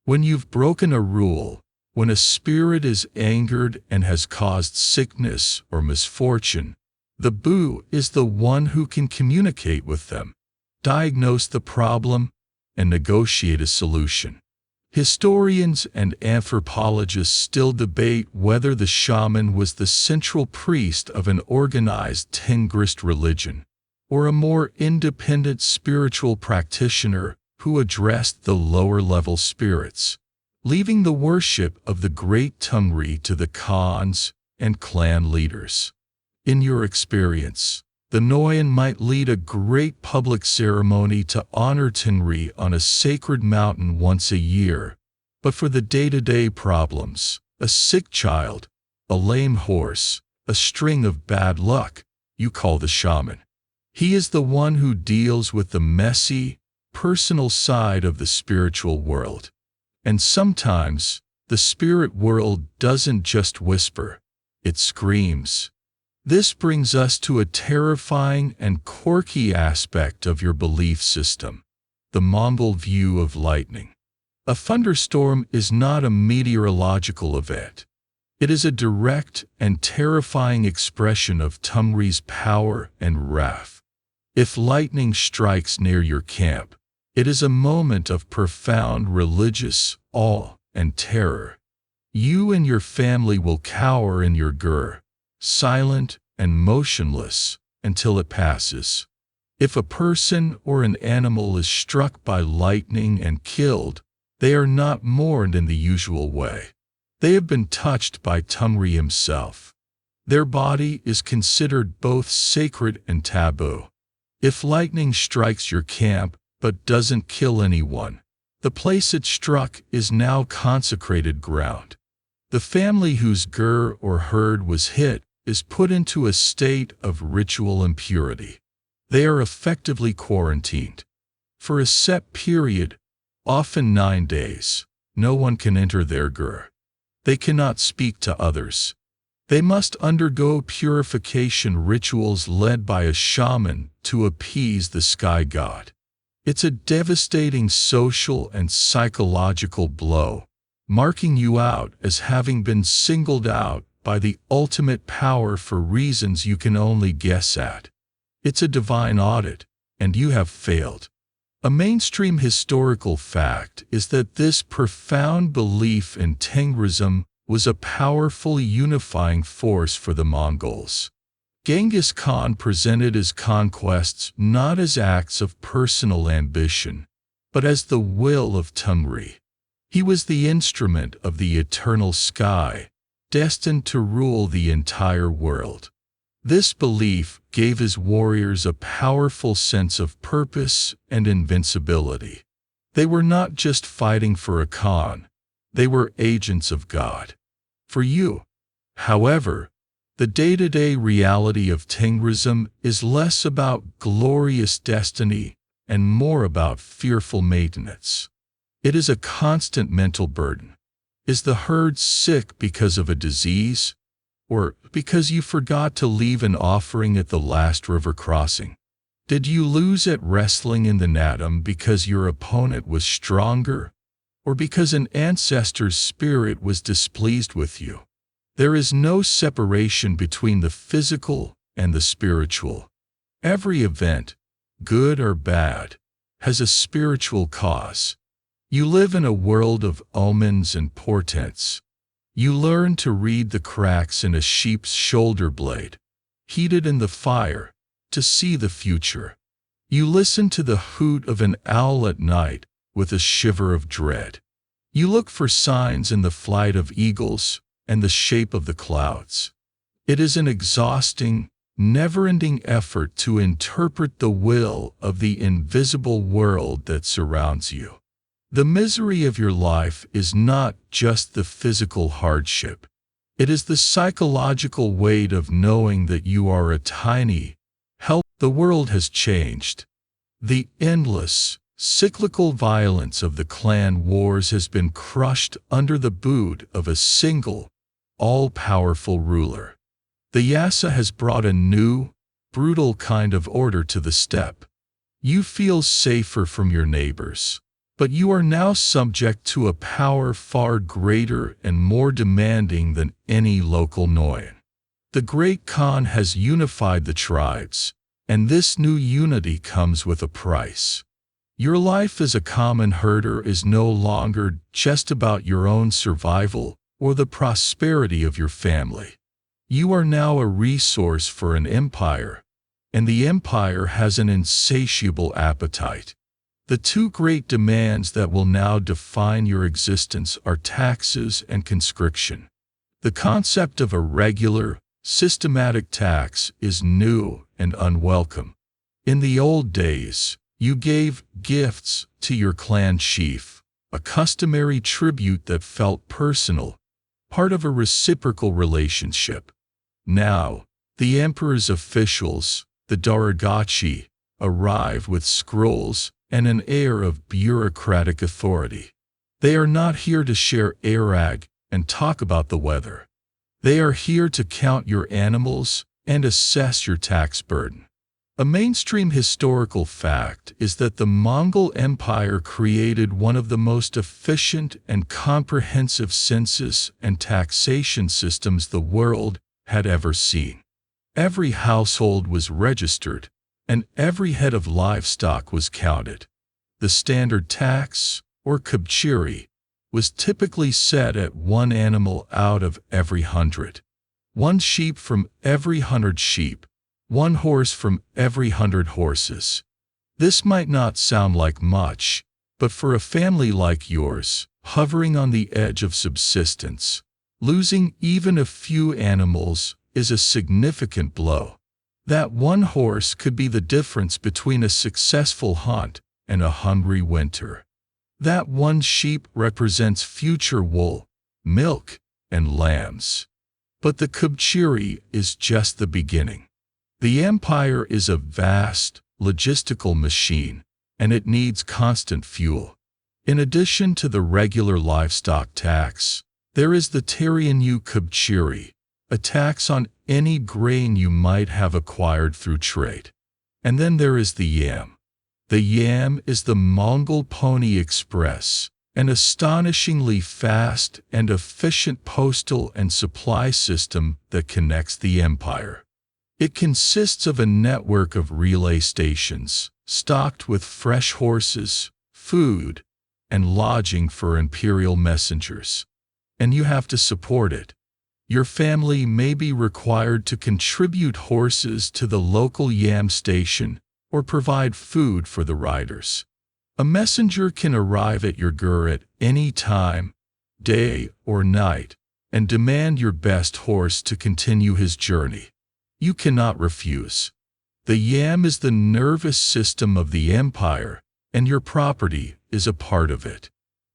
When you've broken a rule, when a spirit is angered and has caused sickness or misfortune, the Boo is the one who can communicate with them, diagnose the problem, and negotiate a solution. Historians and anthropologists still debate whether the shaman was the central priest of an organized Tengrist religion, or a more independent spiritual practitioner who addressed the lower-level spirits, leaving the worship of the great Tungri to the Khans and clan leaders. In your experience, the Noyan might lead a great public ceremony to honor Tungri on a sacred mountain once a year, but for the day-to-day problems, a sick child, a lame horse, a string of bad luck, you call the shaman. He is the one who deals with the messy, personal side of the spiritual world. And sometimes, the spirit world doesn't just whisper, it screams. This brings us to a terrifying and quirky aspect of your belief system, the Mongol view of lightning. A thunderstorm is not a meteorological event. It is a direct and terrifying expression of Tungri's power and wrath. If lightning strikes near your camp, it is a moment of profound religious awe and terror. You and your family will cower in your gur, silent and motionless, until it passes. If a person or an animal is struck by lightning and killed, they are not mourned in the usual way. They have been touched by Tungri himself. Their body is considered both sacred and taboo. If lightning strikes your camp but doesn't kill anyone, the place it struck is now consecrated ground. The family whose gur or herd was hit is put into a state of ritual impurity. They are effectively quarantined. For a set period, often 9 days, no one can enter their gur. They cannot speak to others. They must undergo purification rituals led by a shaman to appease the sky god. It's a devastating social and psychological blow, marking you out as having been singled out by the ultimate power for reasons you can only guess at. It's a divine audit, and you have failed. A mainstream historical fact is that this profound belief in Tengrism was a powerful unifying force for the Mongols. Genghis Khan presented his conquests not as acts of personal ambition, but as the will of Tungri. He was the instrument of the eternal sky, destined to rule the entire world. This belief gave his warriors a powerful sense of purpose and invincibility. They were not just fighting for a Khan, they were agents of God. For you, however, the day-to-day reality of Tengrism is less about glorious destiny and more about fearful maintenance. It is a constant mental burden. Is the herd sick because of a disease? Or because you forgot to leave an offering at the last river crossing? Did you lose at wrestling in the Natum because your opponent was stronger? Or because an ancestor's spirit was displeased with you? There is no separation between the physical and the spiritual. Every event, good or bad, has a spiritual cause. You live in a world of omens and portents. You learn to read the cracks in a sheep's shoulder blade, heated in the fire, to see the future. You listen to the hoot of an owl at night with a shiver of dread. You look for signs in the flight of eagles and the shape of the clouds. It is an exhausting, never-ending effort to interpret the will of the invisible world that surrounds you. The misery of your life is not just the physical hardship. It is the psychological weight of knowing that you are a tiny help. The world has changed. The endless, cyclical violence of the clan wars has been crushed under the boot of a single, all-powerful ruler. The Yasa has brought a new, brutal kind of order to the steppe. You feel safer from your neighbors, but you are now subject to a power far greater and more demanding than any local Noyan. The Great Khan has unified the tribes, and this new unity comes with a price. Your life as a common herder is no longer just about your own survival or the prosperity of your family. You are now a resource for an empire, and the empire has an insatiable appetite. The two great demands that will now define your existence are taxes and conscription. The concept of a regular, systematic tax is new and unwelcome. In the old days, you gave gifts to your clan chief, a customary tribute that felt personal, part of a reciprocal relationship. Now, the emperor's officials, the Daragachi, arrive with scrolls and an air of bureaucratic authority. They are not here to share arag and talk about the weather. They are here to count your animals and assess your tax burden. A mainstream historical fact is that the Mongol Empire created one of the most efficient and comprehensive census and taxation systems the world had ever seen. Every household was registered, and every head of livestock was counted. The standard tax, or kubchiri, was typically set at 1 animal out of every 100. 1 sheep from every 100 sheep, 1 horse from every 100 horses. This might not sound like much, but for a family like yours, hovering on the edge of subsistence, losing even a few animals is a significant blow. That 1 horse could be the difference between a successful hunt and a hungry winter. That 1 sheep represents future wool, milk, and lambs. But the kubchiri is just the beginning. The empire is a vast, logistical machine, and it needs constant fuel. In addition to the regular livestock tax, there is the Terianu kubchiri, a tax on any grain you might have acquired through trade. And then there is the yam. The yam is the Mongol Pony Express, an astonishingly fast and efficient postal and supply system that connects the empire. It consists of a network of relay stations, stocked with fresh horses, food, and lodging for imperial messengers. And you have to support it. Your family may be required to contribute horses to the local yam station or provide food for the riders. A messenger can arrive at your gur at any time, day or night, and demand your best horse to continue his journey. You cannot refuse. The yam is the nervous system of the empire, and your property is a part of it.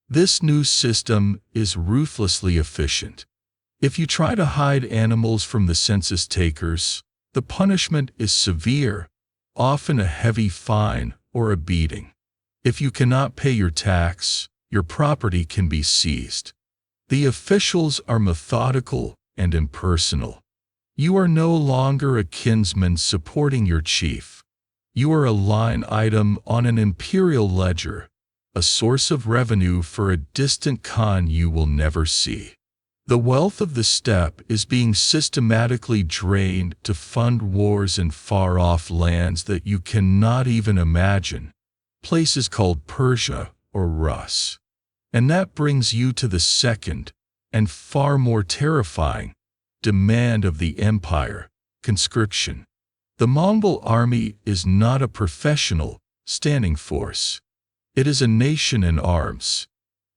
This new system is ruthlessly efficient. If you try to hide animals from the census takers, the punishment is severe, often a heavy fine or a beating. If you cannot pay your tax, your property can be seized. The officials are methodical and impersonal. You are no longer a kinsman supporting your chief. You are a line item on an imperial ledger, a source of revenue for a distant Khan you will never see. The wealth of the steppe is being systematically drained to fund wars in far-off lands that you cannot even imagine, places called Persia or Rus. And that brings you to the second, and far more terrifying, demand of the empire, conscription. The Mongol army is not a professional, standing force. It is a nation in arms.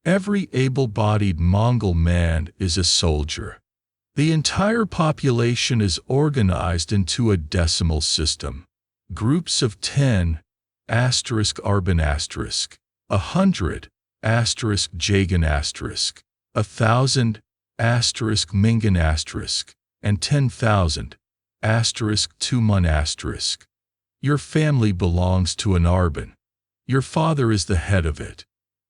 Every able-bodied Mongol man is a soldier. The entire population is organized into a decimal system. Groups of 10, Arban 100, Jagan 1,000, Mingan and 10,000, Tumun Your family belongs to an Arban. Your father is the head of it.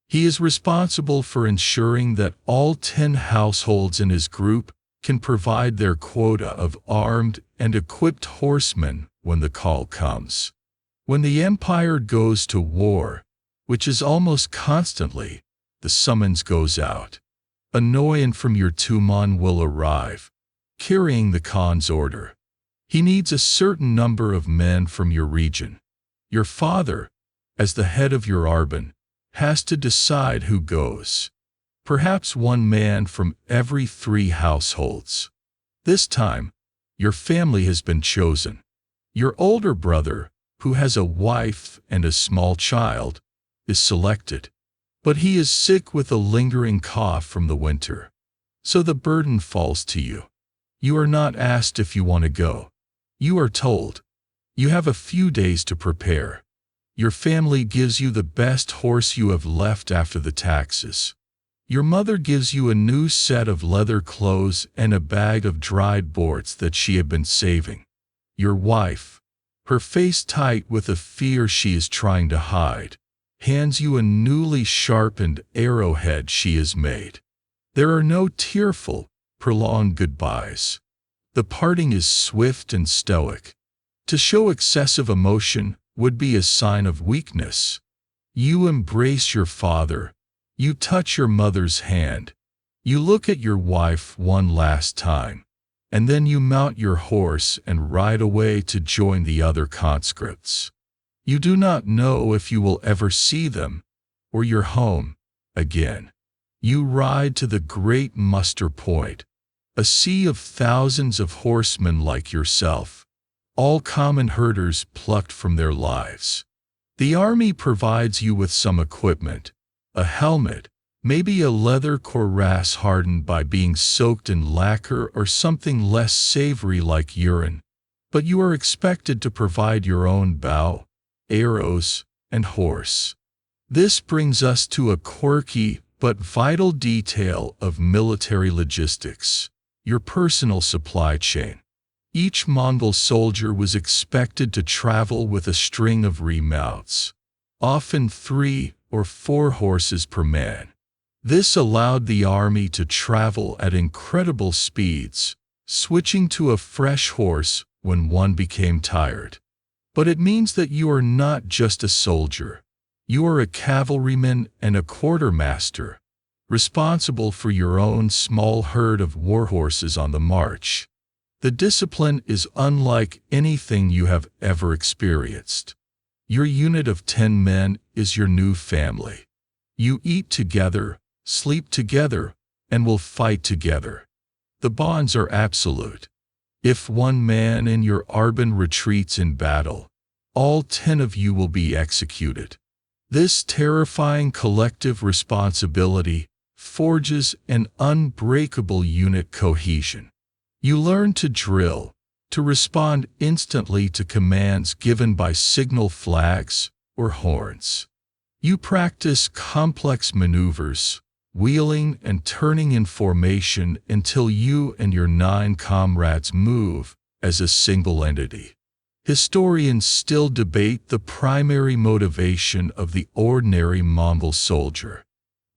He is responsible for ensuring that all 10 households in his group can provide their quota of armed and equipped horsemen when the call comes. When the empire goes to war, which is almost constantly, the summons goes out. A Noyan from your Tuman will arrive, carrying the Khan's order. He needs a certain number of men from your region. Your father, as the head of your Arban, has to decide who goes. Perhaps one man from every 3 households. This time, your family has been chosen. Your older brother, who has a wife and a small child, is selected. But he is sick with a lingering cough from the winter. So the burden falls to you. You are not asked if you want to go. You are told. You have a few days to prepare. Your family gives you the best horse you have left after the taxes. Your mother gives you a new set of leather clothes and a bag of dried boards that she had been saving. Your wife, her face tight with a fear she is trying to hide, hands you a newly sharpened arrowhead she has made. There are no tearful, prolonged goodbyes. The parting is swift and stoic. To show excessive emotion would be a sign of weakness. You embrace your father. You touch your mother's hand. You look at your wife one last time. And then you mount your horse and ride away to join the other conscripts. You do not know if you will ever see them, or your home, again. You ride to the great muster point, a sea of thousands of horsemen like yourself, all common herders plucked from their lives. The army provides you with some equipment, a helmet, maybe a leather cuirass hardened by being soaked in lacquer or something less savory like urine, but you are expected to provide your own bow, arrows, and horse. This brings us to a quirky but vital detail of military logistics, your personal supply chain. Each Mongol soldier was expected to travel with a string of remounts, often 3 or 4 horses per man. This allowed the army to travel at incredible speeds, switching to a fresh horse when one became tired. But it means that you are not just a soldier. You are a cavalryman and a quartermaster, responsible for your own small herd of warhorses on the march. The discipline is unlike anything you have ever experienced. Your unit of 10 men is your new family. You eat together, sleep together, and will fight together. The bonds are absolute. If one man in your Arban retreats in battle, all 10 of you will be executed. This terrifying collective responsibility forges an unbreakable unit cohesion. You learn to drill, to respond instantly to commands given by signal flags or horns. You practice complex maneuvers, wheeling and turning in formation until you and your 9 comrades move as a single entity. Historians still debate the primary motivation of the ordinary Mongol soldier.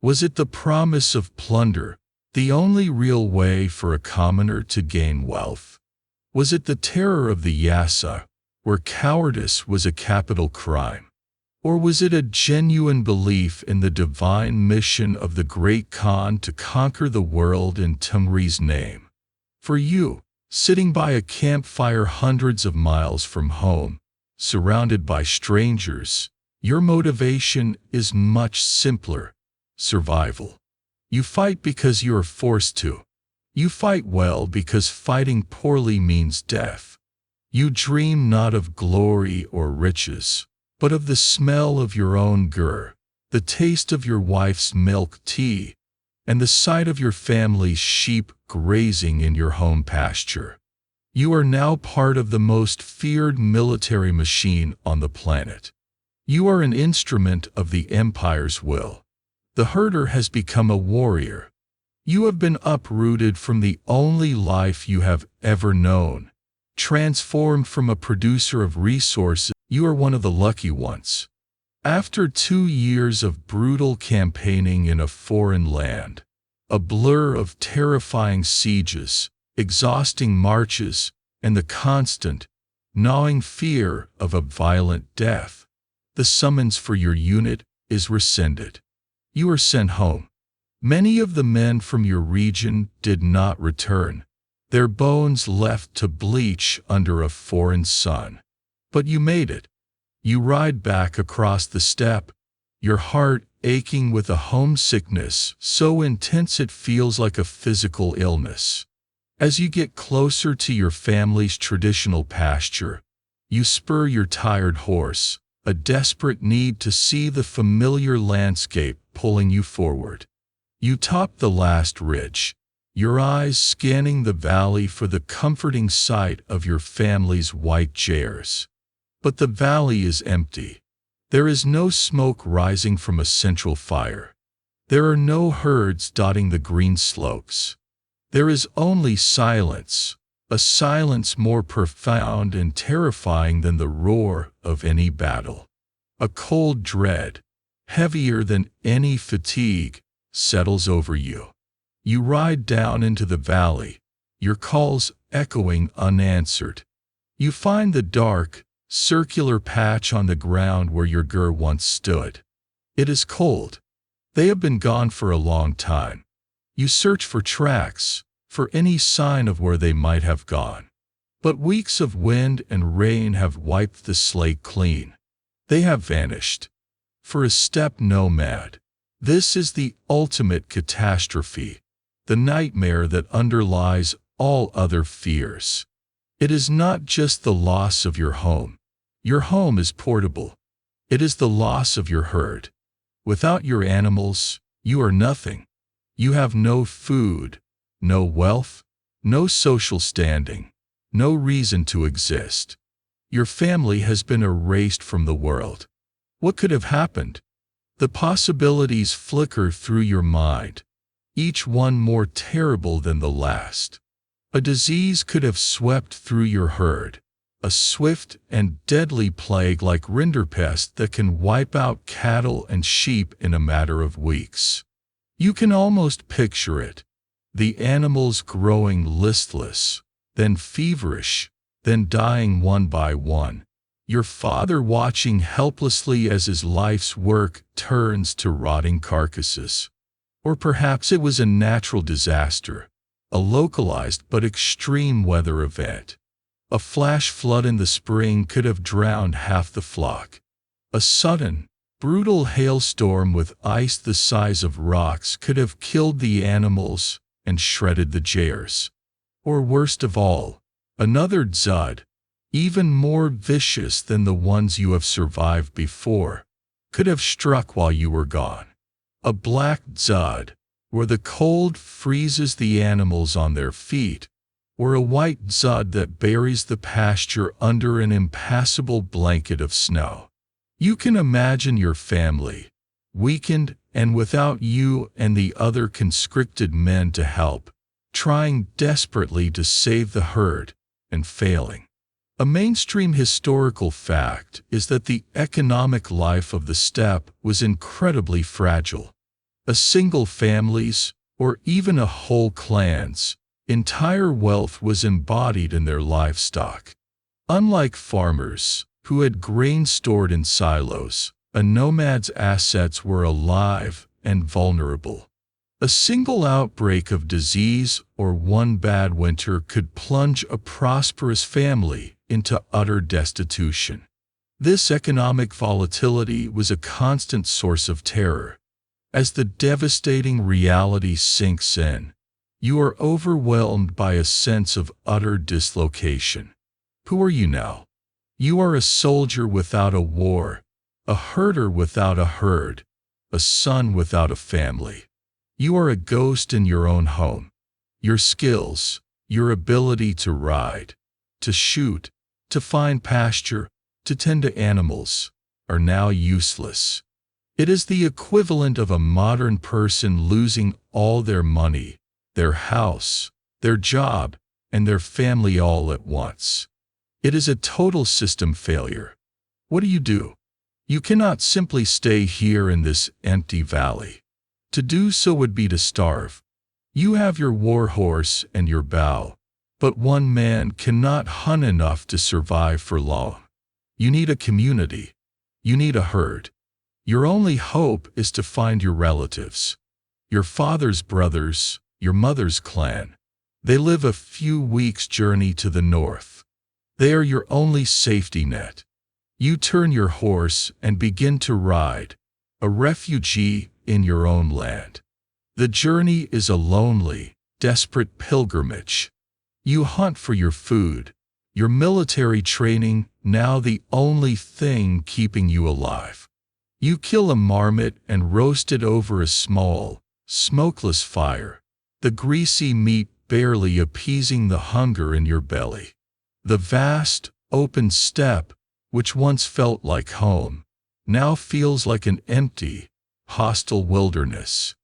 Was it the promise of plunder, the only real way for a commoner to gain wealth? Was it the terror of the Yasa, where cowardice was a capital crime? Or was it a genuine belief in the divine mission of the great Khan to conquer the world in Tungri's name? For you, sitting by a campfire hundreds of miles from home, surrounded by strangers, your motivation is much simpler: survival. You fight because you are forced to. You fight well because fighting poorly means death. You dream not of glory or riches, but of the smell of your own gur, the taste of your wife's milk tea, and the sight of your family's sheep grazing in your home pasture. You are now part of the most feared military machine on the planet. You are an instrument of the Empire's will. The herder has become a warrior. You have been uprooted from the only life you have ever known. Transformed from a producer of resources, you are one of the lucky ones. After 2 years of brutal campaigning in a foreign land, a blur of terrifying sieges, exhausting marches, and the constant, gnawing fear of a violent death, the summons for your unit is rescinded. You are sent home. Many of the men from your region did not return, their bones left to bleach under a foreign sun. But you made it. You ride back across the steppe, your heart aching with a homesickness so intense it feels like a physical illness. As you get closer to your family's traditional pasture, you spur your tired horse, a desperate need to see the familiar landscape pulling you forward. You top the last ridge, your eyes scanning the valley for the comforting sight of your family's white jares. But the valley is empty. There is no smoke rising from a central fire. There are no herds dotting the green slopes. There is only silence, a silence more profound and terrifying than the roar of any battle. A cold dread, heavier than any fatigue, settles over you. You ride down into the valley, your calls echoing unanswered. You find the dark, circular patch on the ground where your gur once stood. It is cold. They have been gone for a long time. You search for tracks, for any sign of where they might have gone. But weeks of wind and rain have wiped the slate clean. They have vanished. For a steppe nomad, this is the ultimate catastrophe, the nightmare that underlies all other fears. It is not just the loss of your home. Your home is portable. It is the loss of your herd. Without your animals, you are nothing. You have no food, no wealth, no social standing, no reason to exist. Your family has been erased from the world. What could have happened? The possibilities flicker through your mind, each one more terrible than the last. A disease could have swept through your herd, a swift and deadly plague like rinderpest that can wipe out cattle and sheep in a matter of weeks. You can almost picture it, the animals growing listless, then feverish, then dying one by one. Your father watching helplessly as his life's work turns to rotting carcasses. Or perhaps it was a natural disaster, a localized but extreme weather event. A flash flood in the spring could have drowned half the flock. A sudden, brutal hailstorm with ice the size of rocks could have killed the animals and shredded the jares. Or worst of all, another dzud, even more vicious than the ones you have survived before, could have struck while you were gone. A black dzud, where the cold freezes the animals on their feet, or a white dzud that buries the pasture under an impassable blanket of snow. You can imagine your family, weakened and without you and the other conscripted men to help, trying desperately to save the herd, and failing. A mainstream historical fact is that the economic life of the steppe was incredibly fragile. A single family's, or even a whole clan's, entire wealth was embodied in their livestock. Unlike farmers, who had grain stored in silos, a nomad's assets were alive and vulnerable. A single outbreak of disease or one bad winter could plunge a prosperous family into utter destitution. This economic volatility was a constant source of terror. As the devastating reality sinks in, you are overwhelmed by a sense of utter dislocation. Who are you now? You are a soldier without a war, a herder without a herd, a son without a family. You are a ghost in your own home. Your skills, your ability to ride, to shoot, to find pasture, to tend to animals, are now useless. It is the equivalent of a modern person losing all their money, their house, their job, and their family all at once. It is a total system failure. What do? You cannot simply stay here in this empty valley. To do so would be to starve. You have your war horse and your bow, but one man cannot hunt enough to survive for long. You need a community. You need a herd. Your only hope is to find your relatives, your father's brothers, your mother's clan. They live a few weeks' journey to the north. They are your only safety net. You turn your horse and begin to ride, a refugee in your own land. The journey is a lonely, desperate pilgrimage. You hunt for your food, your military training now the only thing keeping you alive. You kill a marmot and roast it over a small, smokeless fire, the greasy meat barely appeasing the hunger in your belly. The vast, open steppe, which once felt like home, now feels like an empty, hostile wilderness.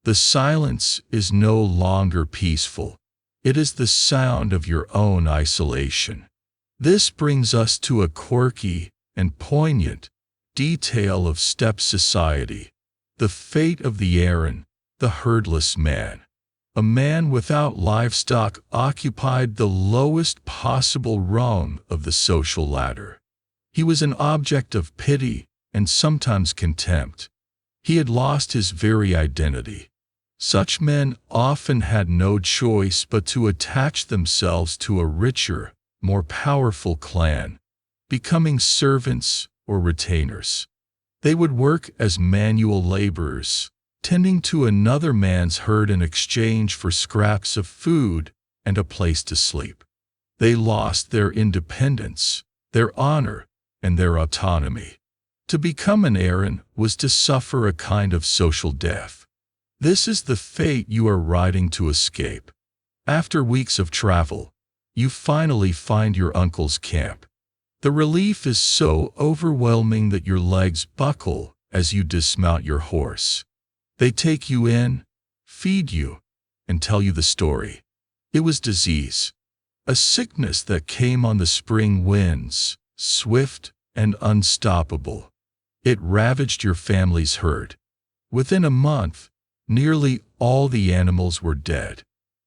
The silence is no longer peaceful. It is the sound of your own isolation. This brings us to a quirky and poignant detail of steppe society, the fate of the Aryan, the herdless man. A man without livestock occupied the lowest possible rung of the social ladder. He was an object of pity and sometimes contempt. He had lost his very identity. Such men often had no choice but to attach themselves to a richer, more powerful clan, becoming servants or retainers. They would work as manual laborers, tending to another man's herd in exchange for scraps of food and a place to sleep. They lost their independence, their honor, and their autonomy. To become an Aryan was to suffer a kind of social death. This is the fate you are riding to escape. After weeks of travel, you finally find your uncle's camp. The relief is so overwhelming that your legs buckle as you dismount your horse. They take you in, feed you, and tell you the story. It was disease, a sickness that came on the spring winds, swift and unstoppable. It ravaged your family's herd. Within a month, nearly all the animals were dead.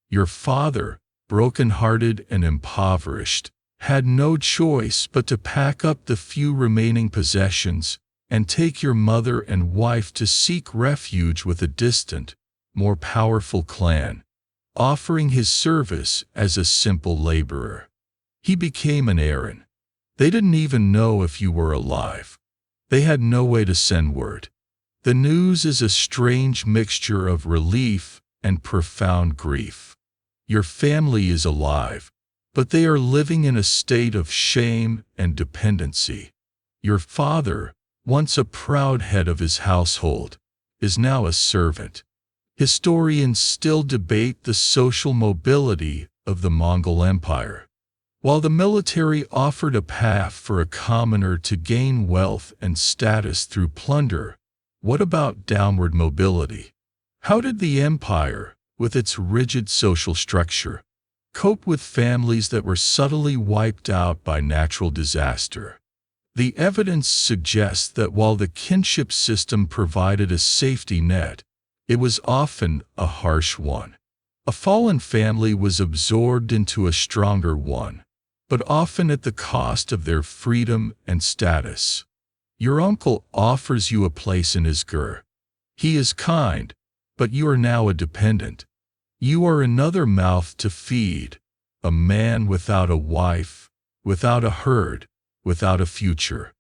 Your father, broken-hearted and impoverished, had no choice but to pack up the few remaining possessions and take your mother and wife to seek refuge with a distant, more powerful clan, offering his service as a simple laborer. He became an Aryan. They didn't even know if you were alive. They had no way to send word. The news is a strange mixture of relief and profound grief. Your family is alive, but they are living in a state of shame and dependency. Your father, once a proud head of his household, is now a servant. Historians still debate the social mobility of the Mongol Empire. While the military offered a path for a commoner to gain wealth and status through plunder, what about downward mobility? How did the empire, with its rigid social structure, cope with families that were subtly wiped out by natural disaster? The evidence suggests that while the kinship system provided a safety net, it was often a harsh one. A fallen family was absorbed into a stronger one, but often at the cost of their freedom and status. Your uncle offers you a place in his ger. He is kind, but you are now a dependent. You are another mouth to feed, a man without a wife, without a herd, without a future.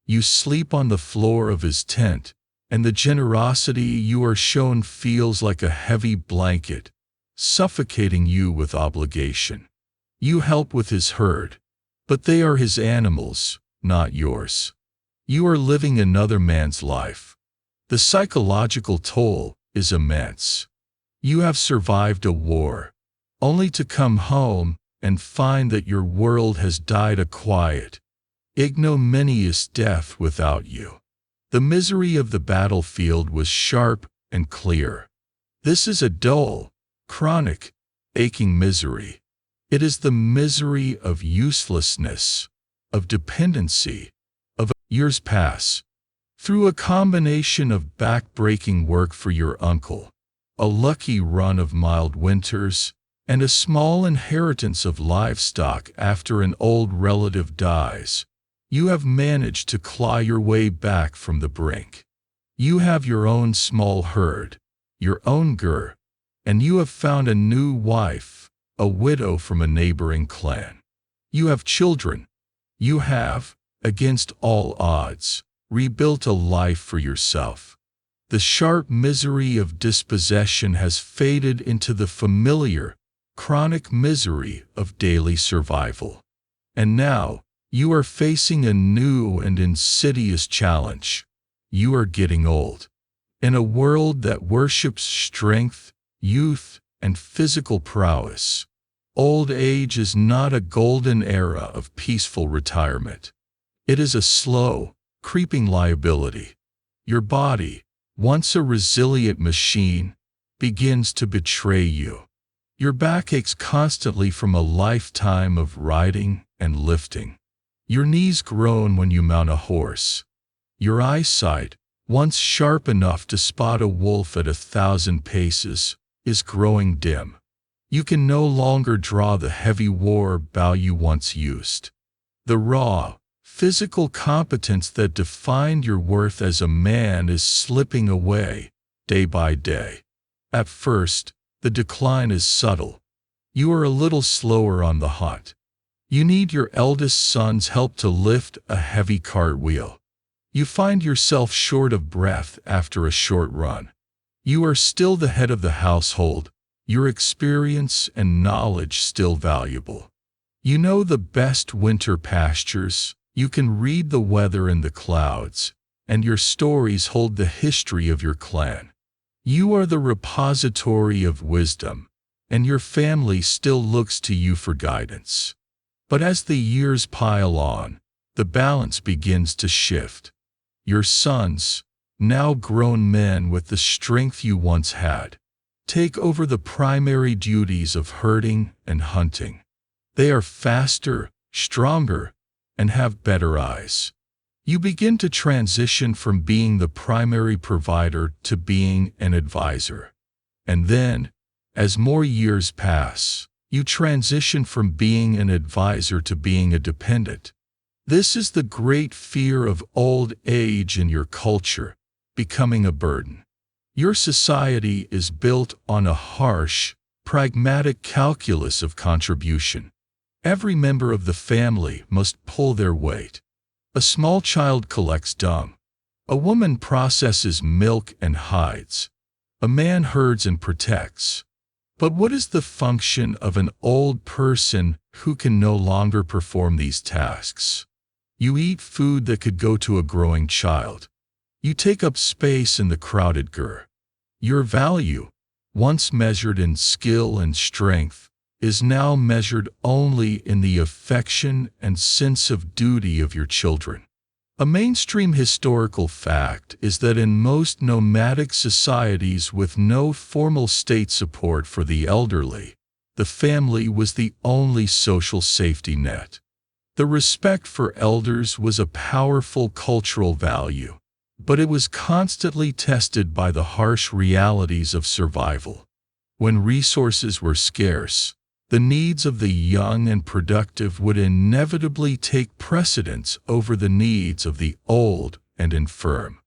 You sleep on the floor of his tent, and the generosity you are shown feels like a heavy blanket, suffocating you with obligation. You help with his herd, but they are his animals, not yours. You are living another man's life. The psychological toll is immense. You have survived a war, only to come home and find that your world has died a quiet, ignominious death without you. The misery of the battlefield was sharp and clear. This is a dull, chronic, aching misery. It is the misery of uselessness, of dependency, of years pass. Through a combination of back-breaking work for your uncle, a lucky run of mild winters, and a small inheritance of livestock after an old relative dies, you have managed to claw your way back from the brink. You have your own small herd, your own gur, and you have found a new wife, a widow from a neighboring clan. You have children. You have, against all odds, rebuilt a life for yourself. The sharp misery of dispossession has faded into the familiar, chronic misery of daily survival. And now, you are facing a new and insidious challenge. You are getting old. In a world that worships strength, youth, and physical prowess, old age is not a golden era of peaceful retirement. It is a slow, creeping liability. Your body, once a resilient machine, begins to betray you. Your back aches constantly from a lifetime of riding and lifting. Your knees groan when you mount a horse. Your eyesight, once sharp enough to spot a wolf at 1,000 paces, is growing dim. You can no longer draw the heavy war bow you once used. The raw, physical competence that defined your worth as a man is slipping away, day by day. At first, the decline is subtle. You are a little slower on the hunt. You need your eldest son's help to lift a heavy cartwheel. You find yourself short of breath after a short run. You are still the head of the household, your experience and knowledge still valuable. You know the best winter pastures, you can read the weather in the clouds, and your stories hold the history of your clan. You are the repository of wisdom, and your family still looks to you for guidance. But as the years pile on, the balance begins to shift. Your sons, now grown men with the strength you once had, take over the primary duties of herding and hunting. They are faster, stronger, and have better eyes. You begin to transition from being the primary provider to being an advisor. And then, as more years pass, you transition from being an advisor to being a dependent. This is the great fear of old age in your culture, becoming a burden. Your society is built on a harsh, pragmatic calculus of contribution. Every member of the family must pull their weight. A small child collects dung. A woman processes milk and hides. A man herds and protects. But what is the function of an old person who can no longer perform these tasks? You eat food that could go to a growing child. You take up space in the crowded gur. Your value, once measured in skill and strength, is now measured only in the affection and sense of duty of your children. A mainstream historical fact is that in most nomadic societies with no formal state support for the elderly, the family was the only social safety net. The respect for elders was a powerful cultural value, but it was constantly tested by the harsh realities of survival. When resources were scarce, the needs of the young and productive would inevitably take precedence over the needs of the old and infirm.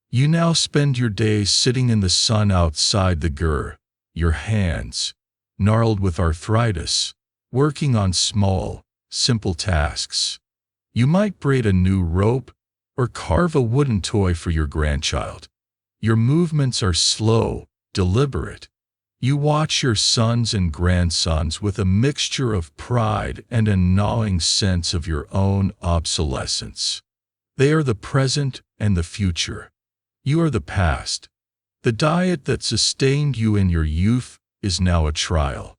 You now spend your days sitting in the sun outside the gur, your hands, gnarled with arthritis, working on small, simple tasks. You might braid a new rope or carve a wooden toy for your grandchild. Your movements are slow, deliberate. You watch your sons and grandsons with a mixture of pride and a gnawing sense of your own obsolescence. They are the present and the future. You are the past. The diet that sustained you in your youth is now a trial.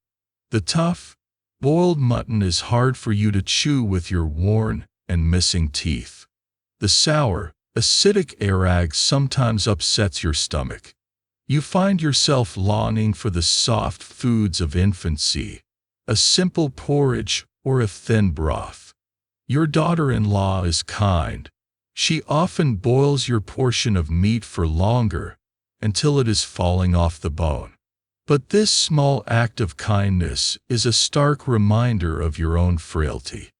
The tough, boiled mutton is hard for you to chew with your worn and missing teeth. The sour, acidic arag sometimes upsets your stomach. You find yourself longing for the soft foods of infancy, a simple porridge or a thin broth. Your daughter-in-law is kind. She often boils your portion of meat for longer, until it is falling off the bone. But this small act of kindness is a stark reminder of your own frailty.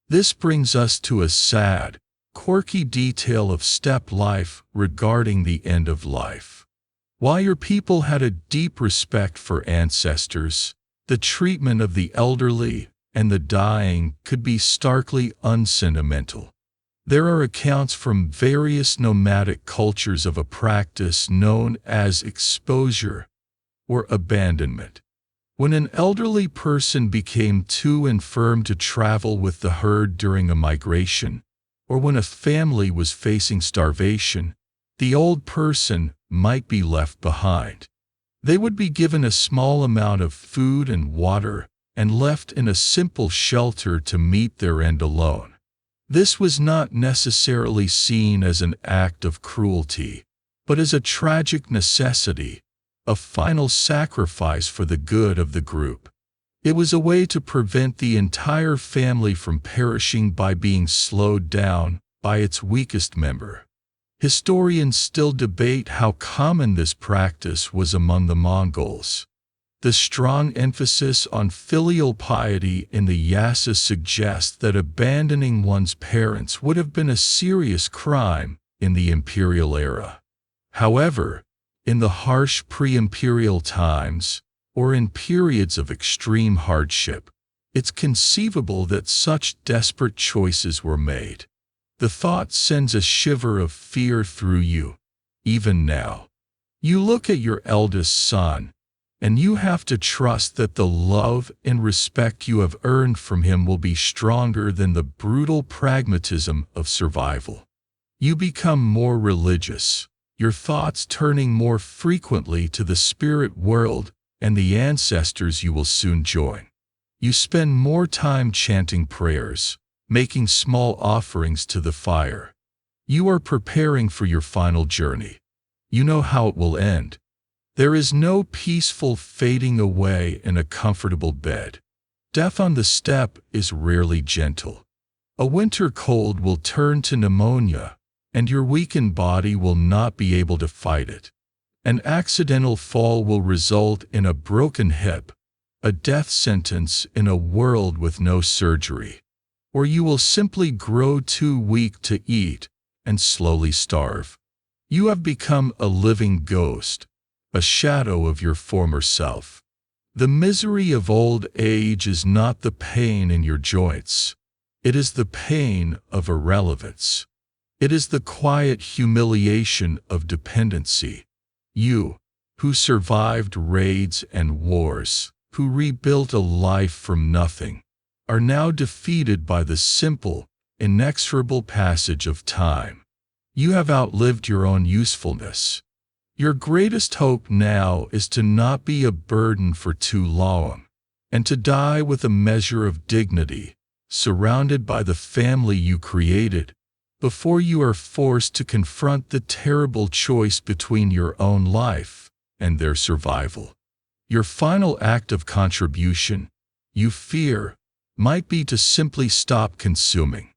This brings us to a sad, quirky detail of steppe life regarding the end of life. While your people had a deep respect for ancestors, the treatment of the elderly and the dying could be starkly unsentimental. There are accounts from various nomadic cultures of a practice known as exposure or abandonment. When an elderly person became too infirm to travel with the herd during a migration, or when a family was facing starvation, the old person might be left behind. They would be given a small amount of food and water and left in a simple shelter to meet their end alone. This was not necessarily seen as an act of cruelty, but as a tragic necessity, a final sacrifice for the good of the group. It was a way to prevent the entire family from perishing by being slowed down by its weakest member. Historians still debate how common this practice was among the Mongols. The strong emphasis on filial piety in the Yasa suggests that abandoning one's parents would have been a serious crime in the imperial era. However, in the harsh pre-imperial times, or in periods of extreme hardship, it's conceivable that such desperate choices were made. The thought sends a shiver of fear through you, even now. You look at your eldest son, and you have to trust that the love and respect you have earned from him will be stronger than the brutal pragmatism of survival. You become more religious, your thoughts turning more frequently to the spirit world and the ancestors you will soon join. You spend more time chanting prayers, making small offerings to the fire. You are preparing for your final journey. You know how it will end. There is no peaceful fading away in a comfortable bed. Death on the steppe is rarely gentle. A winter cold will turn to pneumonia, and your weakened body will not be able to fight it. An accidental fall will result in a broken hip, a death sentence in a world with no surgery. Or you will simply grow too weak to eat and slowly starve. You have become a living ghost, a shadow of your former self. The misery of old age is not the pain in your joints. It is the pain of irrelevance. It is the quiet humiliation of dependency. You, who survived raids and wars, who rebuilt a life from nothing, are now defeated by the simple, inexorable passage of time. You have outlived your own usefulness. Your greatest hope now is to not be a burden for too long, and to die with a measure of dignity, surrounded by the family you created, before you are forced to confront the terrible choice between your own life and their survival. Your final act of contribution, you fear, might be to simply stop consuming.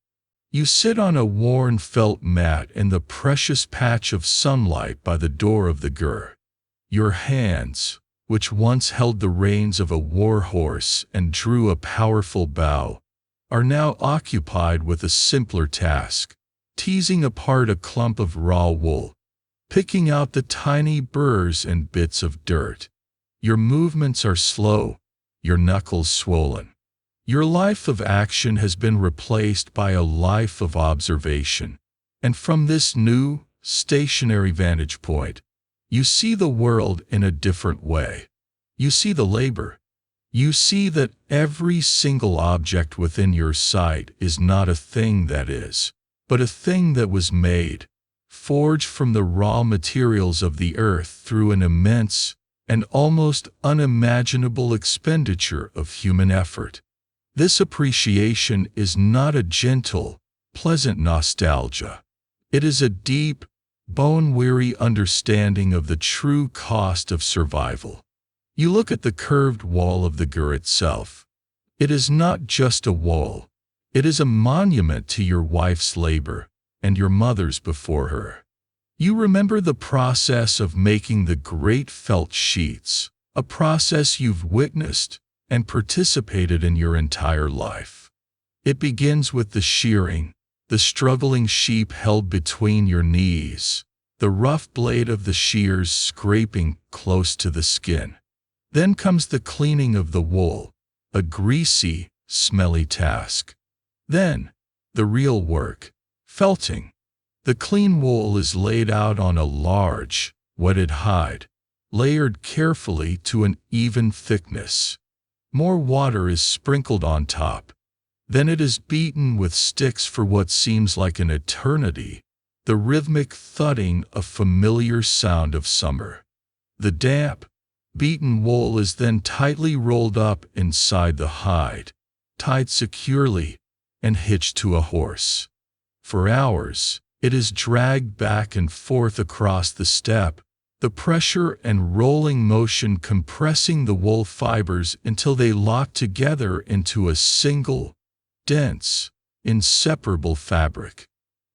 You sit on a worn felt mat in the precious patch of sunlight by the door of the gur. Your hands, which once held the reins of a war horse and drew a powerful bow, are now occupied with a simpler task, teasing apart a clump of raw wool, picking out the tiny burrs and bits of dirt. Your movements are slow, your knuckles swollen. Your life of action has been replaced by a life of observation, and from this new, stationary vantage point, You see the world in a different way. You see the labor. You see that every single object within your sight is not a thing that is, but a thing that was made, forged from the raw materials of the earth through an immense and almost unimaginable expenditure of human effort. This appreciation is not a gentle, pleasant nostalgia. It is a deep, bone-weary understanding of the true cost of survival. You look at the curved wall of the gur itself. It is not just a wall. It is a monument to your wife's labor and your mother's before her. You remember the process of making the great felt sheets, a process you've witnessed and participated in your entire life. It begins with the shearing, the struggling sheep held between your knees, the rough blade of the shears scraping close to the skin. Then comes the cleaning of the wool, a greasy, smelly task. Then, the real work, felting. The clean wool is laid out on a large, wetted hide, layered carefully to an even thickness. More water is sprinkled on top. Then it is beaten with sticks for what seems like an eternity, the rhythmic thudding, a familiar sound of summer. The damp, beaten wool is then tightly rolled up inside the hide, tied securely, and hitched to a horse. For hours, it is dragged back and forth across the steppe, the pressure and rolling motion compressing the wool fibers until they lock together into a single, dense, inseparable fabric.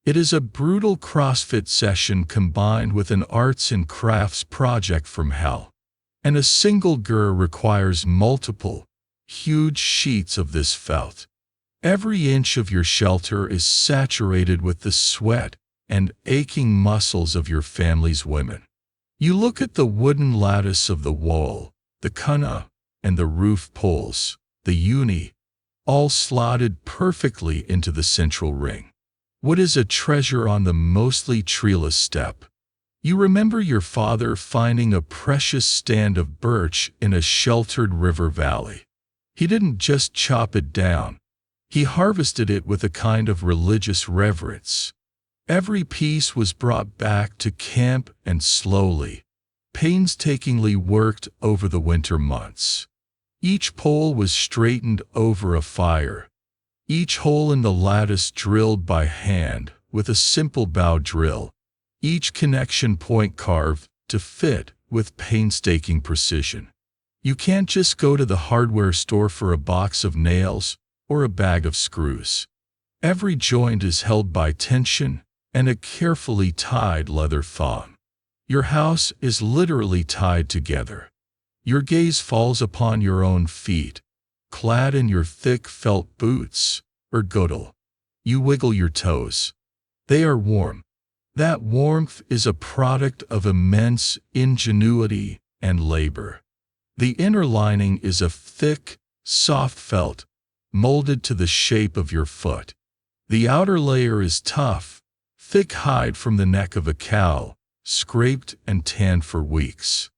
It is a brutal CrossFit session combined with an arts and crafts project from hell. And a single gur requires multiple, huge sheets of this felt. Every inch of your shelter is saturated with the sweat and aching muscles of your family's women. You look at the wooden lattice of the wall, the cunna, and the roof poles, the uni, all slotted perfectly into the central ring. What is a treasure on the mostly treeless steppe? You remember your father finding a precious stand of birch in a sheltered river valley. He didn't just chop it down. He harvested it with a kind of religious reverence. Every piece was brought back to camp and slowly, painstakingly worked over the winter months. Each pole was straightened over a fire, each hole in the lattice drilled by hand with a simple bow drill, each connection point carved to fit with painstaking precision. You can't just go to the hardware store for a box of nails or a bag of screws. Every joint is held by tension and a carefully tied leather thong. Your house is literally tied together. Your gaze falls upon your own feet, clad in your thick felt boots, or godel. You wiggle your toes. They are warm. That warmth is a product of immense ingenuity and labor. The inner lining is of thick, soft felt, molded to the shape of your foot. The outer layer is tough, thick hide from the neck of a cow, scraped and tanned for weeks.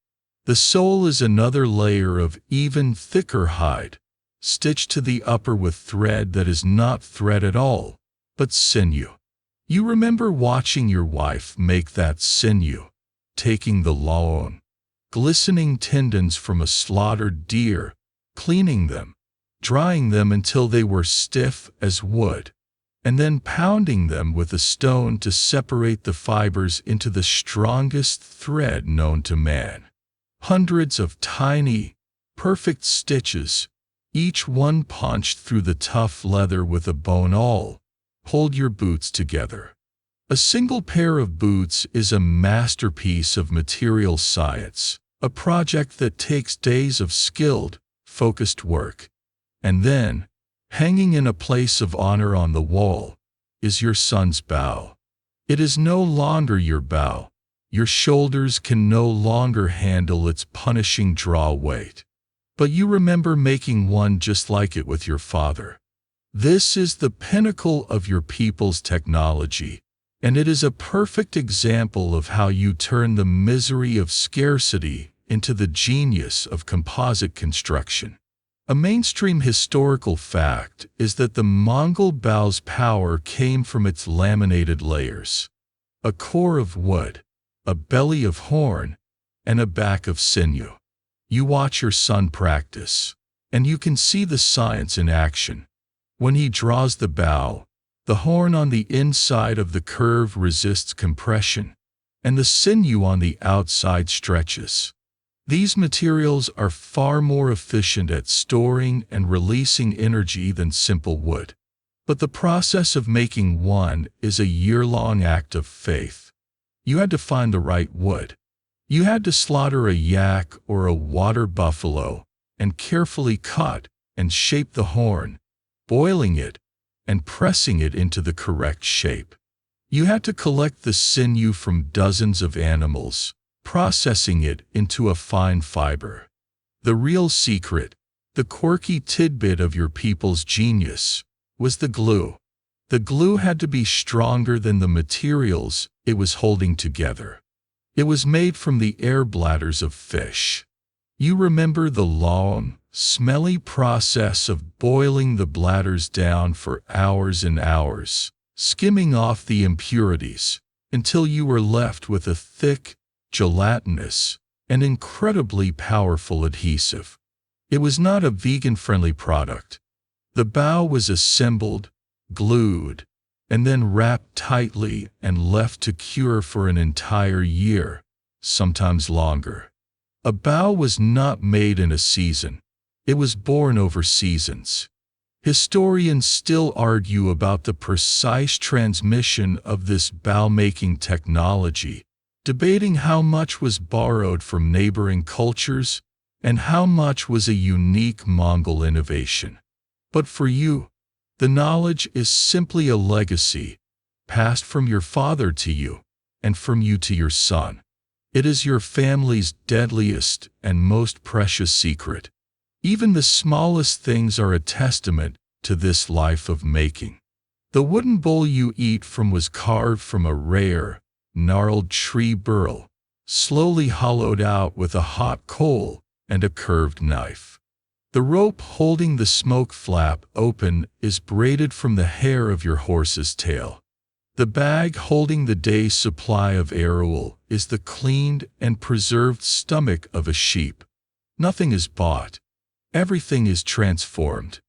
The sole is another layer of even thicker hide, stitched to the upper with thread that is not thread at all, but sinew. You remember watching your wife make that sinew, taking the long, glistening tendons from a slaughtered deer, cleaning them, drying them until they were stiff as wood, and then pounding them with a stone to separate the fibers into the strongest thread known to man. Hundreds of tiny, perfect stitches, each one punched through the tough leather with a bone awl, hold your boots together. A single pair of boots is a masterpiece of material science, a project that takes days of skilled, focused work. And then, hanging in a place of honor on the wall, is your son's bow. It is no longer your bow. Your shoulders can no longer handle its punishing draw weight. But you remember making one just like it with your father. This is the pinnacle of your people's technology, And it is a perfect example of how you turn the misery of scarcity into the genius of composite construction. A mainstream historical fact is that the Mongol bow's power came from its laminated layers: a core of wood, a belly of horn, and a back of sinew. You watch your son practice, and you can see the science in action. When he draws the bow, the horn on the inside of the curve resists compression, and the sinew on the outside stretches. These materials are far more efficient at storing and releasing energy than simple wood. But the process of making one is a year-long act of faith. You had to find the right wood. You had to slaughter a yak or a water buffalo and carefully cut and shape the horn, boiling it and pressing it into the correct shape. You had to collect the sinew from dozens of animals, processing it into a fine fiber. The real secret, the quirky tidbit of your people's genius, was the glue. The glue had to be stronger than the materials it was holding together. It was made from the air bladders of fish. You remember the long, smelly process of boiling the bladders down for hours and hours, skimming off the impurities, until you were left with a thick, gelatinous, and incredibly powerful adhesive. It was not a vegan-friendly product. The bow was assembled, glued, and then wrapped tightly and left to cure for an entire year, sometimes longer. A bow was not made in a season. It was born over seasons. Historians still argue about the precise transmission of this bow-making technology, debating how much was borrowed from neighboring cultures and how much was a unique Mongol innovation. But for you, the knowledge is simply a legacy, passed from your father to you, and from you to your son. It is your family's deadliest and most precious secret. Even the smallest things are a testament to this life of making. The wooden bowl you eat from was carved from a rare, gnarled tree burl, slowly hollowed out with a hot coal and a curved knife. The rope holding the smoke flap open is braided from the hair of your horse's tail. The bag holding the day's supply of arrowwool is the cleaned and preserved stomach of a sheep. Nothing is bought. Everything is transformed.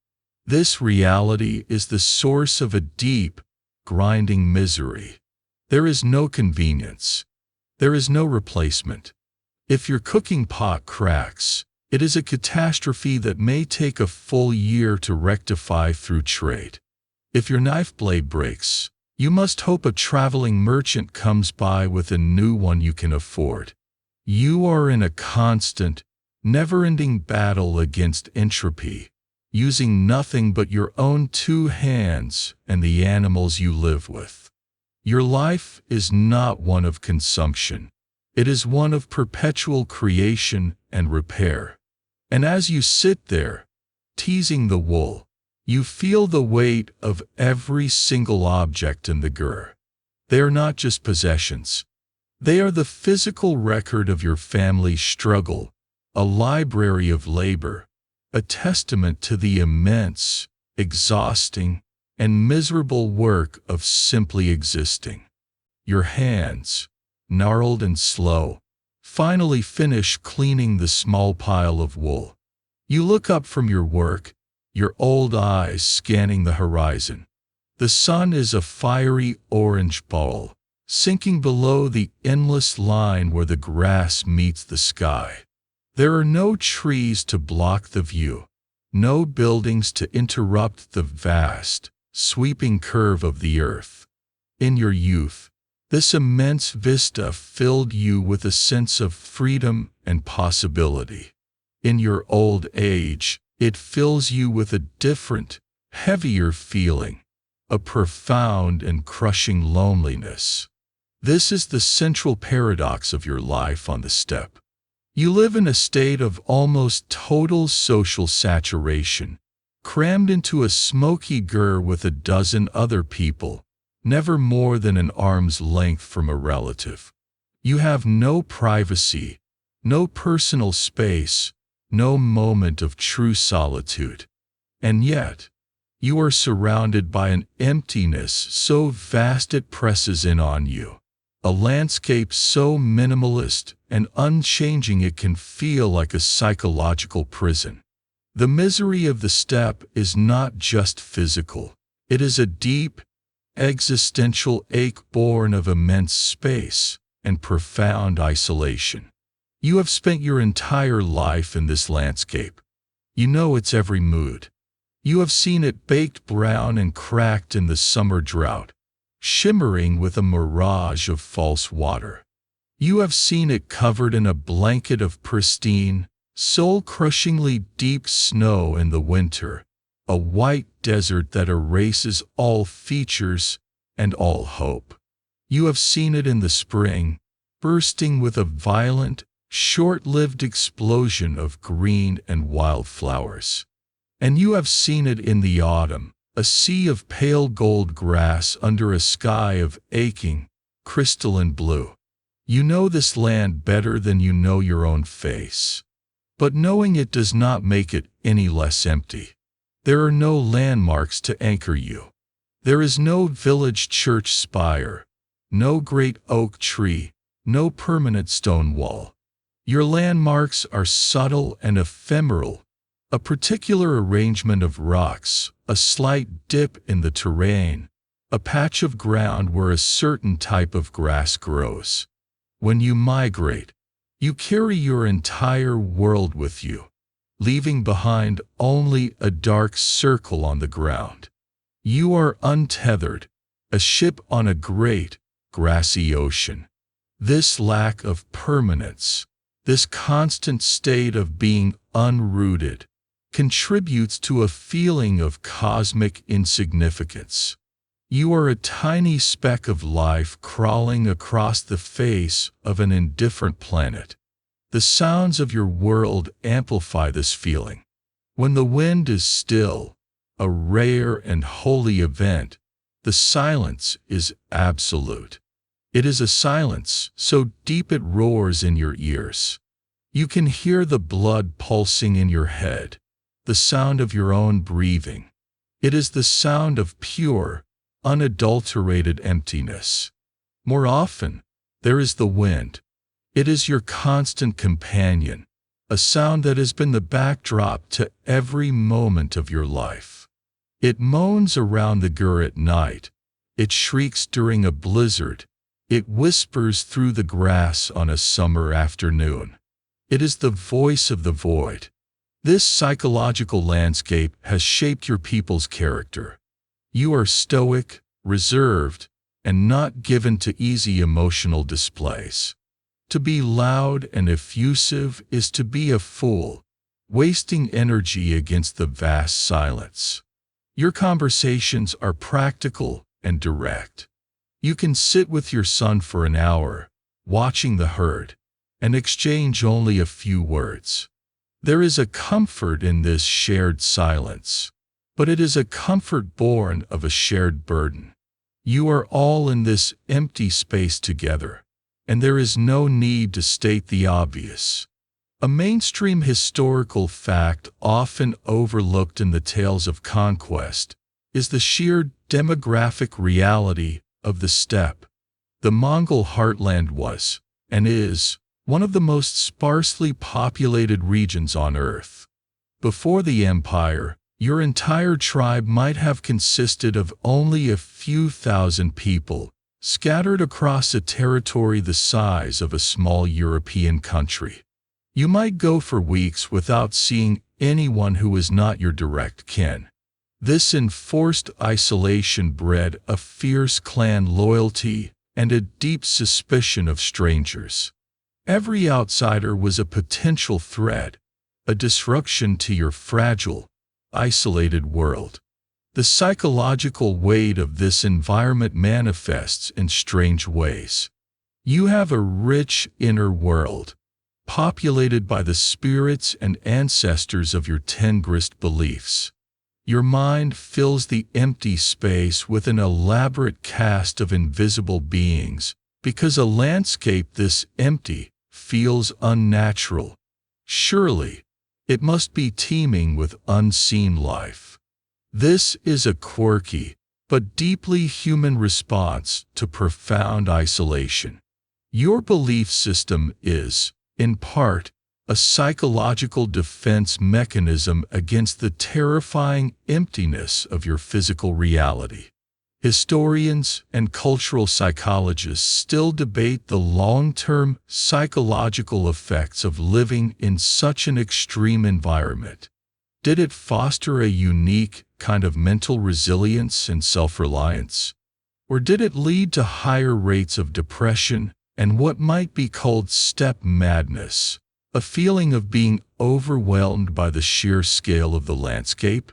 This reality is the source of a deep, grinding misery. There is no convenience. There is no replacement. If your cooking pot cracks, it is a catastrophe that may take a full year to rectify through trade. If your knife blade breaks, you must hope a traveling merchant comes by with a new one you can afford. You are in a constant, never-ending battle against entropy, using nothing but your own two hands and the animals you live with. Your life is not one of consumption. It is one of perpetual creation and repair. And as you sit there, teasing the wool, you feel the weight of every single object in the gur. They are not just possessions. They are the physical record of your family's struggle, a library of labor, a testament to the immense, exhausting, and miserable work of simply existing. Your hands, gnarled and slow, finally finish cleaning the small pile of wool. You look up from your work, your old eyes scanning the horizon. The sun is a fiery orange ball, sinking below the endless line where the grass meets the sky. There are no trees to block the view, no buildings to interrupt the vast, sweeping curve of the earth. In your youth, this immense vista filled you with a sense of freedom and possibility. In your old age, it fills you with a different, heavier feeling, a profound and crushing loneliness. This is the central paradox of your life on the steppe. You live in a state of almost total social saturation, crammed into a smoky gur with a dozen other people, never more than an arm's length from a relative. You have no privacy, no personal space, no moment of true solitude. And yet, you are surrounded by an emptiness so vast it presses in on you. A landscape so minimalist and unchanging it can feel like a psychological prison. The misery of the steppe is not just physical. It is a deep, existential ache born of immense space and profound isolation. You have spent your entire life in this landscape. You know its every mood. You have seen it baked brown and cracked in the summer drought, shimmering with a mirage of false water. You have seen it covered in a blanket of pristine, soul-crushingly deep snow in the winter, a white desert that erases all features and all hope. You have seen it in the spring, bursting with a violent, short-lived explosion of green and wild flowers. And you have seen it in the autumn, a sea of pale gold grass under a sky of aching, crystalline blue. You know this land better than you know your own face. But knowing it does not make it any less empty. There are no landmarks to anchor you. There is no village church spire, no great oak tree, no permanent stone wall. Your landmarks are subtle and ephemeral, a particular arrangement of rocks, a slight dip in the terrain, a patch of ground where a certain type of grass grows. When you migrate, you carry your entire world with you, leaving behind only a dark circle on the ground. You are untethered, a ship on a great, grassy ocean. This lack of permanence, this constant state of being unrooted, contributes to a feeling of cosmic insignificance. You are a tiny speck of life crawling across the face of an indifferent planet. The sounds of your world amplify this feeling. When the wind is still, a rare and holy event, the silence is absolute. It is a silence so deep it roars in your ears. You can hear the blood pulsing in your head, the sound of your own breathing. It is the sound of pure, unadulterated emptiness. More often, there is the wind. It is your constant companion, a sound that has been the backdrop to every moment of your life. It moans around the gur at night. It shrieks during a blizzard. It whispers through the grass on a summer afternoon. It is the voice of the void. This psychological landscape has shaped your people's character. You are stoic, reserved, and not given to easy emotional displays. To be loud and effusive is to be a fool, wasting energy against the vast silence. Your conversations are practical and direct. You can sit with your son for an hour, watching the herd, and exchange only a few words. There is a comfort in this shared silence, but it is a comfort born of a shared burden. You are all in this empty space together, and there is no need to state the obvious. A mainstream historical fact often overlooked in the tales of conquest is the sheer demographic reality of the steppe. The Mongol heartland was, and is, one of the most sparsely populated regions on Earth. Before the empire, your entire tribe might have consisted of only a few thousand people, scattered across a territory the size of a small European country. You might go for weeks without seeing anyone who was not your direct kin. This enforced isolation bred a fierce clan loyalty and a deep suspicion of strangers. Every outsider was a potential threat, a disruption to your fragile, isolated world. The psychological weight of this environment manifests in strange ways. You have a rich inner world, populated by the spirits and ancestors of your tengrist beliefs. Your mind fills the empty space with an elaborate cast of invisible beings, because a landscape this empty feels unnatural. Surely, it must be teeming with unseen life. This is a quirky, but deeply human response to profound isolation. Your belief system is, in part, a psychological defense mechanism against the terrifying emptiness of your physical reality. Historians and cultural psychologists still debate the long-term psychological effects of living in such an extreme environment. Did it foster a unique kind of mental resilience and self-reliance? Or did it lead to higher rates of depression and what might be called steppe madness, a feeling of being overwhelmed by the sheer scale of the landscape?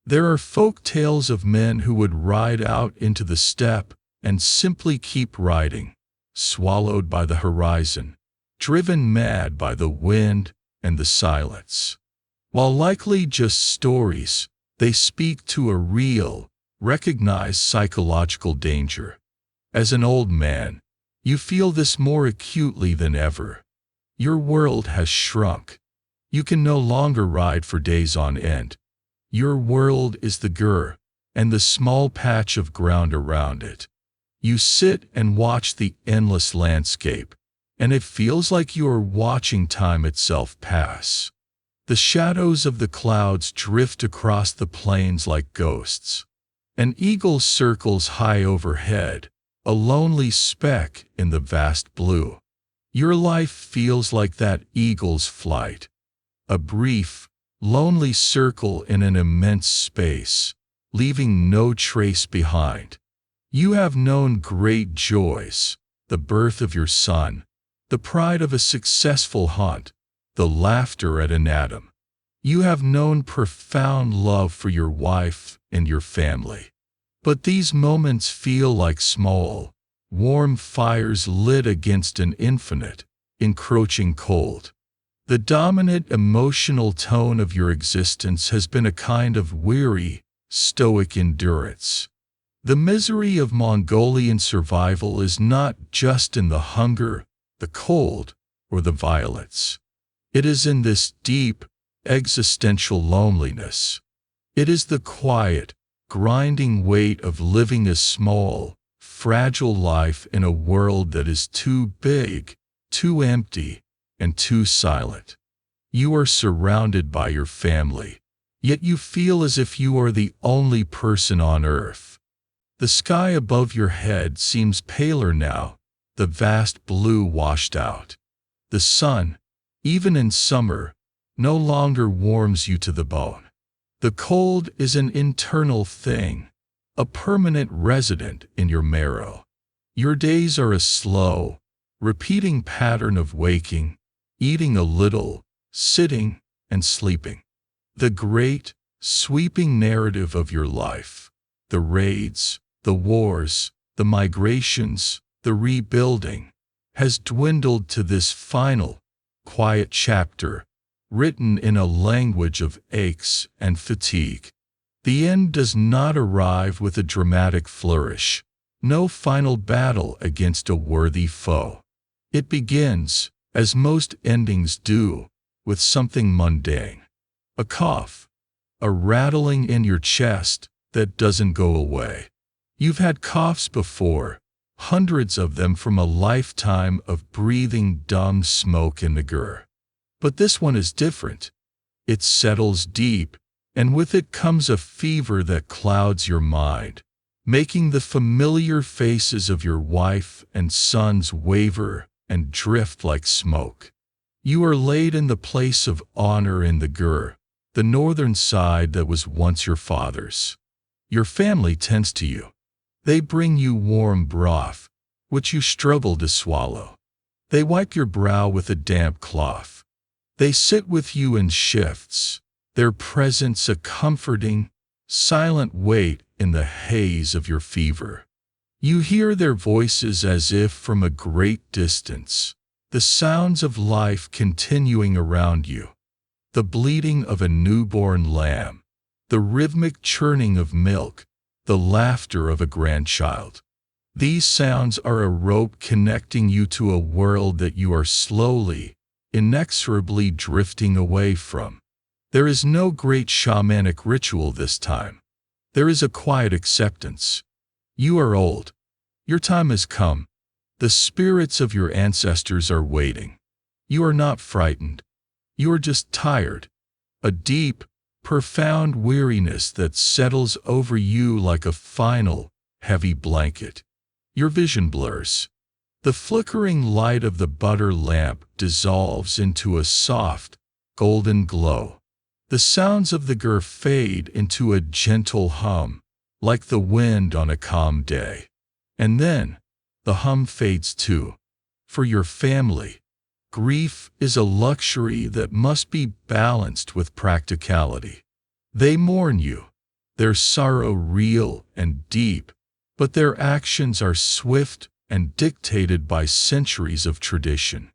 There are folk tales of men who would ride out into the steppe and simply keep riding, swallowed by the horizon, driven mad by the wind and the silence. While likely just stories, they speak to a real, recognized psychological danger. As an old man, you feel this more acutely than ever. Your world has shrunk. You can no longer ride for days on end. Your world is the gur, and the small patch of ground around it. You sit and watch the endless landscape, and it feels like you are watching time itself pass. The shadows of the clouds drift across the plains like ghosts. An eagle circles high overhead, a lonely speck in the vast blue. Your life feels like that eagle's flight, a brief, lonely circle in an immense space, leaving no trace behind. You have known great joys, the birth of your son, the pride of a successful hunt, the laughter at an atom. You have known profound love for your wife and your family. But these moments feel like small, warm fires lit against an infinite, encroaching cold. The dominant emotional tone of your existence has been a kind of weary, stoic endurance. The misery of Mongolian survival is not just in the hunger, the cold, or the violence. It is in this deep, existential loneliness. It is the quiet, grinding weight of living a small, fragile life in a world that is too big, too empty, and too silent. You are surrounded by your family, yet you feel as if you are the only person on earth. The sky above your head seems paler now, the vast blue washed out. The sun, even in summer, no longer warms you to the bone. The cold is an internal thing, a permanent resident in your marrow. Your days are a slow, repeating pattern of waking, eating a little, sitting, and sleeping. The great, sweeping narrative of your life, the raids, the wars, the migrations, the rebuilding, has dwindled to this final, quiet chapter, written in a language of aches and fatigue. The end does not arrive with a dramatic flourish, no final battle against a worthy foe. It begins, as most endings do, with something mundane. A cough, a rattling in your chest that doesn't go away. You've had coughs before, hundreds of them from a lifetime of breathing dumb smoke in the gur. But this one is different. It settles deep, and with it comes a fever that clouds your mind, making the familiar faces of your wife and sons waver and drift like smoke. You are laid in the place of honor in the gur, the northern side that was once your father's. Your family tends to you. They bring you warm broth, which you struggle to swallow. They wipe your brow with a damp cloth. They sit with you in shifts, their presence a comforting, silent weight in the haze of your fever. You hear their voices as if from a great distance, the sounds of life continuing around you. The bleating of a newborn lamb, the rhythmic churning of milk, the laughter of a grandchild. These sounds are a rope connecting you to a world that you are slowly, inexorably drifting away from. There is no great shamanic ritual this time. There is a quiet acceptance. You are old. Your time has come. The spirits of your ancestors are waiting. You are not frightened. You are just tired. A deep, profound weariness that settles over you like a final, heavy blanket. Your vision blurs. The flickering light of the butter lamp dissolves into a soft, golden glow. The sounds of the gur fade into a gentle hum, like the wind on a calm day. And then, the hum fades too. For your family, grief is a luxury that must be balanced with practicality. They mourn you, their sorrow real and deep, but their actions are swift and dictated by centuries of tradition.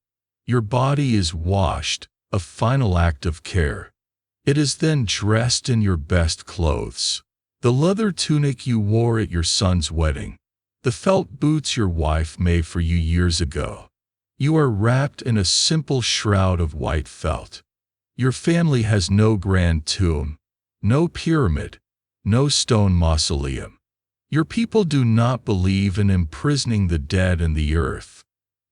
Your body is washed, a final act of care. It is then dressed in your best clothes. The leather tunic you wore at your son's wedding, the felt boots your wife made for you years ago. You are wrapped in a simple shroud of white felt. Your family has no grand tomb, no pyramid, no stone mausoleum. Your people do not believe in imprisoning the dead in the earth.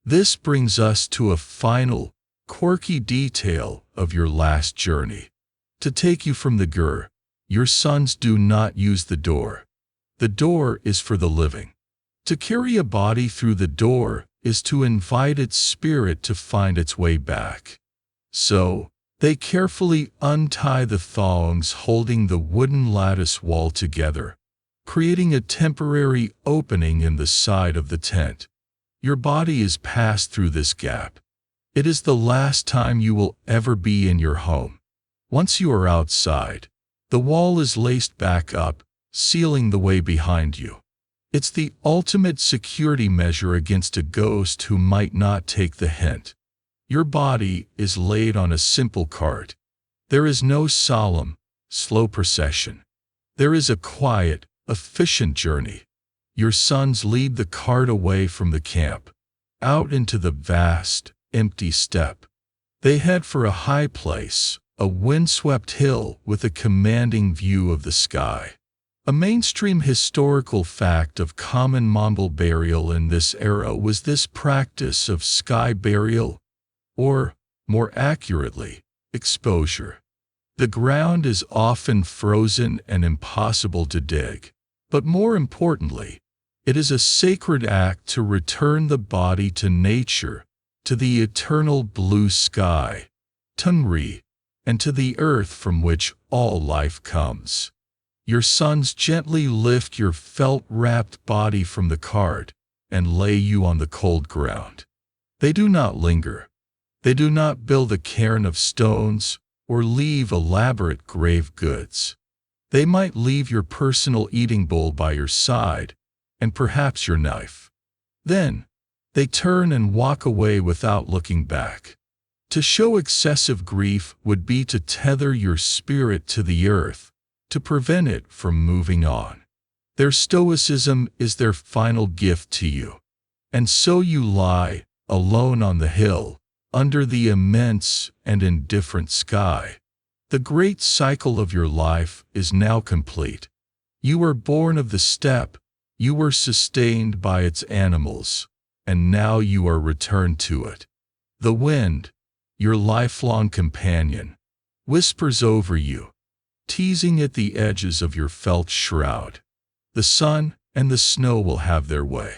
This brings us to a final, quirky detail of your last journey. To take you from the gur, your sons do not use the door. The door is for the living. To carry a body through the door is to invite its spirit to find its way back. So, they carefully untie the thongs holding the wooden lattice wall together, creating a temporary opening in the side of the tent. Your body is passed through this gap. It is the last time you will ever be in your home. Once you are outside, the wall is laced back up, sealing the way behind you. It's the ultimate security measure against a ghost who might not take the hint. Your body is laid on a simple cart. There is no solemn, slow procession. There is a quiet, efficient journey. Your sons lead the cart away from the camp, out into the vast, empty steppe. They head for a high place, a windswept hill with a commanding view of the sky. A mainstream historical fact of common Mongol burial in this era was this practice of sky burial, or, more accurately, exposure. The ground is often frozen and impossible to dig, but more importantly, it is a sacred act to return the body to nature, to the eternal blue sky, Tungri, and to the earth from which all life comes. Your sons gently lift your felt-wrapped body from the cart and lay you on the cold ground. They do not linger. They do not build a cairn of stones or leave elaborate grave goods. They might leave your personal eating bowl by your side, and perhaps your knife. Then, they turn and walk away without looking back. To show excessive grief would be to tether your spirit to the earth, to prevent it from moving on. Their stoicism is their final gift to you. And so you lie, alone on the hill, under the immense and indifferent sky. The great cycle of your life is now complete. You were born of the steppe, you were sustained by its animals, and now you are returned to it. The wind, your lifelong companion, whispers over you, teasing at the edges of your felt shroud. The sun and the snow will have their way.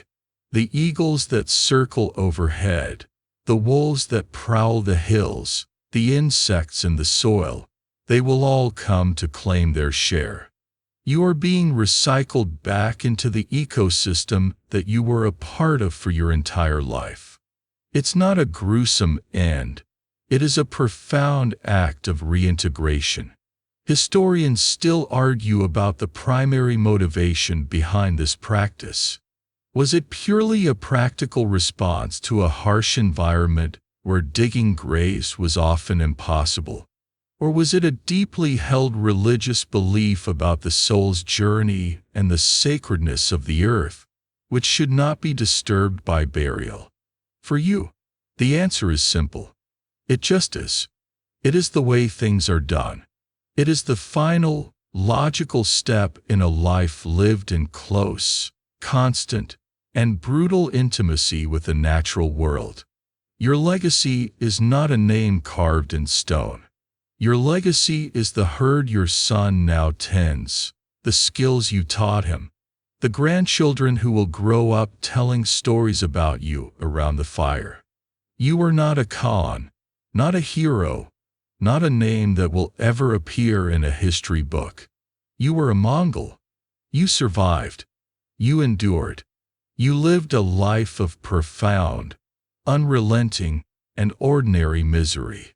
The eagles that circle overhead, the wolves that prowl the hills, the insects in the soil, they will all come to claim their share. You are being recycled back into the ecosystem that you were a part of for your entire life. It's not a gruesome end. It is a profound act of reintegration. Historians still argue about the primary motivation behind this practice. Was it purely a practical response to a harsh environment where digging graves was often impossible? Or was it a deeply held religious belief about the soul's journey and the sacredness of the earth, which should not be disturbed by burial? For you, the answer is simple. It just is. It is the way things are done. It is the final, logical step in a life lived in close, constant, and brutal intimacy with the natural world. Your legacy is not a name carved in stone. Your legacy is the herd your son now tends, the skills you taught him, the grandchildren who will grow up telling stories about you around the fire. You are not a Khan, not a hero, not a name that will ever appear in a history book. You were a Mongol. You survived. You endured. You lived a life of profound, unrelenting, and ordinary misery.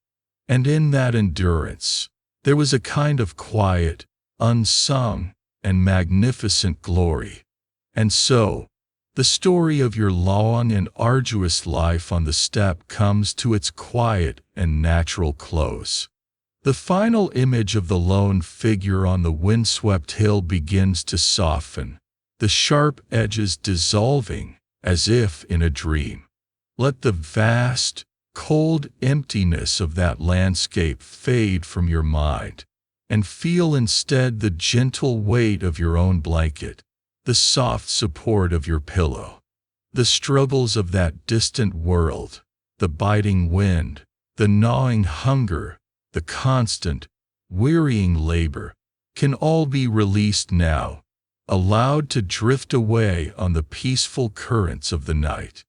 And in that endurance, there was a kind of quiet, unsung, and magnificent glory. And so, the story of your long and arduous life on the steppe comes to its quiet and natural close. The final image of the lone figure on the windswept hill begins to soften, the sharp edges dissolving, as if in a dream. Let the vast, cold emptiness of that landscape fade from your mind, and feel instead the gentle weight of your own blanket, the soft support of your pillow. The struggles of that distant world, the biting wind, the gnawing hunger, the constant, wearying labor, can all be released now, allowed to drift away on the peaceful currents of the night.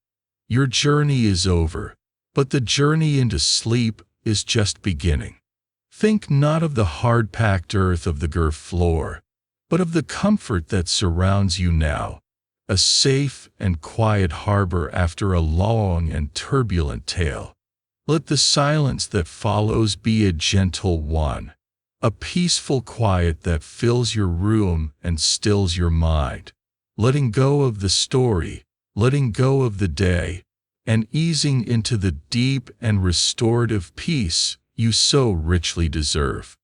Your journey is over, but the journey into sleep is just beginning. Think not of the hard-packed earth of the Gurf floor, but of the comfort that surrounds you now, a safe and quiet harbor after a long and turbulent tale. Let the silence that follows be a gentle one, a peaceful quiet that fills your room and stills your mind, letting go of the story, letting go of the day, and easing into the deep and restorative peace you so richly deserve.